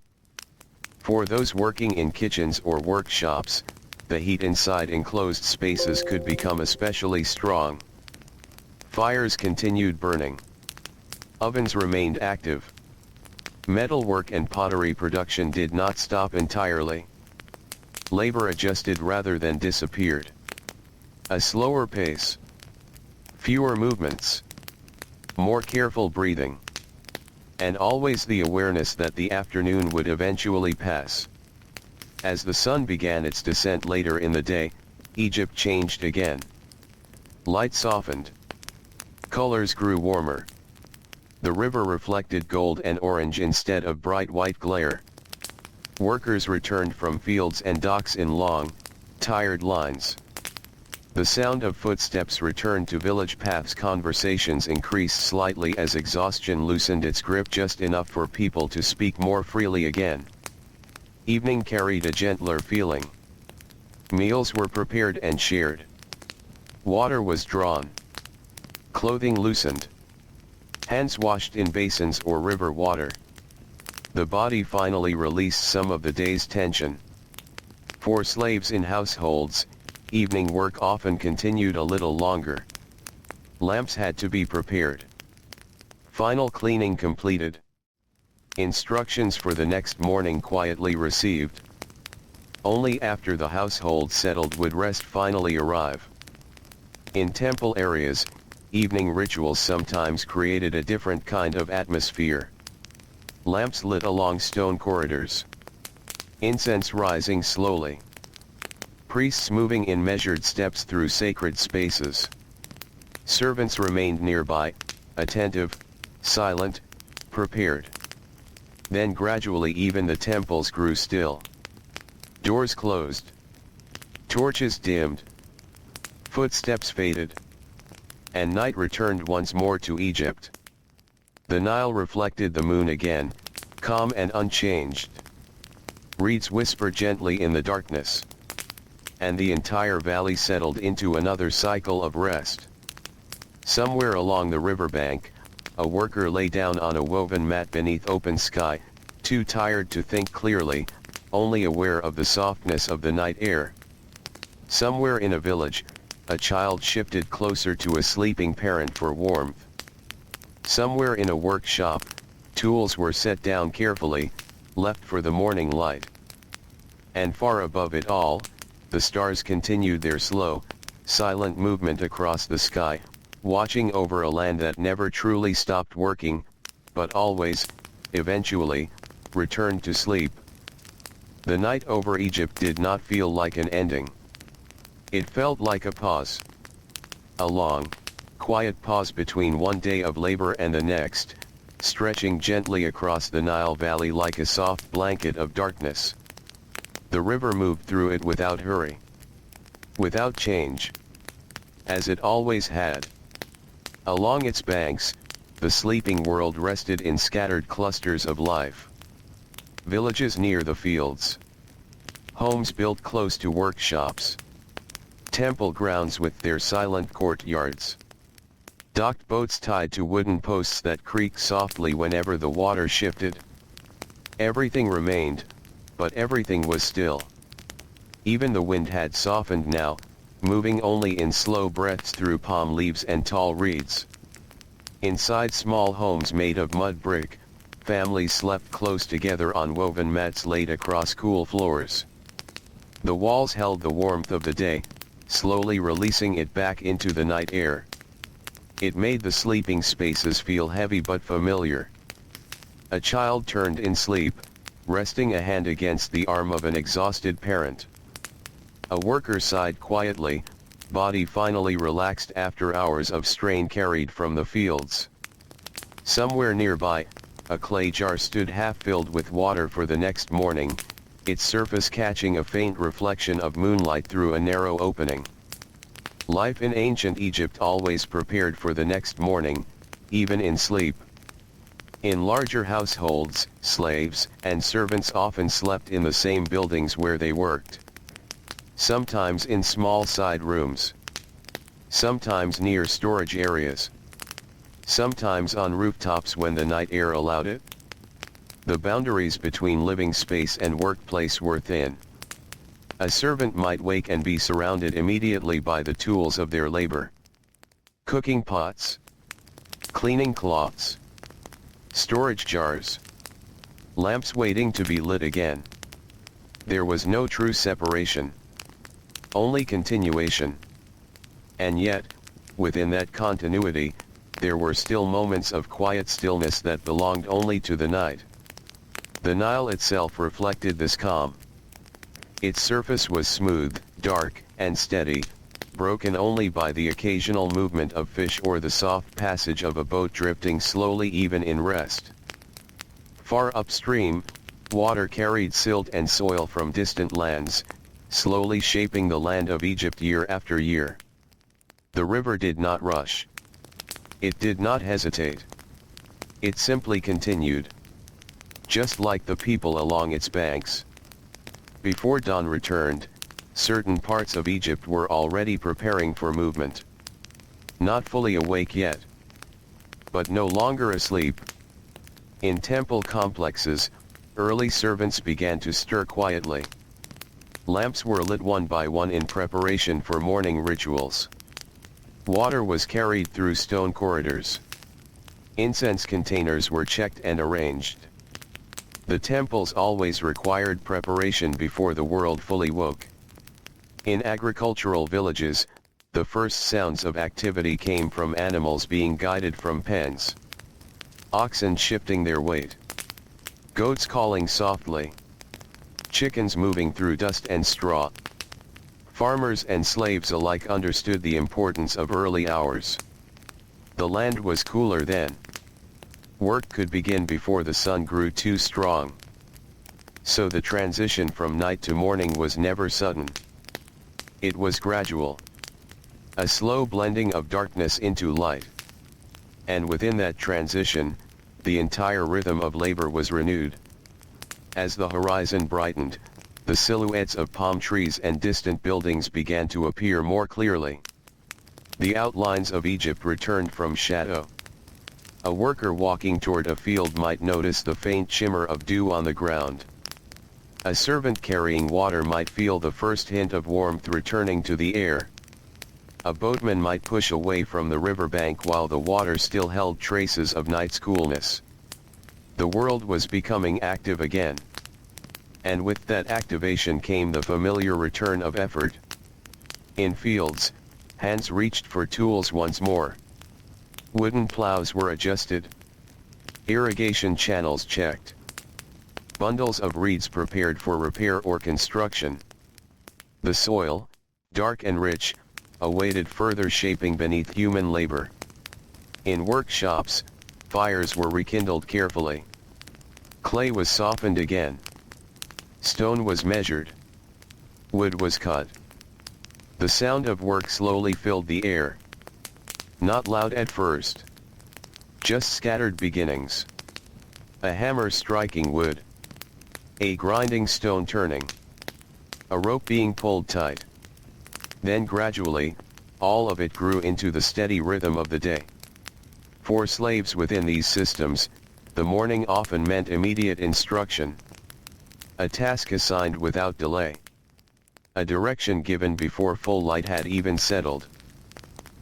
For those working in kitchens or workshops, the heat inside enclosed spaces could become especially strong. Fires continued burning. Ovens remained active. Metalwork and pottery production did not stop entirely. Labor adjusted rather than disappeared. A slower pace. Fewer movements. More careful breathing. And always the awareness that the afternoon would eventually pass. As the sun began its descent later in the day, Egypt changed again. Light softened. Colors grew warmer. The river reflected gold and orange instead of bright white glare. Workers returned from fields and docks in long, tired lines. The sound of footsteps returned to village paths. Conversations increased slightly as exhaustion loosened its grip just enough for people to speak more freely again. Evening carried a gentler feeling. Meals were prepared and shared. Water was drawn. Clothing loosened. Hands washed in basins or river water. The body finally released some of the day's tension. For slaves in households, evening work often continued a little longer. Lamps had to be prepared. Final cleaning completed. Instructions for the next morning quietly received. Only after the household settled would rest finally arrive. In temple areas, evening rituals sometimes created a different kind of atmosphere. Lamps lit along stone corridors. Incense rising slowly. Priests moving in measured steps through sacred spaces. Servants remained nearby, attentive, silent, prepared. Then gradually even the temples grew still. Doors closed. Torches dimmed. Footsteps faded. And night returned once more to Egypt. The Nile reflected the moon again, calm and unchanged. Reeds whispered gently in the darkness. And the entire valley settled into another cycle of rest. Somewhere along the riverbank, a worker lay down on a woven mat beneath open sky, too tired to think clearly, only aware of the softness of the night air. Somewhere in a village, a child shifted closer to a sleeping parent for warmth. Somewhere in a workshop, tools were set down carefully, left for the morning light. And far above it all, the stars continued their slow, silent movement across the sky, watching over a land that never truly stopped working, but always, eventually, returned to sleep. The night over Egypt did not feel like an ending. It felt like a pause. A long, quiet pause between one day of labor and the next, stretching gently across the Nile Valley like a soft blanket of darkness. The river moved through it without hurry. Without change. As it always had. Along its banks, the sleeping world rested in scattered clusters of life. Villages near the fields. Homes built close to workshops. Temple grounds with their silent courtyards. Docked boats tied to wooden posts that creaked softly whenever the water shifted. Everything remained, but everything was still. Even the wind had softened now, moving only in slow breaths through palm leaves and tall reeds. Inside small homes made of mud brick, families slept close together on woven mats laid across cool floors. The walls held the warmth of the day, slowly releasing it back into the night air. It made the sleeping spaces feel heavy but familiar. A child turned in sleep, resting a hand against the arm of an exhausted parent. A worker sighed quietly, body finally relaxed after hours of strain carried from the fields. Somewhere nearby, a clay jar stood half-filled with water for the next morning, its surface catching a faint reflection of moonlight through a narrow opening. Life in ancient Egypt always prepared for the next morning, even in sleep. In larger households, slaves and servants often slept in the same buildings where they worked. Sometimes in small side rooms. Sometimes near storage areas. Sometimes on rooftops when the night air allowed it. The boundaries between living space and workplace were thin. A servant might wake and be surrounded immediately by the tools of their labor. Cooking pots. Cleaning cloths. Storage jars. Lamps waiting to be lit again. There was no true separation. Only continuation. And yet, within that continuity, there were still moments of quiet stillness that belonged only to the night. The Nile itself reflected this calm. Its surface was smooth, dark, and steady, broken only by the occasional movement of fish or the soft passage of a boat drifting slowly even in rest. Far upstream, water carried silt and soil from distant lands, slowly shaping the land of Egypt year after year. The river did not rush. It did not hesitate. It simply continued. Just like the people along its banks. Before dawn returned, certain parts of Egypt were already preparing for movement. Not fully awake yet, but no longer asleep. In temple complexes, early servants began to stir quietly. Lamps were lit one by one in preparation for morning rituals. Water was carried through stone corridors. Incense containers were checked and arranged. The temples always required preparation before the world fully woke. In agricultural villages, the first sounds of activity came from animals being guided from pens. Oxen shifting their weight. Goats calling softly. Chickens moving through dust and straw. Farmers and slaves alike understood the importance of early hours. The land was cooler then. Work could begin before the sun grew too strong. So the transition from night to morning was never sudden. It was gradual. A slow blending of darkness into light. And within that transition, the entire rhythm of labor was renewed. As the horizon brightened, the silhouettes of palm trees and distant buildings began to appear more clearly. The outlines of Egypt returned from shadow. A worker walking toward a field might notice the faint shimmer of dew on the ground. A servant carrying water might feel the first hint of warmth returning to the air. A boatman might push away from the riverbank while the water still held traces of night's coolness. The world was becoming active again. And with that activation came the familiar return of effort. In fields, hands reached for tools once more. Wooden plows were adjusted. Irrigation channels checked. Bundles of reeds prepared for repair or construction. The soil, dark and rich, awaited further shaping beneath human labor. In workshops, fires were rekindled carefully. Clay was softened again. Stone was measured. Wood was cut. The sound of work slowly filled the air. Not loud at first. Just scattered beginnings. A hammer striking wood. A grinding stone turning. A rope being pulled tight. Then gradually, all of it grew into the steady rhythm of the day. For slaves within these systems, the morning often meant immediate instruction. A task assigned without delay. A direction given before full light had even settled.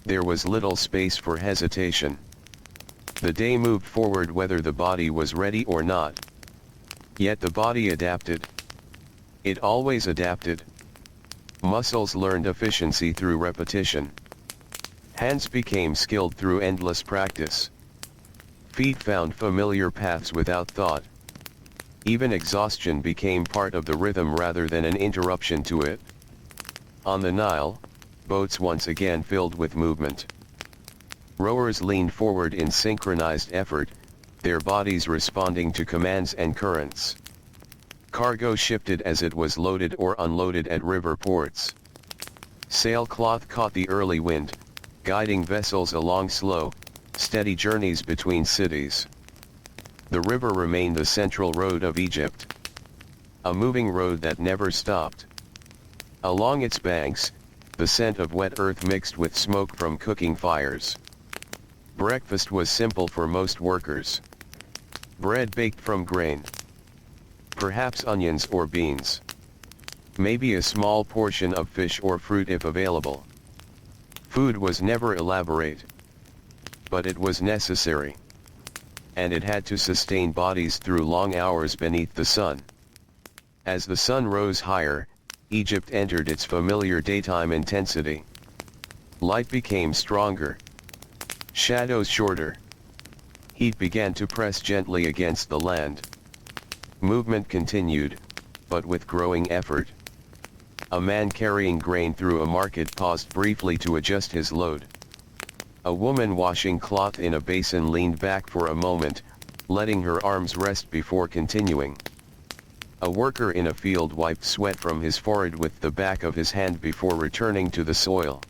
There was little space for hesitation. The day moved forward whether the body was ready or not. Yet the body adapted. It always adapted. Muscles learned efficiency through repetition. Hands became skilled through endless practice. Feet found familiar paths without thought. Even exhaustion became part of the rhythm rather than an interruption to it. On the Nile, boats once again filled with movement. Rowers leaned forward in synchronized effort, their bodies responding to commands and currents. Cargo shifted as it was loaded or unloaded at river ports. Sailcloth caught the early wind, guiding vessels along slow, steady journeys between cities. The river remained the central road of Egypt. A moving road that never stopped. Along its banks, the scent of wet earth mixed with smoke from cooking fires. Breakfast was simple for most workers. Bread baked from grain. Perhaps onions or beans. Maybe a small portion of fish or fruit if available. Food was never elaborate. But it was necessary. And it had to sustain bodies through long hours beneath the sun. As the sun rose higher, Egypt entered its familiar daytime intensity. Light became stronger. Shadows shorter. Heat began to press gently against the land. Movement continued, but with growing effort. A man carrying grain through a market paused briefly to adjust his load. A woman washing cloth in a basin leaned back for a moment, letting her arms rest before continuing. A worker in a field wiped sweat from his forehead with the back of his hand before returning to the soil.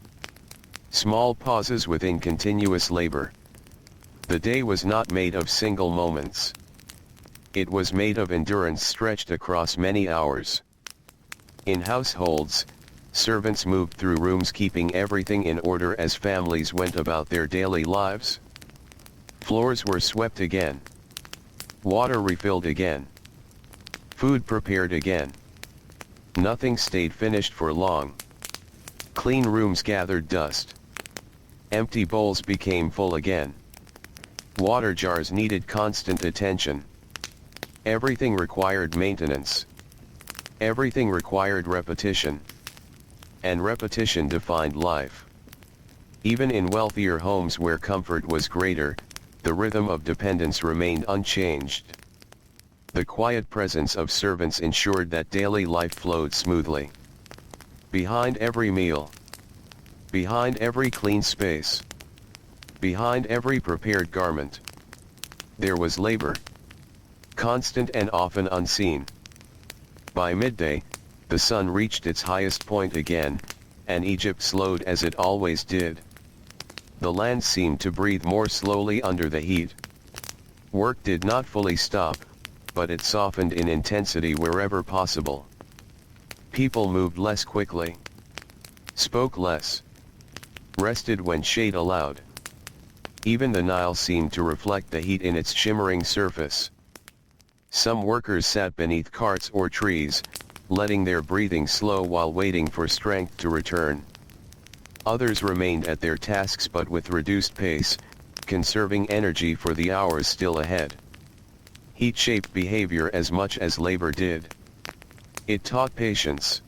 Small pauses within continuous labor. The day was not made of single moments. It was made of endurance stretched across many hours. In households, servants moved through rooms keeping everything in order as families went about their daily lives. Floors were swept again. Water refilled again. Food prepared again. Nothing stayed finished for long. Clean rooms gathered dust. Empty bowls became full again. Water jars needed constant attention. Everything required maintenance. Everything required repetition. And repetition defined life. Even in wealthier homes where comfort was greater, the rhythm of dependence remained unchanged. The quiet presence of servants ensured that daily life flowed smoothly. Behind every meal, behind every clean space, behind every prepared garment, there was labor, constant and often unseen. By midday, the sun reached its highest point again, and Egypt slowed as it always did. The land seemed to breathe more slowly under the heat. Work did not fully stop, but it softened in intensity wherever possible. People moved less quickly, spoke less, rested when shade allowed. Even the Nile seemed to reflect the heat in its shimmering surface. Some workers sat beneath carts or trees, letting their breathing slow while waiting for strength to return. Others remained at their tasks but with reduced pace, conserving energy for the hours still ahead. Heat shaped behavior as much as labor did. It taught patience.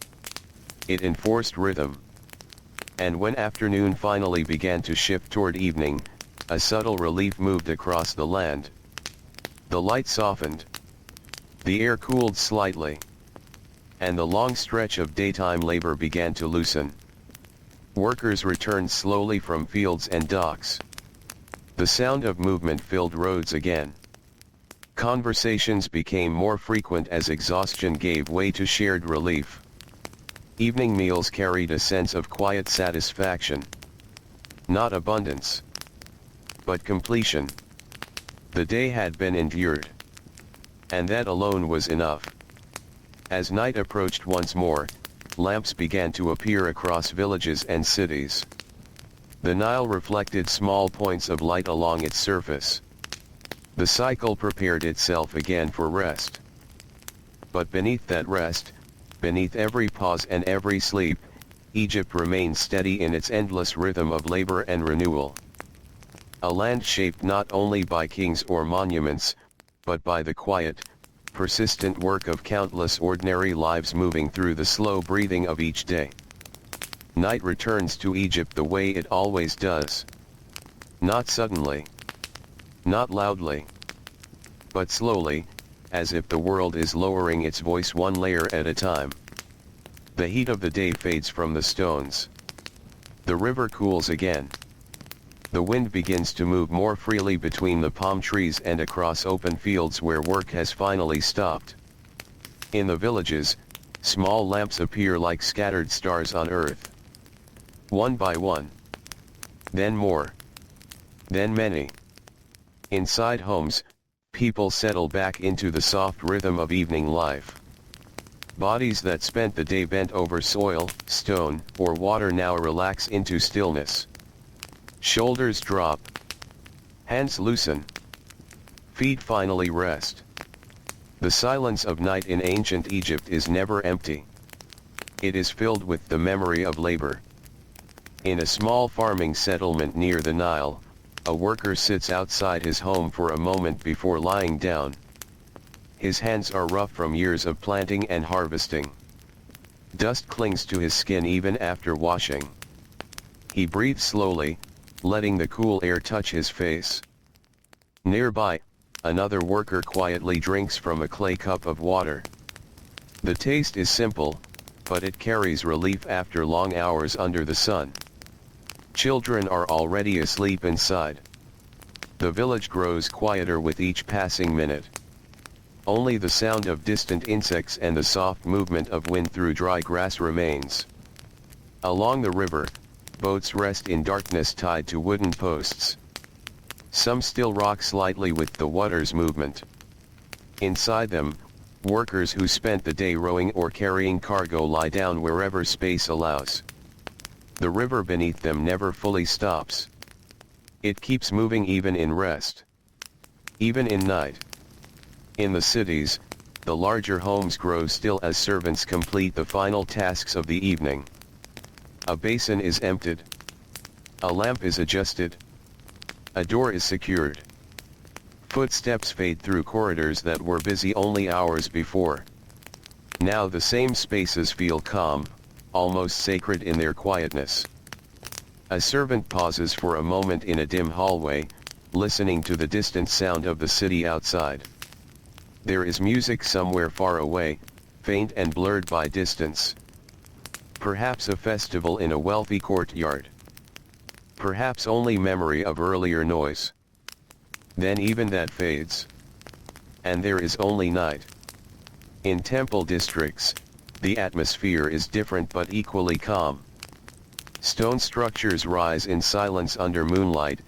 It enforced rhythm. And when afternoon finally began to shift toward evening, a subtle relief moved across the land. The light softened. The air cooled slightly. And the long stretch of daytime labor began to loosen. Workers returned slowly from fields and docks. The sound of movement filled roads again. Conversations became more frequent as exhaustion gave way to shared relief. Evening meals carried a sense of quiet satisfaction. Not abundance, but completion. The day had been endured. And that alone was enough. As night approached once more, lamps began to appear across villages and cities. The Nile reflected small points of light along its surface. The cycle prepared itself again for rest. But beneath that rest, beneath every pause and every sleep, Egypt remained steady in its endless rhythm of labor and renewal. A land shaped not only by kings or monuments, but by the quiet, persistent work of countless ordinary lives moving through the slow breathing of each day. Night returns to Egypt the way it always does. Not suddenly. Not loudly. But slowly, as if the world is lowering its voice one layer at a time. The heat of the day fades from the stones. The river cools again. The wind begins to move more freely between the palm trees and across open fields where work has finally stopped. In the villages, small lamps appear like scattered stars on earth. One by one. Then more. Then many. Inside homes, people settle back into the soft rhythm of evening life. Bodies that spent the day bent over soil, stone, or water now relax into stillness. Shoulders drop. Hands loosen. Feet finally rest. The silence of night in ancient Egypt is never empty. It is filled with the memory of labor. In a small farming settlement near the Nile, a worker sits outside his home for a moment before lying down. His hands are rough from years of planting and harvesting. Dust clings to his skin even after washing. He breathes slowly, letting the cool air touch his face. Nearby, another worker quietly drinks from a clay cup of water. The taste is simple, but it carries relief after long hours under the sun. Children are already asleep inside. The village grows quieter with each passing minute. Only the sound of distant insects and the soft movement of wind through dry grass remains. Along the river, boats rest in darkness tied to wooden posts. Some still rock slightly with the water's movement. Inside them, workers who spent the day rowing or carrying cargo lie down wherever space allows. The river beneath them never fully stops. It keeps moving even in rest. Even in night. In the cities, the larger homes grow still as servants complete the final tasks of the evening. A basin is emptied. A lamp is adjusted. A door is secured. Footsteps fade through corridors that were busy only hours before. Now the same spaces feel calm, almost sacred in their quietness. A servant pauses for a moment in a dim hallway, listening to the distant sound of the city outside. There is music somewhere far away, faint and blurred by distance. Perhaps a festival in a wealthy courtyard. Perhaps only memory of earlier noise. Then even that fades. And there is only night. In temple districts, the atmosphere is different but equally calm. Stone structures rise in silence under moonlight,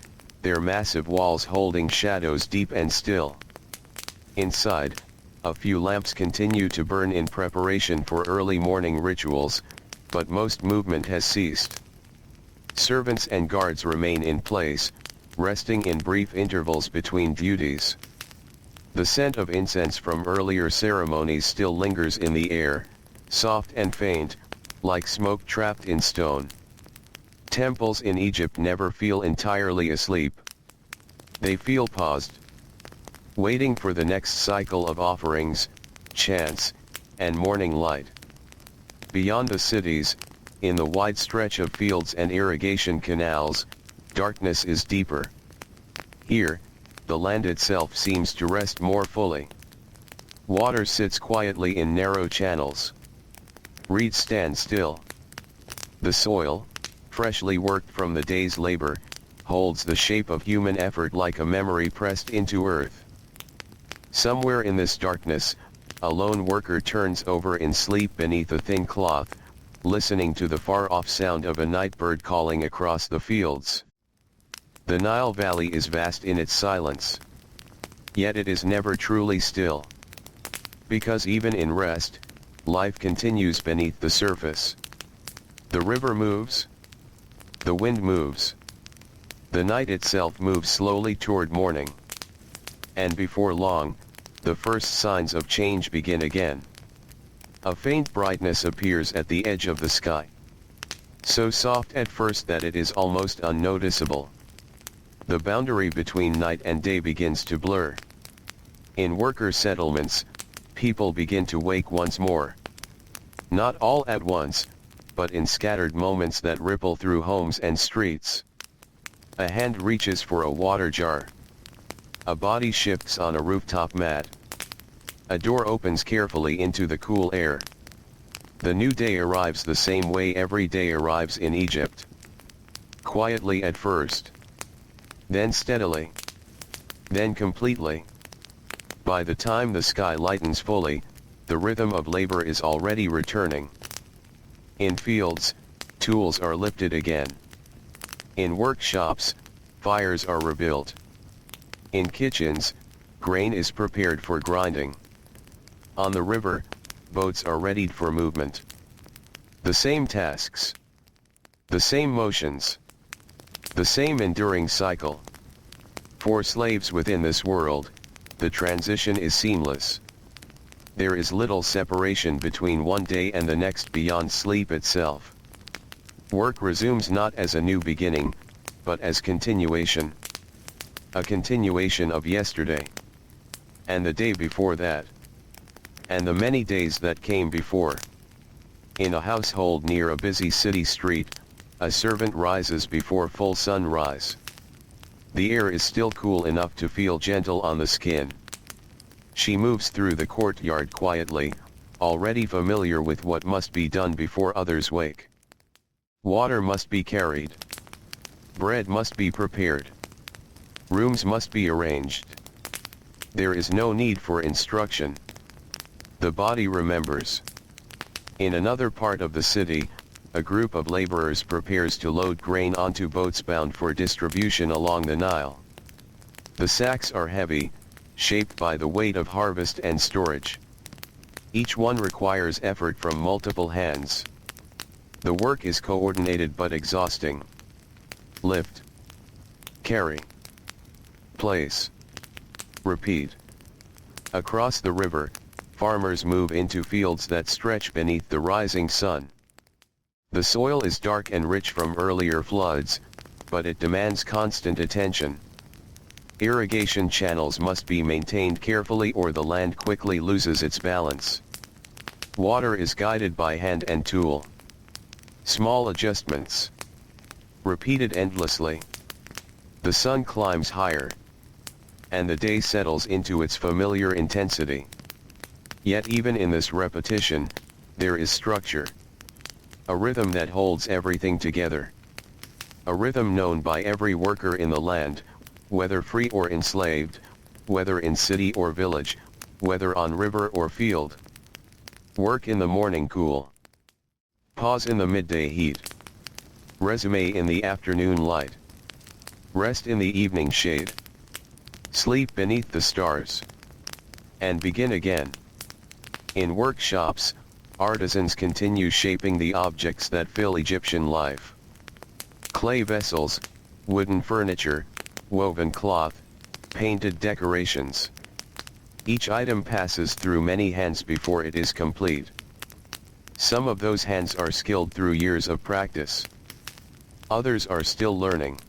their massive walls holding shadows deep and still. Inside, a few lamps continue to burn in preparation for early morning rituals, but most movement has ceased. Servants and guards remain in place, resting in brief intervals between duties. The scent of incense from earlier ceremonies still lingers in the air, soft and faint, like smoke trapped in stone. Temples in Egypt never feel entirely asleep. They feel paused, waiting for the next cycle of offerings, chants, and morning light. Beyond the cities, in the wide stretch of fields and irrigation canals, darkness is deeper. Here, the land itself seems to rest more fully. Water sits quietly in narrow channels. Reeds stand still. The soil, freshly worked from the day's labor, holds the shape of human effort like a memory pressed into earth. Somewhere in this darkness, a lone worker turns over in sleep beneath a thin cloth, listening to the far-off sound of a night bird calling across the fields. The Nile Valley is vast in its silence. Yet it is never truly still. Because even in rest, life continues beneath the surface. The river moves. The wind moves. The night itself moves slowly toward morning. And before long, the first signs of change begin again. A faint brightness appears at the edge of the sky. So soft at first that it is almost unnoticeable. The boundary between night and day begins to blur. In worker settlements, people begin to wake once more. Not all at once, but in scattered moments that ripple through homes and streets. A hand reaches for a water jar. A body shifts on a rooftop mat. A door opens carefully into the cool air. The new day arrives the same way every day arrives in Egypt. Quietly at first. Then steadily. Then completely. By the time the sky lightens fully, the rhythm of labor is already returning. In fields, tools are lifted again. In workshops, fires are rebuilt. In kitchens, grain is prepared for grinding. On the river, boats are readied for movement. The same tasks. The same motions. The same enduring cycle. For slaves within this world, the transition is seamless. There is little separation between one day and the next beyond sleep itself. Work resumes not as a new beginning, but as continuation. A continuation of yesterday. And the day before that. And the many days that came before. In a household near a busy city street, a servant rises before full sunrise. The air is still cool enough to feel gentle on the skin. She moves through the courtyard quietly, already familiar with what must be done before others wake. Water must be carried. Bread must be prepared. Rooms must be arranged. There is no need for instruction. The body remembers. In another part of the city, a group of laborers prepares to load grain onto boats bound for distribution along the Nile. The sacks are heavy, shaped by the weight of harvest and storage. Each one requires effort from multiple hands. The work is coordinated but exhausting. Lift. Carry. Place. Repeat. Across the river, farmers move into fields that stretch beneath the rising sun. The soil is dark and rich from earlier floods, but it demands constant attention. Irrigation channels must be maintained carefully or the land quickly loses its balance. Water is guided by hand and tool. Small adjustments. Repeated endlessly. The sun climbs higher. And the day settles into its familiar intensity. Yet even in this repetition, there is structure. A rhythm that holds everything together. A rhythm known by every worker in the land, whether free or enslaved, whether in city or village, whether on river or field. Work in the morning cool. Pause in the midday heat. Resume in the afternoon light. Rest in the evening shade. Sleep beneath the stars. And begin again. In workshops, artisans continue shaping the objects that fill Egyptian life. Clay vessels, wooden furniture, woven cloth, painted decorations. Each item passes through many hands before it is complete. Some of those hands are skilled through years of practice. Others are still learning.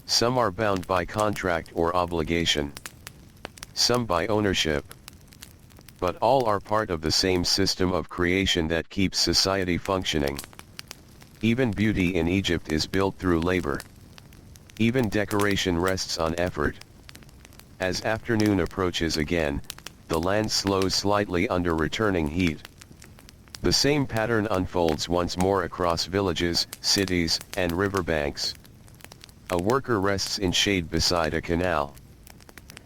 Some are bound by contract or obligation. Some by ownership. But all are part of the same system of creation that keeps society functioning. Even beauty in Egypt is built through labor. Even decoration rests on effort. As afternoon approaches again, the land slows slightly under returning heat. The same pattern unfolds once more across villages, cities, and riverbanks. A worker rests in shade beside a canal.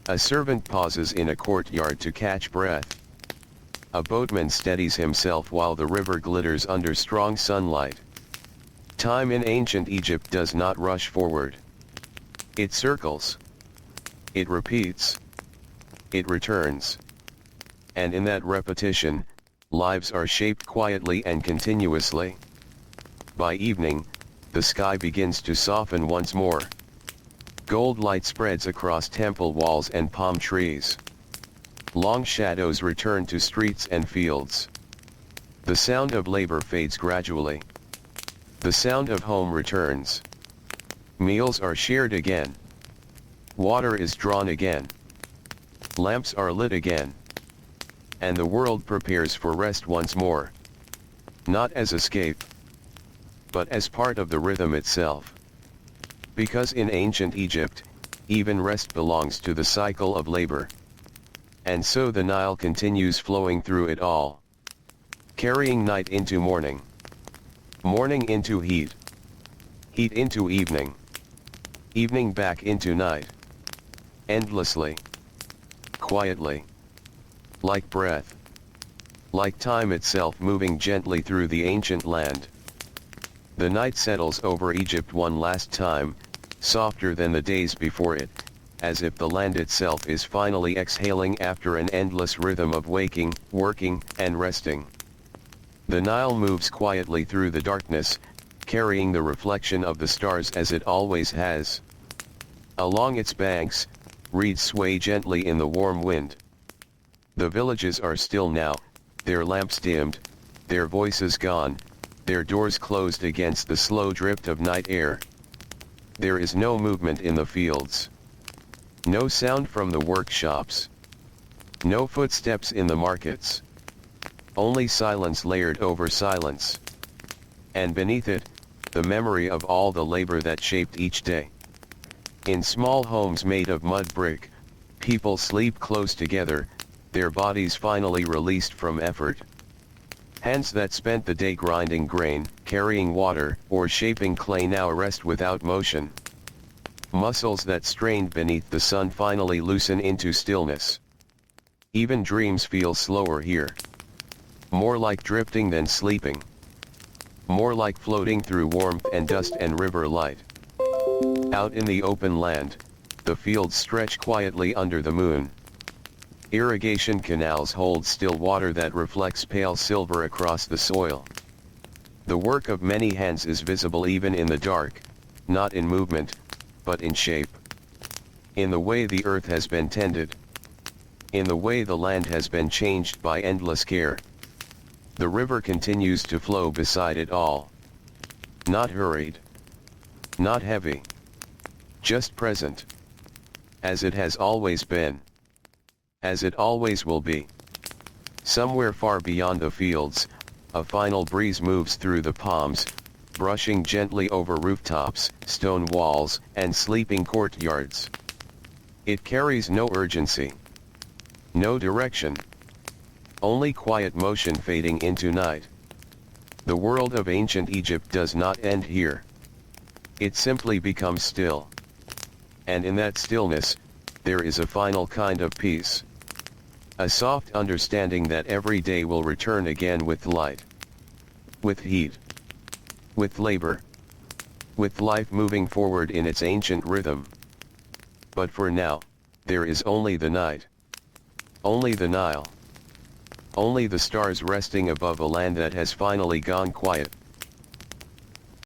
A servant pauses in a courtyard to catch breath. A boatman steadies himself while the river glitters under strong sunlight. Time in ancient Egypt does not rush forward. It circles. It repeats. It returns. And in that repetition, lives are shaped quietly and continuously. By evening, the sky begins to soften once more. Gold light spreads across temple walls and palm trees. Long shadows return to streets and fields. The sound of labor fades gradually. The sound of home returns. Meals are shared again. Water is drawn again. Lamps are lit again. And the world prepares for rest once more. Not as escape, but as part of the rhythm itself. Because in ancient Egypt, even rest belongs to the cycle of labor. And so the Nile continues flowing through it all. Carrying night into morning. Morning into heat. Heat into evening. Evening back into night. Endlessly. Quietly. Like breath. Like time itself moving gently through the ancient land. The night settles over Egypt one last time, softer than the days before it, as if the land itself is finally exhaling after an endless rhythm of waking, working, and resting. The Nile moves quietly through the darkness, carrying the reflection of the stars as it always has. Along its banks, reeds sway gently in the warm wind. The villages are still now, their lamps dimmed, their voices gone, their doors closed against the slow drift of night air. There is no movement in the fields. No sound from the workshops. No footsteps in the markets. Only silence layered over silence. And beneath it, the memory of all the labor that shaped each day. In small homes made of mud brick, people sleep close together, their bodies finally released from effort. Hands that spent the day grinding grain, carrying water, or shaping clay now rest without motion. Muscles that strained beneath the sun finally loosen into stillness. Even dreams feel slower here. More like drifting than sleeping. More like floating through warmth and dust and river light. Out in the open land, the fields stretch quietly under the moon. Irrigation canals hold still water that reflects pale silver across the soil. The work of many hands is visible even in the dark, not in movement, but in shape. In the way the earth has been tended. In the way the land has been changed by endless care. The river continues to flow beside it all. Not hurried. Not heavy. Just present. As it has always been. As it always will be. Somewhere far beyond the fields, a final breeze moves through the palms, brushing gently over rooftops, stone walls, and sleeping courtyards. It carries no urgency. No direction. Only quiet motion fading into night. The world of ancient Egypt does not end here. It simply becomes still. And in that stillness, there is a final kind of peace. A soft understanding that every day will return again with light. With heat. With labor. With life moving forward in its ancient rhythm. But for now, there is only the night. Only the Nile. Only the stars resting above a land that has finally gone quiet.